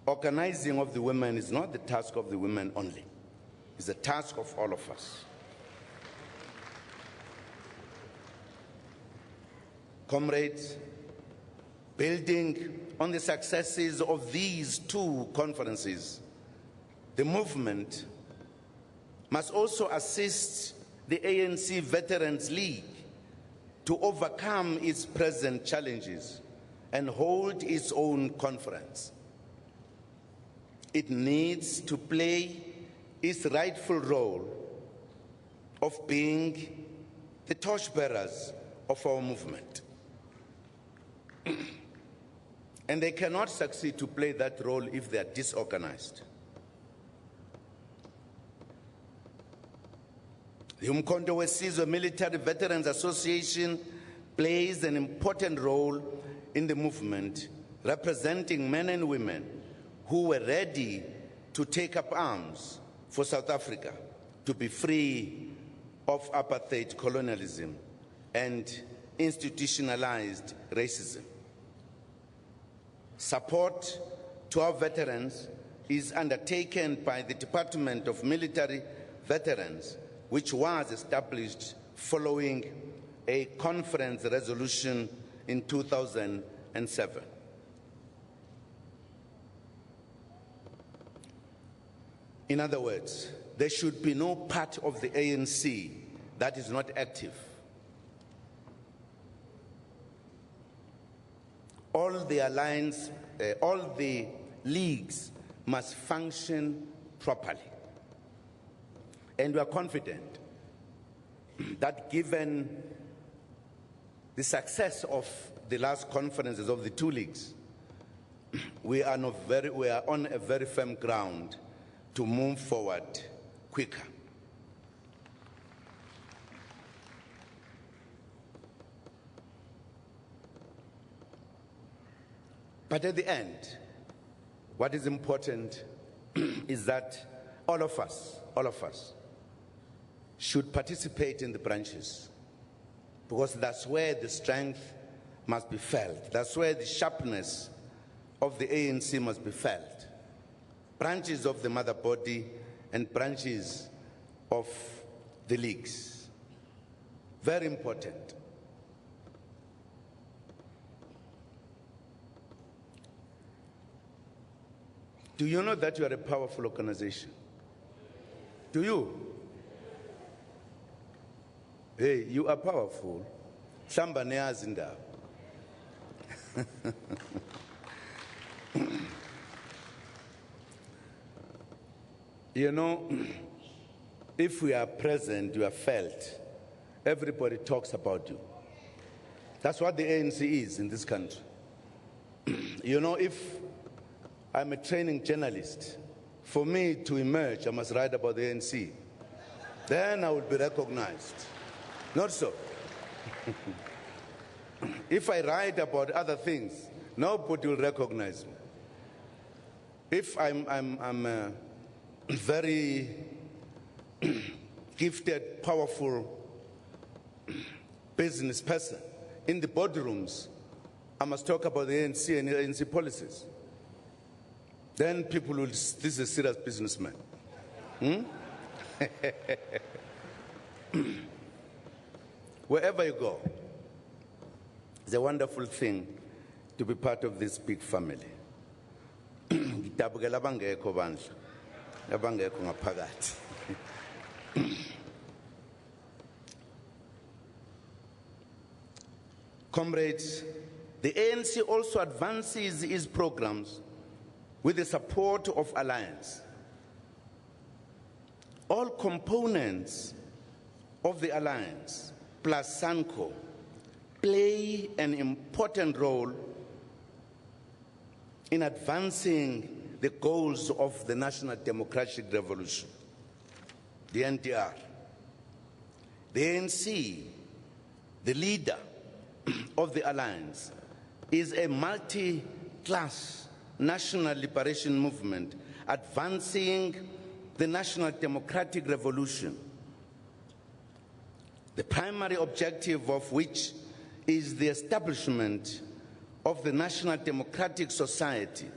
Organizing of the women is not the task of the women only. It's the task of all of us. Comrades, building on the successes of these two conferences, the movement must also assist the ANC Veterans League to overcome its present challenges and hold its own conference. It needs to play its rightful role of being the torchbearers of our movement. And they cannot succeed to play that role if they are disorganized. The Umkhonto weSizwe Military Veterans Association plays an important role in the movement, representing men and women who were ready to take up arms for South Africa to be free of apartheid colonialism and institutionalized racism. Support to our veterans is undertaken by the Department of Military Veterans, which was established following a conference resolution in 2007. In other words, there should be no part of the ANC that is not active. All the leagues must function properly. And we are confident that given the success of the last conferences of the two leagues, we are on a very firm ground to move forward quicker. But at the end, what is important is that all of us should participate in the branches, because that's where the strength must be felt. That's where the sharpness of the ANC must be felt. Branches of the mother body and branches of the leagues. Very important. Do you know that you are a powerful organization? Do you? Hey, you are powerful. Samba neyazinda. You know, if we are present, you are felt, everybody talks about you. That's what the ANC is in this country. You know, if I'm a training journalist, for me to emerge, I must write about the ANC. Then I will be recognized. Not so. If I write about other things, nobody will recognize me. If I'm a very gifted, powerful business person, in the boardrooms, I must talk about the ANC and the ANC policies. Then people will, this is a serious businessman. Wherever you go, it's a wonderful thing to be part of this big family. Comrades, the ANC also advances its programs with the support of Alliance. All components of the Alliance, plus SANCO, play an important role in advancing the goals of the National Democratic Revolution, the NDR. The ANC, the leader of the Alliance, is a multi-class national liberation movement advancing the National Democratic Revolution, the primary objective of which is the establishment of the National Democratic Society,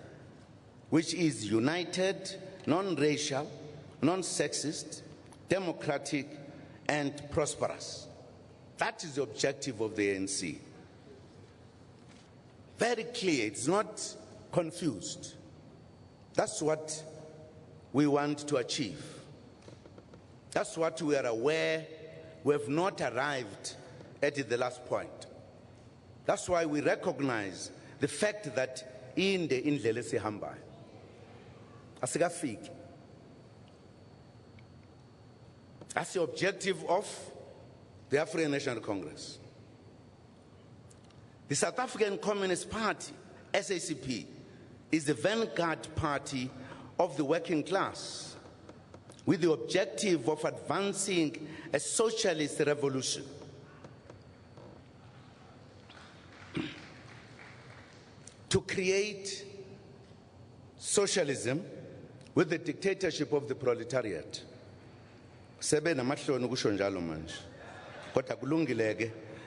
which is united, non-racial, non-sexist, democratic, and prosperous. That is the objective of the ANC. Very clear, it's not confused. That's what we want to achieve. That's what we are aware we have not arrived at the last point. That's why we recognize the fact that in the indlela esihambayo asikafiki. That's the objective of the African National Congress. The South African Communist Party, SACP, is the vanguard party of the working class with the objective of advancing a socialist revolution. To create socialism with the dictatorship of the proletariat.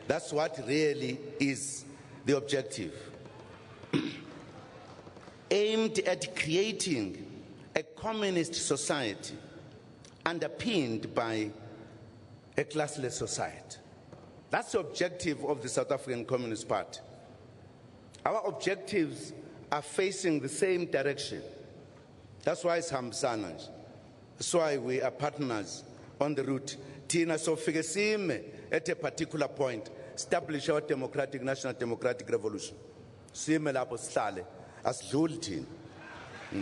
That's what really is the objective. Aimed at creating a communist society underpinned by a classless society. That's the objective of the South African Communist Party. Our objectives are facing the same direction. That's why it's Hamsana. That's why we are partners on the route. Tina sofike sime at a particular point, establish our national democratic revolution. Sime lapho sihlale asidluli thina.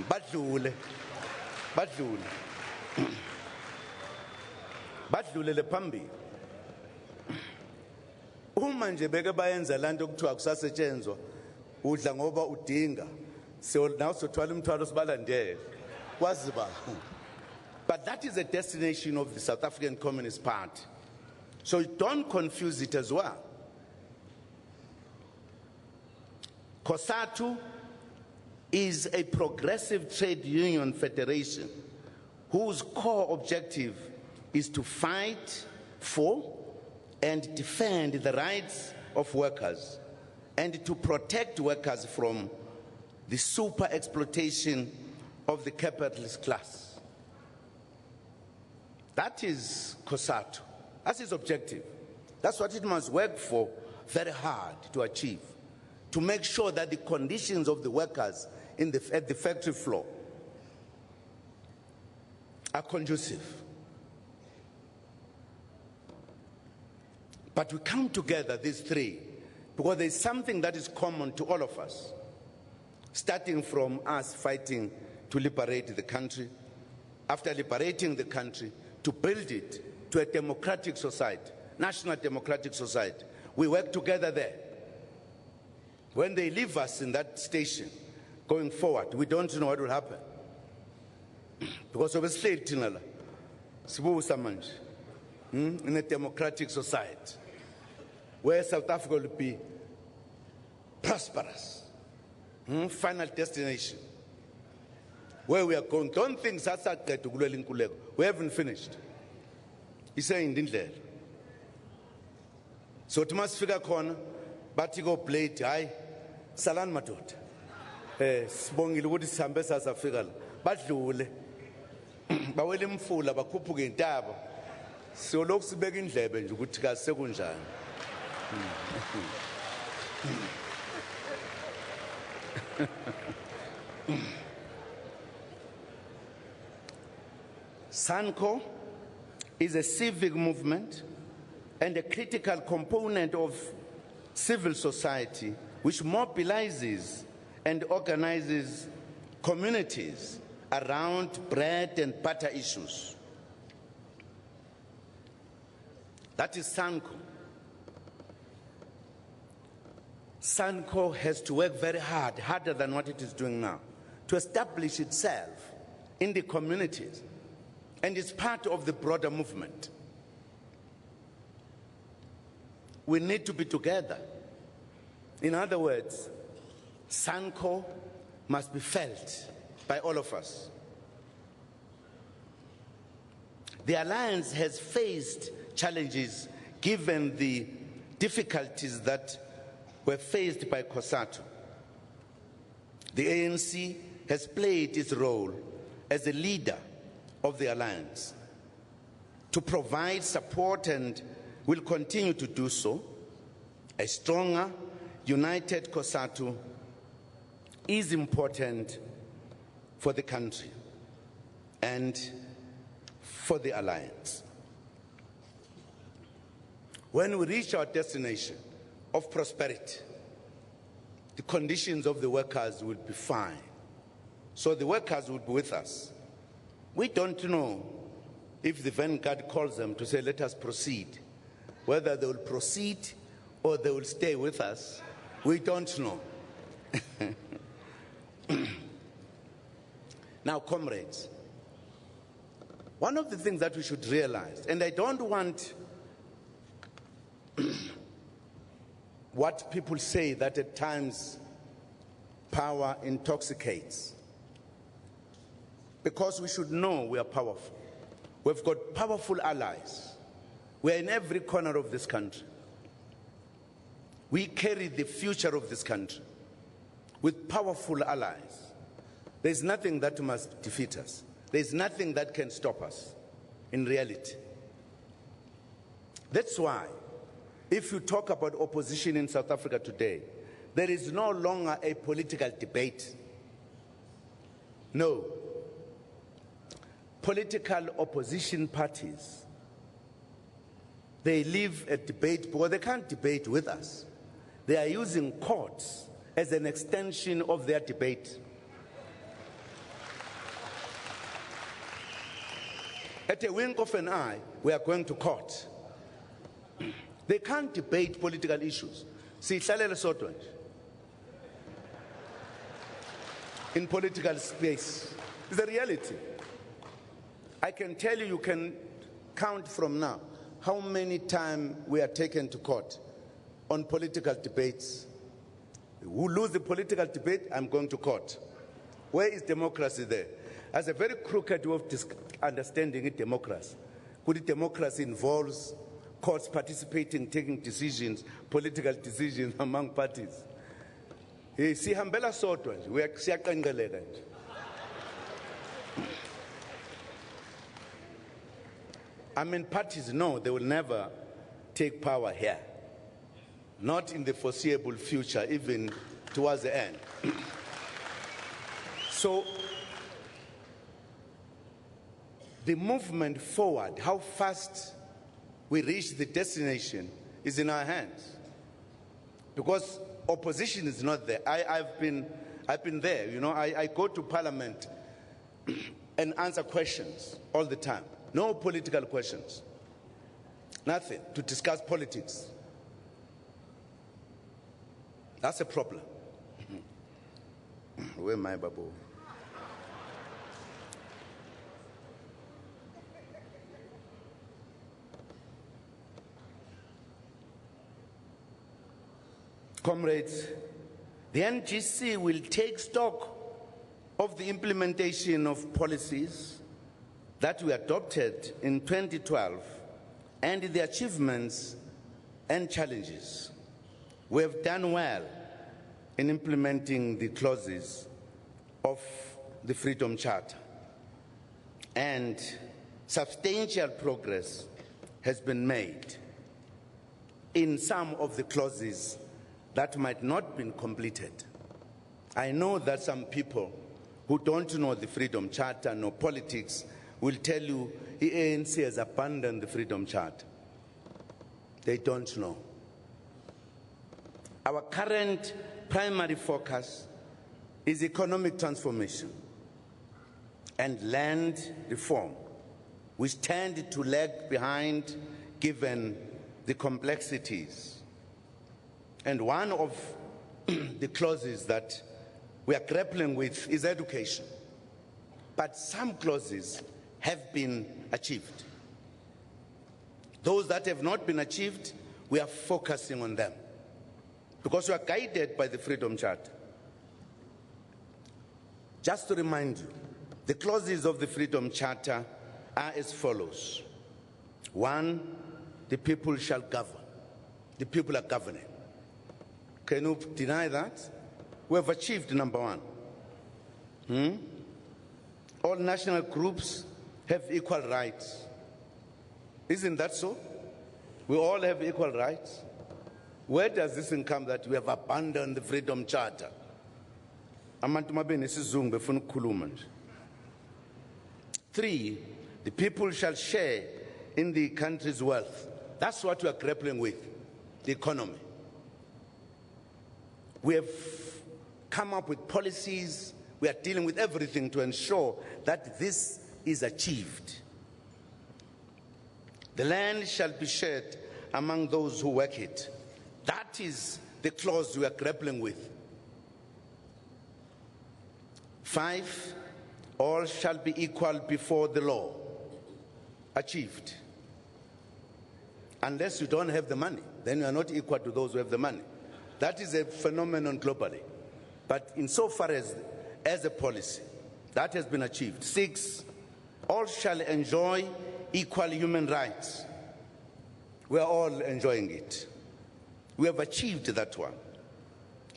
Badlule le phambili. Uma nje beke bayenza lanto kuthiwa kusasetshenzwa udla ngoba udinga nawe sothwala imithwalo sibalandele kwazi ba. But that is the destination of the South African Communist Party. So don't confuse it as well. COSATU is a progressive trade union federation whose core objective is to fight for and defend the rights of workers and to protect workers from the super exploitation of the capitalist class. That is COSATU. That's its objective. That's what it must work for very hard to achieve, to make sure that the conditions of the workers at the factory floor are conducive. But we come together, these three, because there's something that is common to all of us, starting from us fighting to liberate the country, after liberating the country, to build it to a democratic society, national democratic society. We work together there. When they leave us in that station, going forward, we don't know what will happen. Because of a state in a democratic society, where South Africa will be prosperous. Final destination. Where we are going. Don't think we haven't finished. He's saying Dindler. So it must figure corner, but you go play it. I Salan Matot. Sbongil would sambe as a figure. But Lule. But William Full of a couple in tab. So looks begging Leben, you would take a second time. SANCO is a civic movement and a critical component of civil society which mobilizes and organizes communities around bread and butter issues. That is SANCO. SANCO has to work very hard, harder than what it is doing now, to establish itself in the communities. And it's part of the broader movement. We need to be together. In other words, SANCO must be felt by all of us. The Alliance has faced challenges given the difficulties that were faced by COSATU. The ANC has played its role as a leader of the Alliance to provide support and will continue to do so. A stronger, united COSATU is important for the country and for the Alliance. When we reach our destination of prosperity, the conditions of the workers will be fine. So the workers will be with us. We don't know if the vanguard calls them to say, let us proceed. Whether they will proceed or they will stay with us, we don't know. Now, comrades, one of the things that we should realize, and I don't want what people say that at times power intoxicates. Because we should know we are powerful. We've got powerful allies. We're in every corner of this country. We carry the future of this country with powerful allies. There's nothing that must defeat us. There's nothing that can stop us in reality. That's why, if you talk about opposition in South Africa today, there is no longer a political debate. No. political opposition parties, they live a debate because they can't debate with us. They are using courts as an extension of their debate. At a wink of an eye, we are going to court. They can't debate political issues. In political space, it's a reality. I can tell you, you can count from now how many times we are taken to court on political debates. Who lose the political debate, I'm going to court. Where is democracy there? As a very crooked way of understanding it, democracy. Could democracy involves courts participating, taking decisions, political decisions among parties? Sihambela sodwa nje, siyaqenqeleka nje. I mean, parties know they will never take power here. Not in the foreseeable future, even towards the end. So, the movement forward, how fast we reach the destination, is in our hands. Because opposition is not there. I've been there. You know, I go to Parliament and answer questions all the time. No political questions. Nothing to discuss politics. That's a problem. Where am I, Babu? Comrades, the NGC will take stock of the implementation of policies that we adopted in 2012 and the achievements and challenges. We have done well in implementing the clauses of the Freedom Charter, and substantial progress has been made in some of the clauses that might not have been completed. I know that some people who don't know the Freedom Charter, know politics, will tell you the ANC has abandoned the Freedom Charter. They don't know. Our current primary focus is economic transformation and land reform, which tend to lag behind given the complexities. And one of the clauses that we are grappling with is education. But some clauses have been achieved. Those that have not been achieved, we are focusing on them, because we are guided by the Freedom Charter. Just to remind you, the clauses of the Freedom Charter are as follows. 1, the people shall govern. The people are governing. Can you deny that? We have achieved number 1. All national groups have equal rights. Isn't that so? We all have equal rights. Where does this come that we have abandoned the Freedom Charter? 3, the people shall share in the country's wealth. That's what we are grappling with, the economy. We have come up with policies. We are dealing with everything to ensure that this is achieved. The land shall be shared among those who work it. That is the clause we are grappling with. 5, all shall be equal before the law. Achieved. Unless you don't have the money, then you are not equal to those who have the money. That is a phenomenon globally. But insofar as a policy, that has been achieved. 6, all shall enjoy equal human rights. We are all enjoying it. We have achieved that one.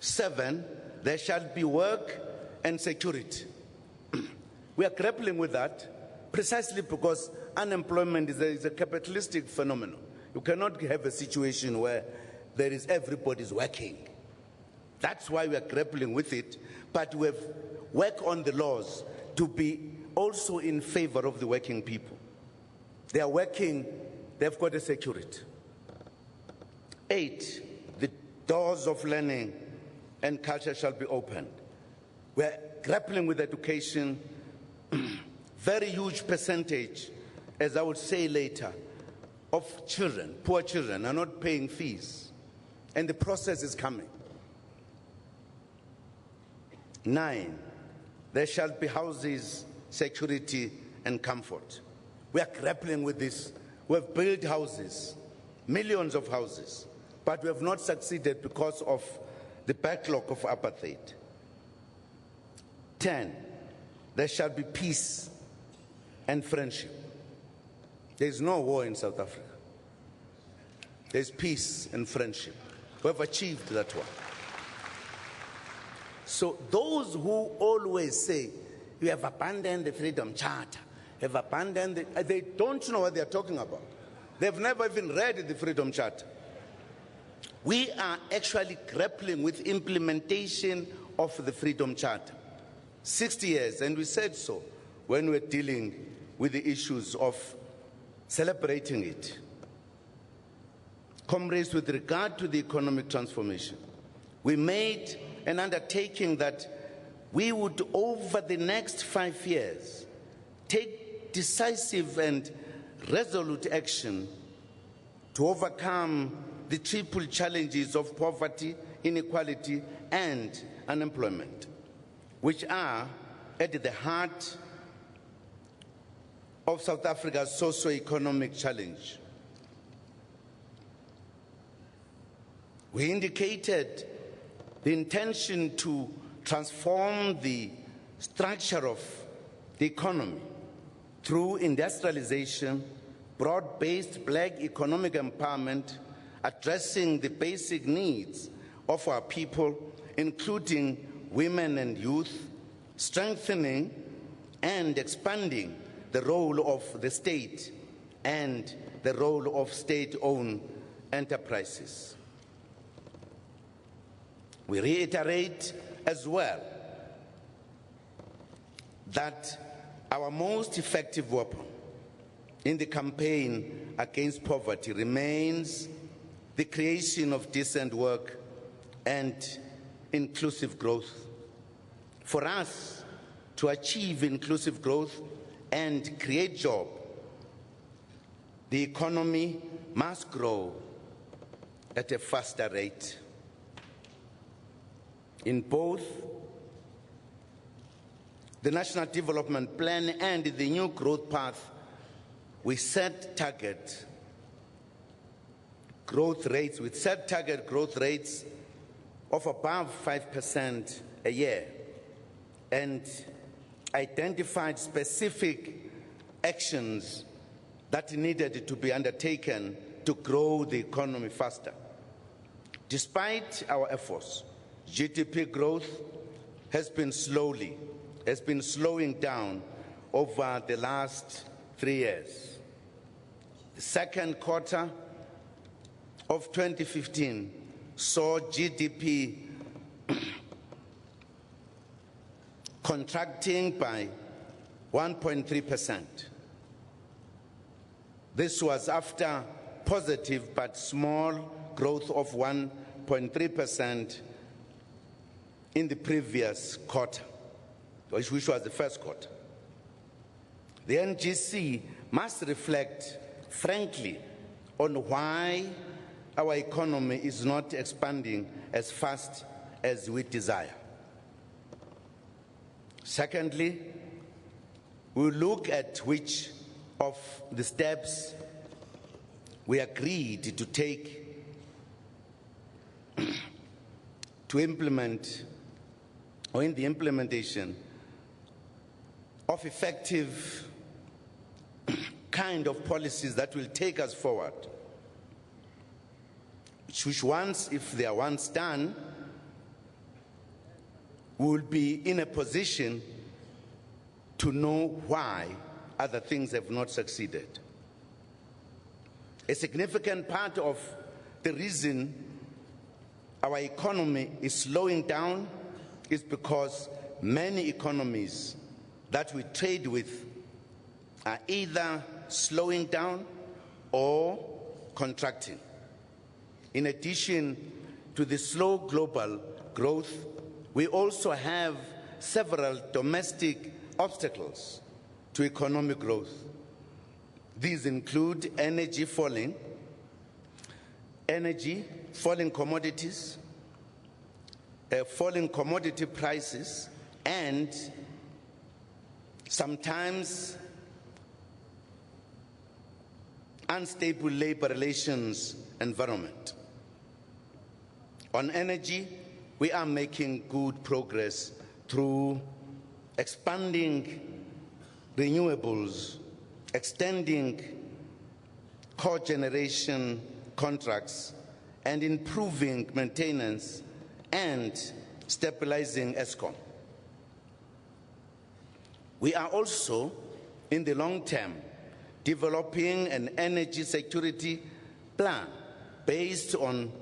7, there shall be work and security. We are grappling with that precisely because unemployment is a capitalistic phenomenon. You cannot have a situation where there is everybody's working. That's why we are grappling with it, but we have worked on the laws to be also in favor of the working people. They are working, they've got a security. 8, the doors of learning and culture shall be opened. We're grappling with education. Very huge percentage, as I would say later, of children, poor children, are not paying fees. And the process is coming. 9, there shall be houses, security, and comfort. We are grappling with this. We have built houses, millions of houses, but we have not succeeded because of the backlog of apartheid. 10, there shall be peace and friendship. There is no war in South Africa. There is peace and friendship. We have achieved that one. So those who always say, you have abandoned the Freedom Charter, have abandoned they don't know what they are talking about. They've never even read the Freedom Charter. We are actually grappling with implementation of the Freedom Charter. 60 years, and we said so when we were dealing with the issues of celebrating it. Comrades, with regard to the economic transformation, we made an undertaking that we would, over the next 5 years, take decisive and resolute action to overcome the triple challenges of poverty, inequality, and unemployment, which are at the heart of South Africa's socio-economic challenge. We indicated the intention to transform the structure of the economy through industrialization, broad-based black economic empowerment, addressing the basic needs of our people, including women and youth, strengthening and expanding the role of the state and the role of state-owned enterprises. We reiterate as well that our most effective weapon in the campaign against poverty remains the creation of decent work and inclusive growth. For us to achieve inclusive growth and create jobs, the economy must grow at a faster rate. In both the National Development Plan and the new growth path, we set target growth rates of above 5% a year and identified specific actions that needed to be undertaken to grow the economy faster. Despite our efforts, GDP growth has been slowing down over the last 3 years. The second quarter of 2015 saw GDP contracting by 1.3%. This was after positive but small growth of 1.3% in the previous quarter, which was the first quarter. The NGC must reflect frankly on why our economy is not expanding as fast as we desire. Secondly, we'll look at which of the steps we agreed to take to implement or in the implementation of effective kind of policies that will take us forward, which once, if they are once done, we will be in a position to know why other things have not succeeded. A significant part of the reason our economy is slowing down is because many economies that we trade with are either slowing down or contracting. In addition to the slow global growth, we also have several domestic obstacles to economic growth. These include falling commodities, falling commodity prices, and sometimes unstable labor relations environment. On energy, we are making good progress through expanding renewables, extending cogeneration contracts, and improving maintenance and stabilizing ESCOM. We are also, in the long term, developing an energy security plan based on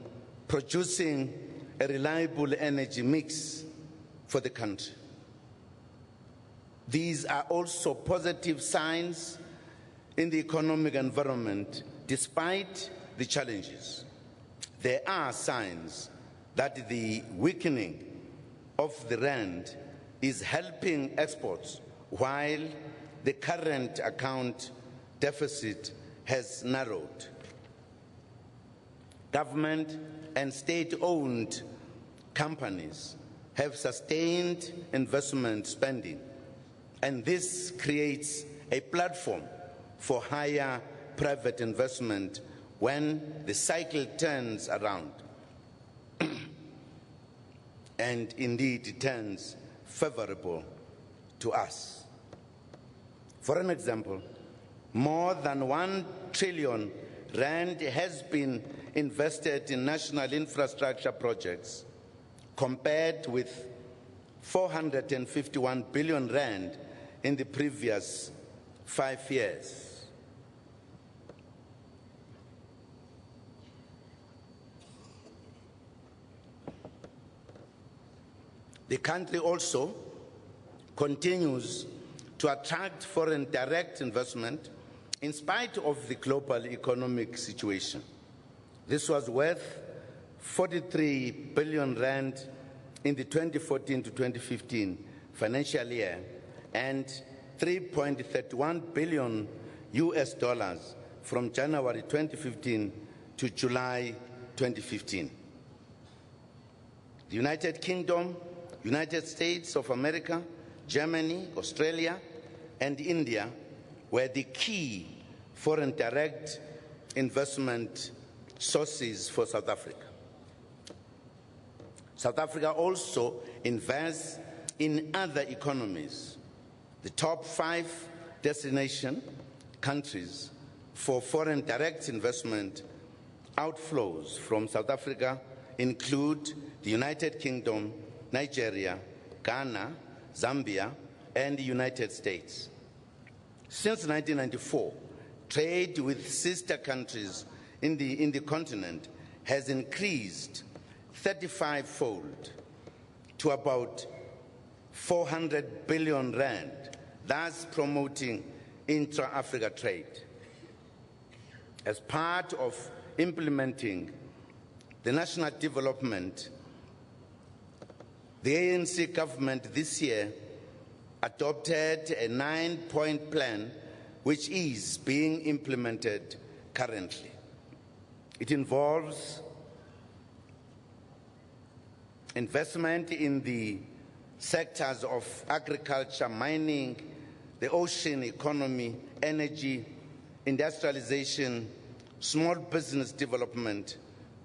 producing a reliable energy mix for the country. These are also positive signs in the economic environment, despite the challenges. There are signs that the weakening of the rand is helping exports, while the current account deficit has narrowed. Government and state-owned companies have sustained investment spending, and this creates a platform for higher private investment when the cycle turns around, and indeed it turns favorable to us. For an example, more than 1 trillion rand has been invested in national infrastructure projects, compared with 451 billion rand in the previous 5 years. The country also continues to attract foreign direct investment in spite of the global economic situation. This was worth 43 billion rand in the 2014 to 2015 financial year and $3.31 billion from January 2015 to July 2015. The United Kingdom, United States of America, Germany, Australia, and India were the key foreign direct investment sources for South Africa. South Africa also invests in other economies. The top 5 destination countries for foreign direct investment outflows from South Africa include the United Kingdom, Nigeria, Ghana, Zambia, and the United States. Since 1994, trade with sister countries in the continent has increased 35-fold to about 400 billion rand, thus promoting intra-Africa trade. As part of implementing the national development, the ANC government this year adopted a 9-point plan which is being implemented currently. It involves investment in the sectors of agriculture, mining, the ocean economy, energy, industrialization, small business development,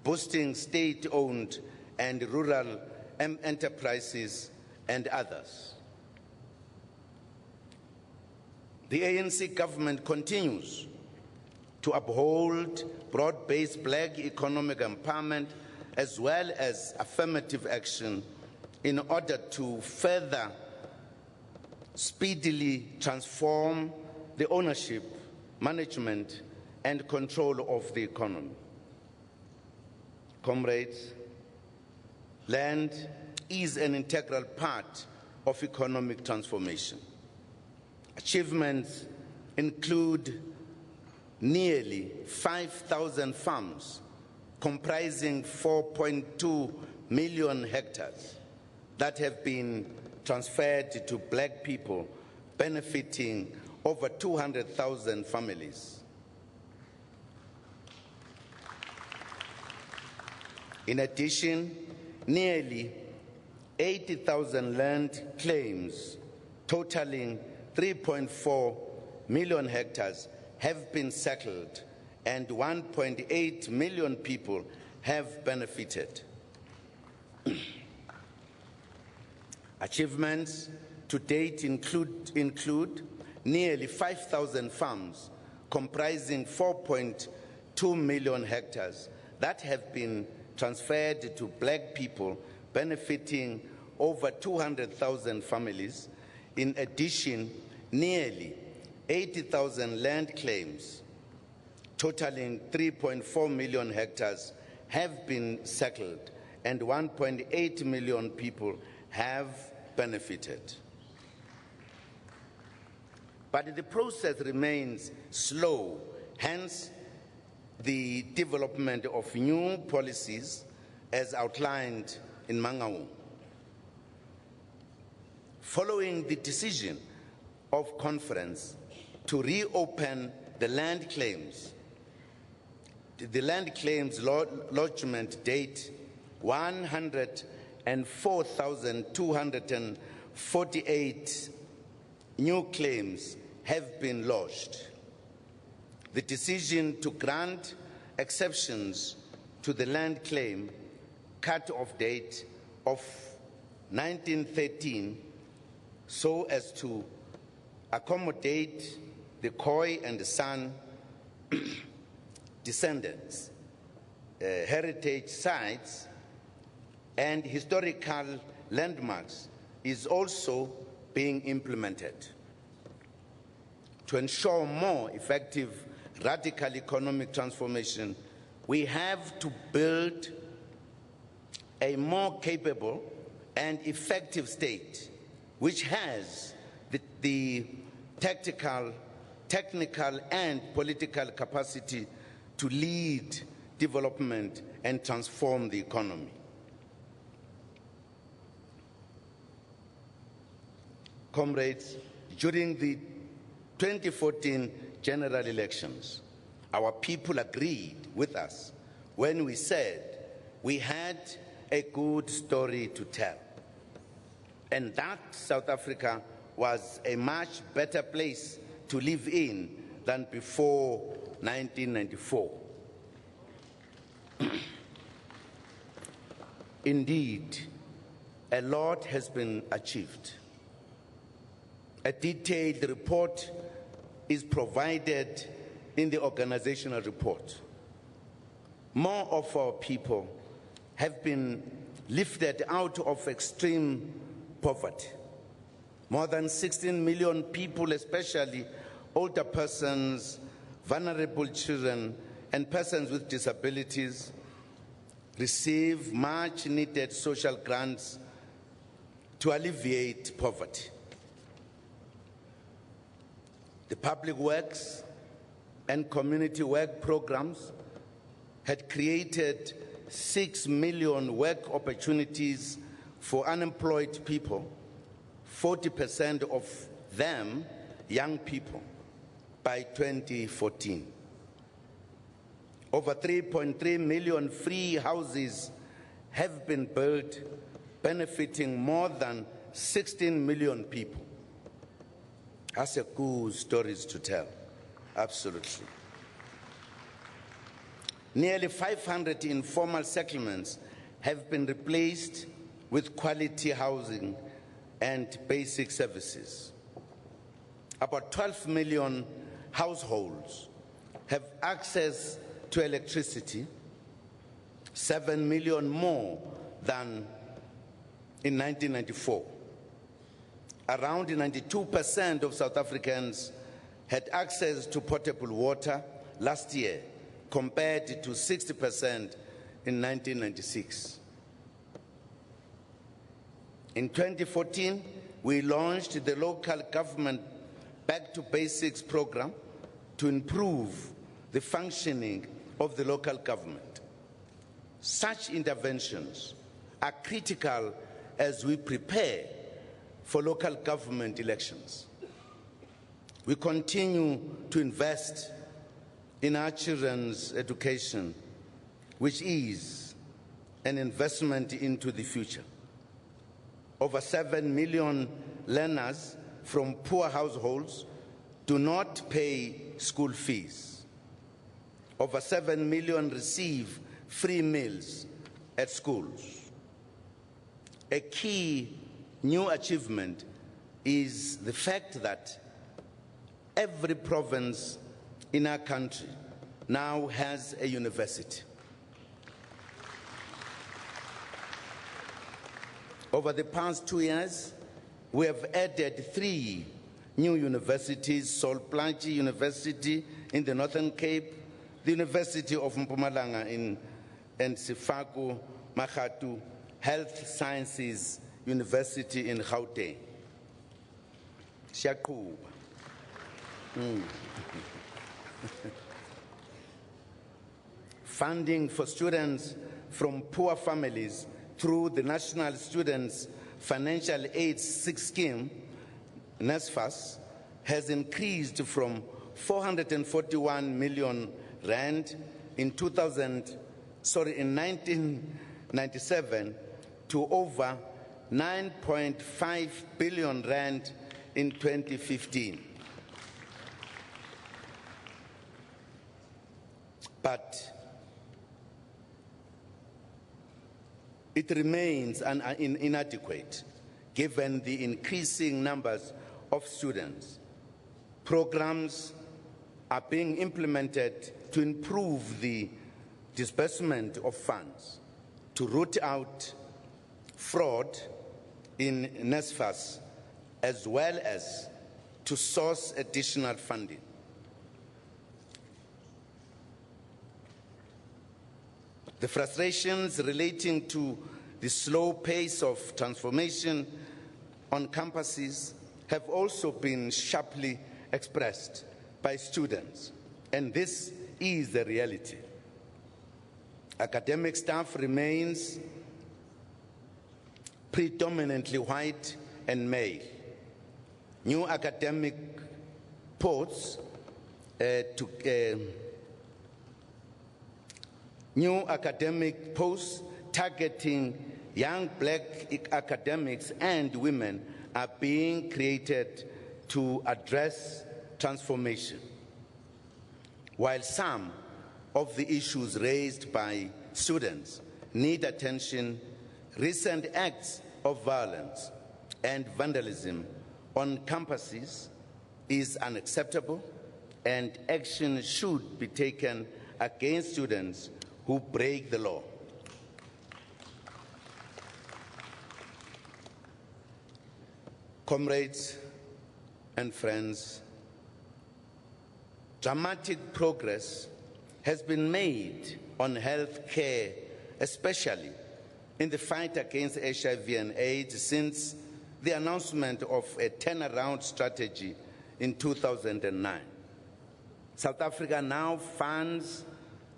boosting state-owned and rural enterprises, and others. The ANC government continues to uphold broad-based black economic empowerment as well as affirmative action in order to further speedily transform the ownership, management, and control of the economy. Comrades, land is an integral part of economic transformation. Achievements include nearly 5,000 farms comprising 4.2 million hectares that have been transferred to black people, benefiting over 200,000 families. In addition, nearly 80,000 land claims totaling 3.4 million hectares have been settled and 1.8 million people have benefited. Achievements to date include nearly 5,000 farms comprising 4.2 million hectares that have been transferred to black people, benefiting over 200,000 families. In addition, nearly 80,000 land claims totaling 3.4 million hectares have been settled and 1.8 million people have benefited. But the process remains slow, hence the development of new policies as outlined in Mangaung. Following the decision of conference to reopen the land claims, the land claims lodgement date 104,248 new claims have been lodged. The decision to grant exceptions to the land claim cut-off date of 1913 so as to accommodate the Khoi and the San descendants, heritage sites, and historical landmarks is also being implemented. To ensure more effective radical economic transformation, we have to build a more capable and effective state which has the technical and political capacity to lead development and transform the economy. Comrades, during the 2014 general elections, our people agreed with us when we said we had a good story to tell, and that South Africa was a much better place to live in than before 1994. Indeed, a lot has been achieved. A detailed report is provided in the organizational report. More of our people have been lifted out of extreme poverty. More than 16 million people, especially older persons, vulnerable children, and persons with disabilities, receive much needed social grants to alleviate poverty. The public works and community work programs had created 6 million work opportunities for unemployed people, 40% of them young people, by 2014. Over 3.3 million free houses have been built, benefiting more than 16 million people. That's a good story to tell, absolutely. Nearly 500 informal settlements have been replaced with quality housing and basic services. About 12 million households have access to electricity, 7 million more than in 1994. Around 92% of South Africans had access to potable water last year, compared to 60% in 1996. In 2014, we launched the local government Back to Basics program to improve the functioning of the local government. Such interventions are critical as we prepare for local government elections. We continue to invest in our children's education, which is an investment into the future. Over 7 million learners from poor households do not pay school fees. Over 7 million receive free meals at schools. A key new achievement is the fact that every province in our country now has a university. Over the past 2 years, we have added 3 new universities: Sol Plaatje University in the Northern Cape, the University of Mpumalanga and Sifaku Makatu Health Sciences University in Gauteng. Siyaquba. Funding for students from poor families through the National Students Financial Aid Scheme, NSFAS, has increased from 441 million rand in 1997 to over 9.5 billion rand in 2015. But it remains inadequate given the increasing numbers of students. Programs are being implemented to improve the disbursement of funds, to root out fraud in NSFAS, as well as to source additional funding. The frustrations relating to the slow pace of transformation on campuses have also been sharply expressed by students, and this is the reality. Academic staff remains predominantly white and male. New academic posts targeting young black academics and women are being created to address transformation. While some of the issues raised by students need attention, recent acts of violence and vandalism on campuses is unacceptable, and action should be taken against students who break the law. Comrades and friends, dramatic progress has been made on health care, especially in the fight against HIV and AIDS since the announcement of a turnaround strategy in 2009. South Africa now funds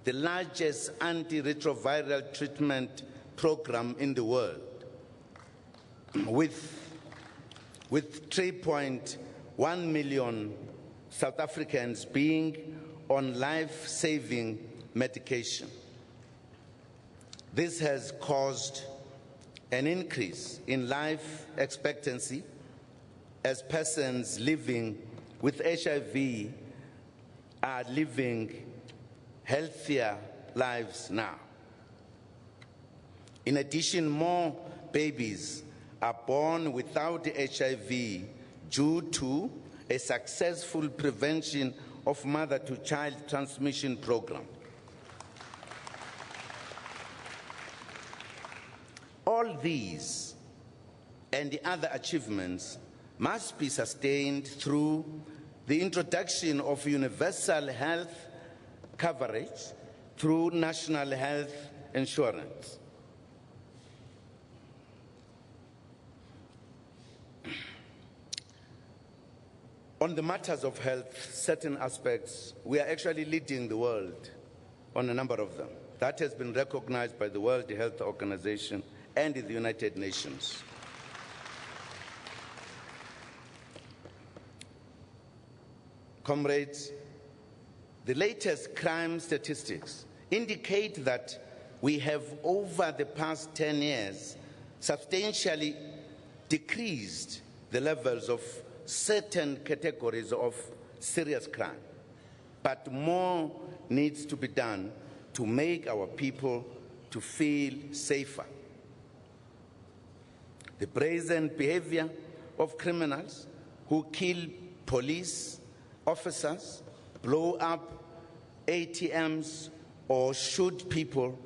the largest antiretroviral treatment program in the world, with 3.1 million South Africans being on life-saving medication. This has caused an increase in life expectancy as persons living with HIV are living healthier lives now. In addition, more babies are born without HIV due to a successful prevention of mother-to-child transmission program. All these and the other achievements must be sustained through the introduction of universal health coverage through national health insurance. On the matters of health, certain aspects, we are actually leading the world on a number of them. That has been recognized by the World Health Organization and the United Nations. Comrades, the latest crime statistics indicate that we have, over the past 10 years, substantially decreased the levels of certain categories of serious crime. But more needs to be done to make our people to feel safer. The brazen behavior of criminals who kill police officers, blow up ATMs, or shoot people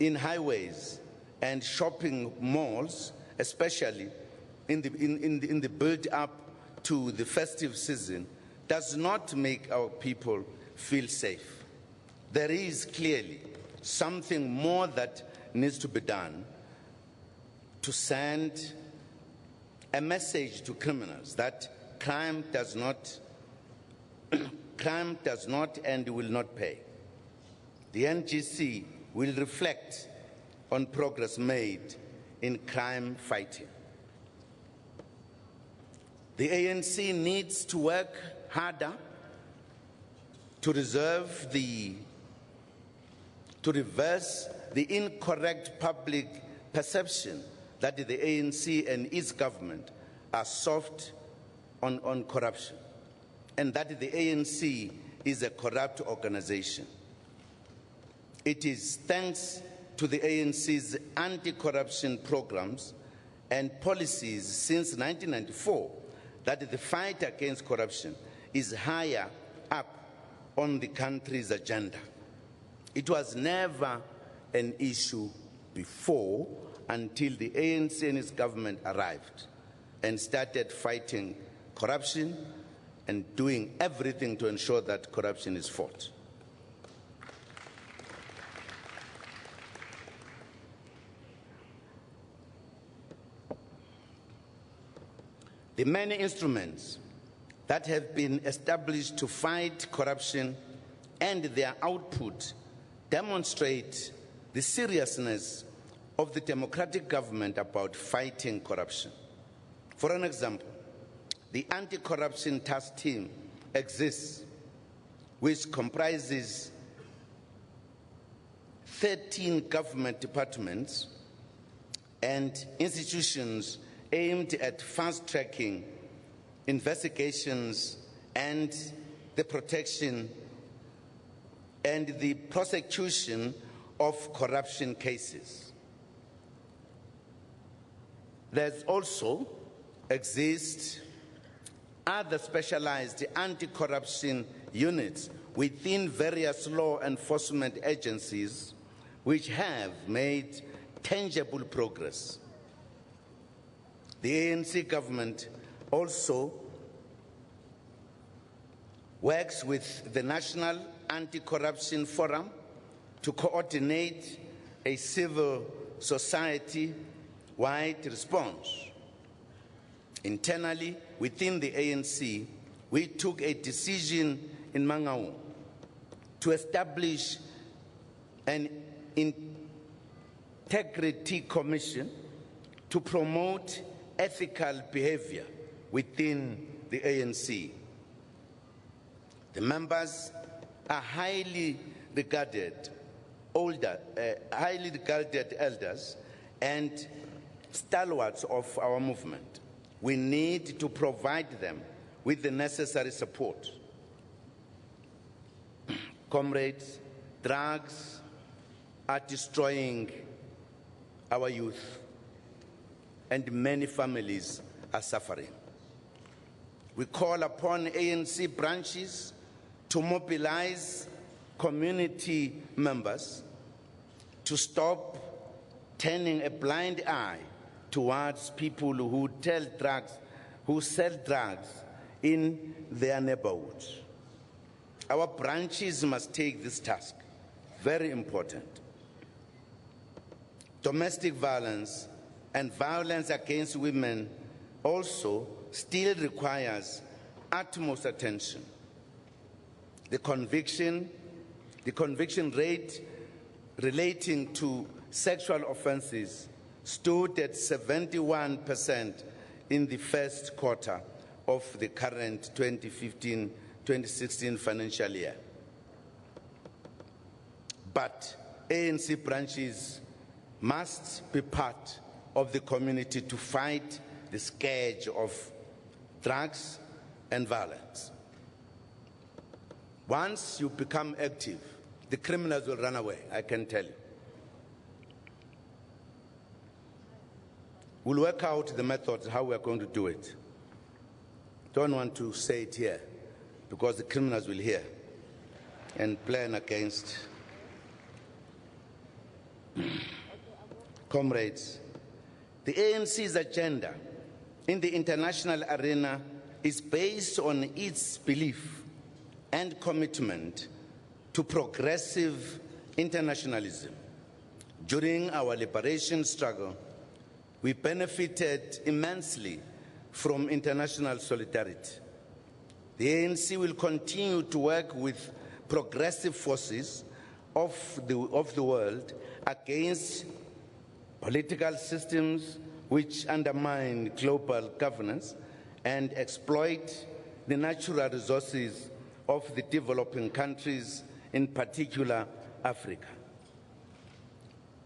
in highways and shopping malls, especially in the build-up to the festive season, does not make our people feel safe. There is clearly something more that needs to be done to send a message to criminals that crime does not and will not pay. The NGC will reflect on progress made in crime fighting. The ANC needs to work harder to reverse the incorrect public perception that the ANC and its government are soft on corruption, and that the ANC is a corrupt organization. It is thanks to the ANC's anti-corruption programs and policies since 1994 that the fight against corruption is higher up on the country's agenda. It was never an issue before until the ANC and its government arrived and started fighting corruption and doing everything to ensure that corruption is fought. The many instruments that have been established to fight corruption and their output demonstrate the seriousness of the democratic government about fighting corruption. For an example, the anti-corruption task team exists, which comprises 13 government departments and institutions aimed at fast-tracking investigations and the protection and the prosecution of corruption cases. There's also exist other specialized anti-corruption units within various law enforcement agencies which have made tangible progress. The ANC government also works with the National Anti-Corruption Forum to coordinate a civil society-wide response. Internally, within the ANC, we took a decision in Mangaung to establish an integrity commission to promote ethical behavior within the ANC. The members are highly regarded elders and stalwarts of our movement. We need to provide them with the necessary support. Comrades, drugs are destroying our youth, and many families are suffering. We call upon ANC branches to mobilize community members to stop turning a blind eye towards people who sell drugs in their neighborhoods. Our branches must take this task, very important. Domestic violence and violence against women also still requires utmost attention. The conviction rate relating to sexual offenses stood at 71% in the first quarter of the current 2015-2016 financial year. But ANC branches must be part of the community to fight the scourge of drugs and violence. Once you become active, the criminals will run away, I can tell you. We'll work out the methods, how we're going to do it. Don't want to say it here, because the criminals will hear and plan against. Comrades, the ANC's agenda in the international arena is based on its belief and commitment to progressive internationalism. During our liberation struggle, we benefited immensely from international solidarity. The ANC will continue to work with progressive forces of the world against political systems which undermine global governance and exploit the natural resources of the developing countries, in particular Africa.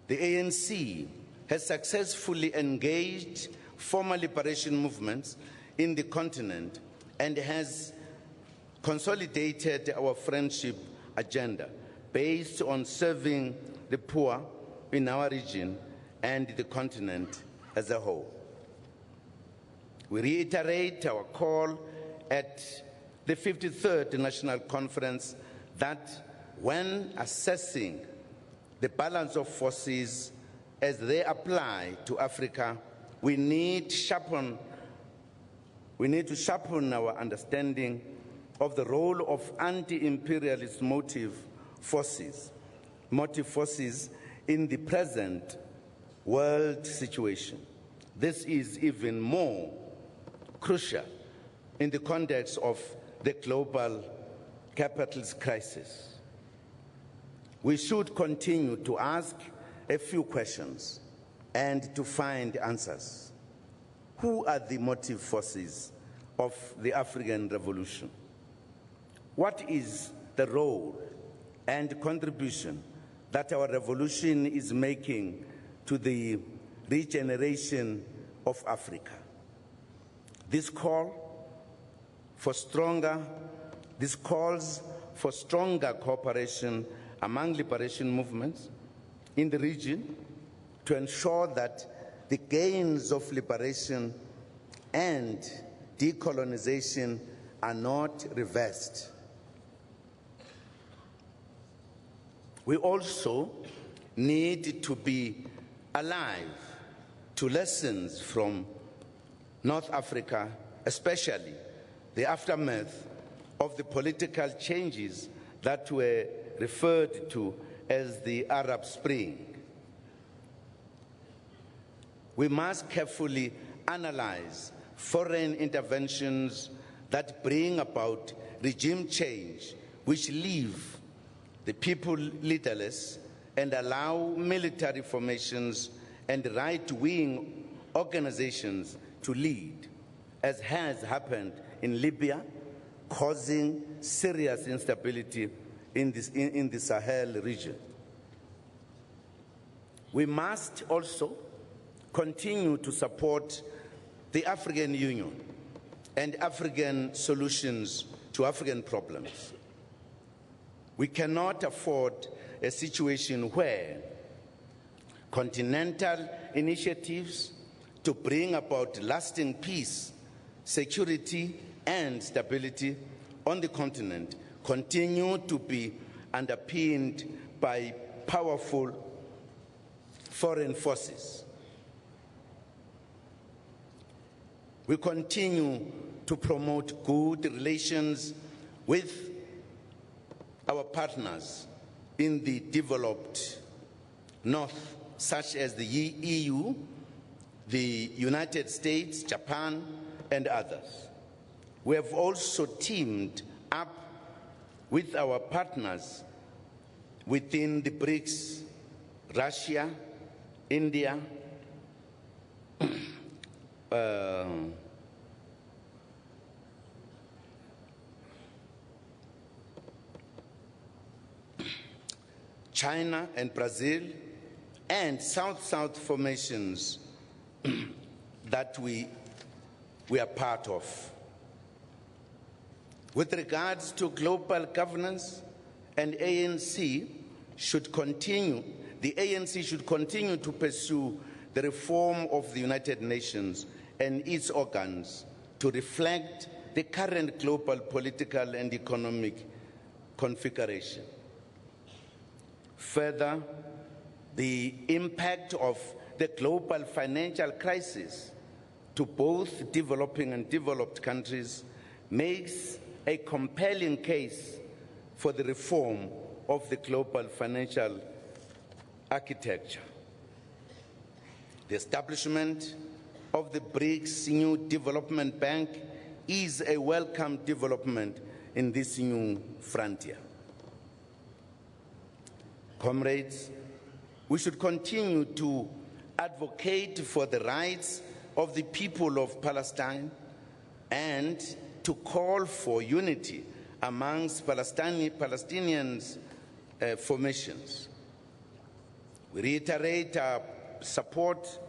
The ANC has successfully engaged former liberation movements in the continent and has consolidated our friendship agenda based on serving the poor in our region and the continent as a whole. We reiterate our call at the 53rd National Conference that when assessing the balance of forces as they apply to Africa, we need to sharpen our understanding of the role of anti-imperialist motive forces in the present world situation. This is even more crucial in the context of the global capitalist crisis. We should continue to ask a few questions and to find answers. Who are the motive forces of the African Revolution? What is the role and contribution that our revolution is making to the regeneration of Africa? This calls for stronger cooperation among liberation movements in the region to ensure that the gains of liberation and decolonization are not reversed. We also need to be alive to lessons from North Africa, especially the aftermath of the political changes that were referred to as the Arab Spring. We must carefully analyze foreign interventions that bring about regime change, which leave the people leaderless and allow military formations and right-wing organizations to lead, as has happened in Libya, causing serious instability in the Sahel region. We must also continue to support the African Union and African solutions to African problems. We cannot afford a situation where continental initiatives to bring about lasting peace, security, and stability on the continent continue to be underpinned by powerful foreign forces. We continue to promote good relations with our partners in the developed North, such as the EU, the United States, Japan, and others. We have also teamed up with our partners within the BRICS, Russia, India, China and Brazil, and South-South formations that we are part of. With regards to global governance, the ANC should continue to pursue the reform of the United Nations and its organs to reflect the current global political and economic configuration. Further, the impact of the global financial crisis to both developing and developed countries makes a compelling case for the reform of the global financial architecture. The establishment of the BRICS New Development Bank is a welcome development in this new frontier. Comrades, we should continue to advocate for the rights of the people of Palestine and to call for unity amongst Palestinians formations. We reiterate our support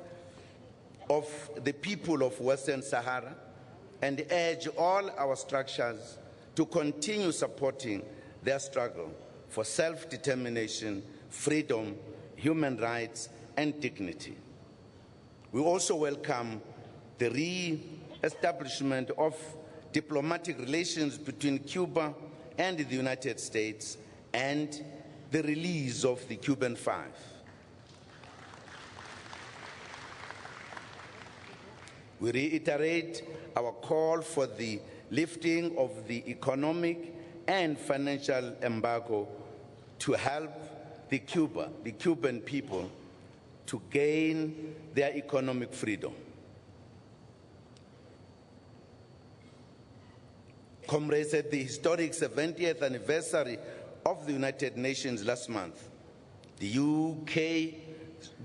of the people of Western Sahara and urge all our structures to continue supporting their struggle for self-determination, freedom, human rights, and dignity. We also welcome the re-establishment of diplomatic relations between Cuba and the United States and the release of the Cuban Five. We reiterate our call for the lifting of the economic and financial embargo to help the Cuban people to gain their economic freedom. Comrades, at the historic 70th anniversary of the United Nations last month, the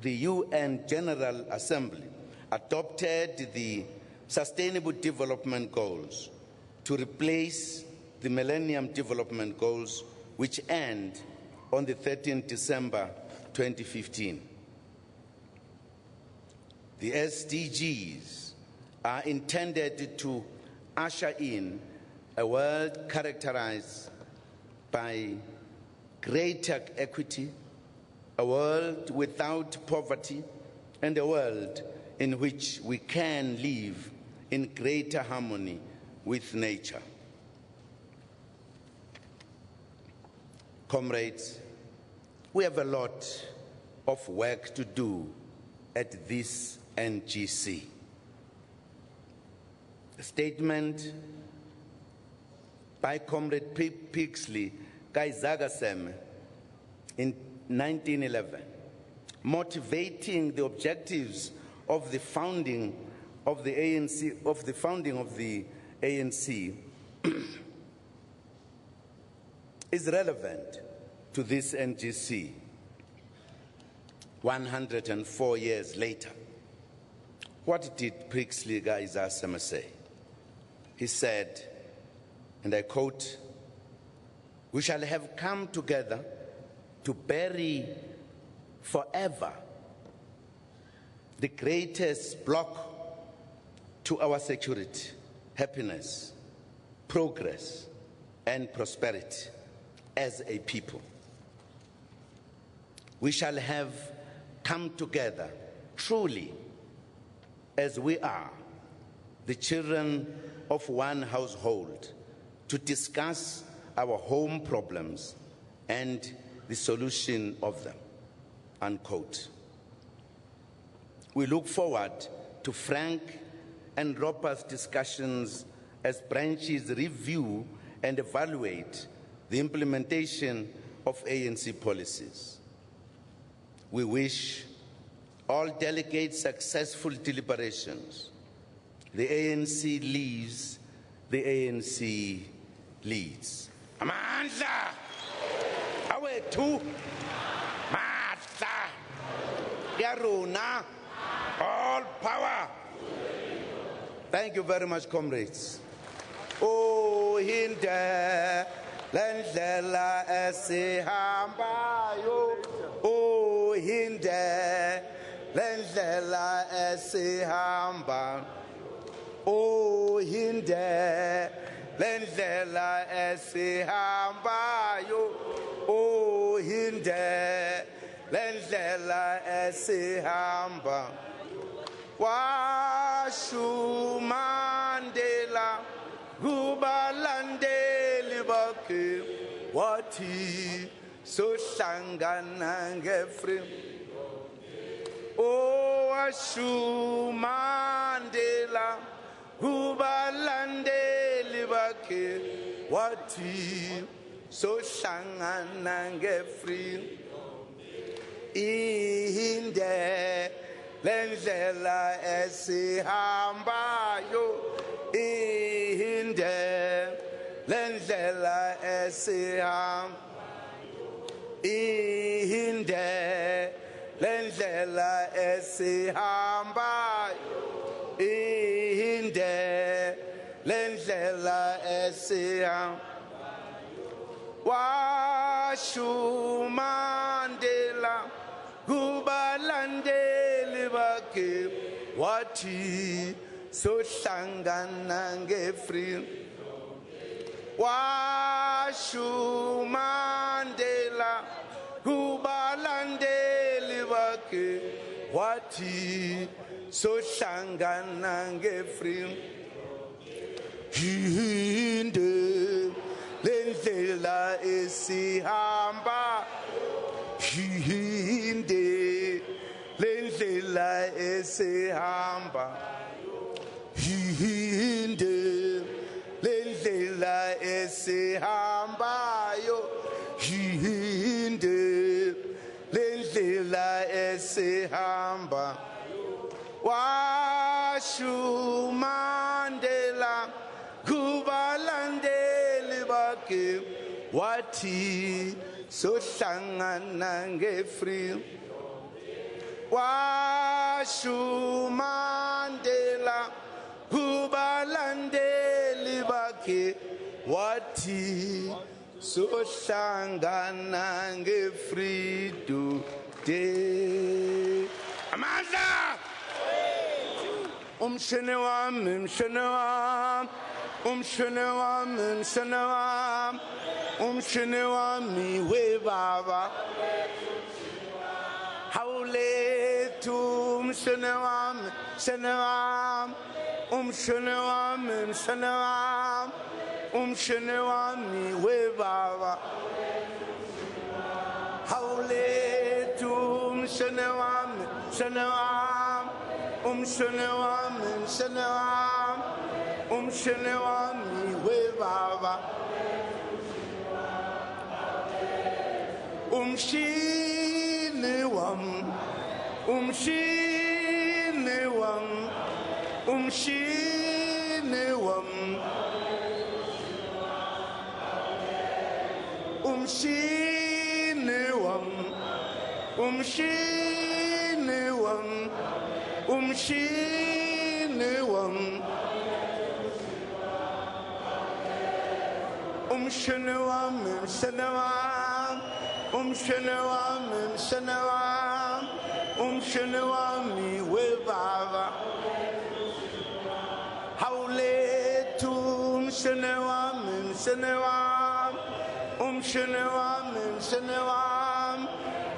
UN General Assembly adopted the Sustainable Development Goals to replace the Millennium Development Goals, which end on the 13th December 2015. The SDGs are intended to usher in a world characterized by greater equity, a world without poverty, and a world in which we can live in greater harmony with nature. Comrades, we have a lot of work to do at this NGC. A statement by Comrade Pixley Kaizagasem in 1911, motivating the objectives of the founding of the ANC, is relevant to this NGC 104 years later. What did Pixley Kaizagasem say? He said, and I quote, "We shall have come together to bury forever the greatest block to our security, happiness, progress, and prosperity as a people. We shall have come together truly as we are, the children of one household, to discuss our home problems and the solution of them," unquote. We look forward to frank and robust discussions as branches review and evaluate the implementation of ANC policies. We wish all delegates successful deliberations. The ANC leaves the ANC leads. Amandla, awethu, Matla, Yaruna, all power. Thank you very much, comrades. Oh, hinde lendlela esihambayo. Oh, hinde lendlela esihamba. Oh, hinde lendlela esihambayo. Oh, hinde lendlela esihamba. Washumandela kubalandeli bakhe wathi sohlangana ngefree. Oh, washumandela kubalandeli bakhe wathi sohlangana ngefree. Ihinde lendlela esihambayo, ihinde lendlela esihamba, ihinde lendlela esihambayo, ihinde lendlela esihamba. Washumandela kubalandeli bakhe wathi sohlangana ngefree. Washumandela kubalandeli bakhe wathi sohlangana ngefree. Hinde lendlela esihamba, hinde lendlela esihamba, hinde lendlela esihambayo, hinde lendlela esihamba. Washumandela kubalandeli bakhe wathi sohlangana ngefree. Washumandela kubalandeli bakhe wathi sohlangana ngefree today. Amandla! Umshene wami, umshene wami, umshene wami, umshene wami, umshene wami we baba. Hawlethu umshene wami, umshene wami, umshene wami, umshene wami, umshene wami we baba. Hawlethu umshene wami, umshene wami, umshene wami, umshene wami, umshene wami we baba. Umshini wami, umshini wami, umshini wami, umshini wami, umshini wami, umshini wami, umshini wami, umshini wami, umshini wami, umshini wami, umshini wami we baba. Hawlethu umshini wami, umshini wami, umshini wami, umshini wami,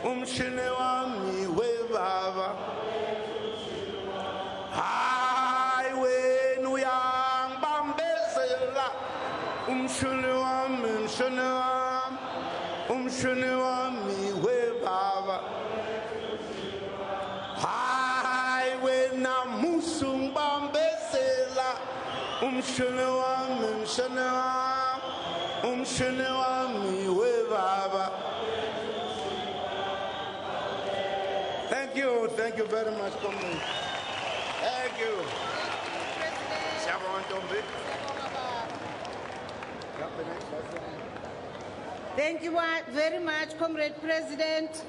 umshini wami we baba. Hayi wena uyangibambezela umshini wami, umshini wami, umshini wami we baba. Hayi wena musungibambezela umshini wami, umshini wami, umshini wami we baba. Thank you very much, comrade. Thank you. Siyabonga Ntombi. Thank you very much, Comrade President.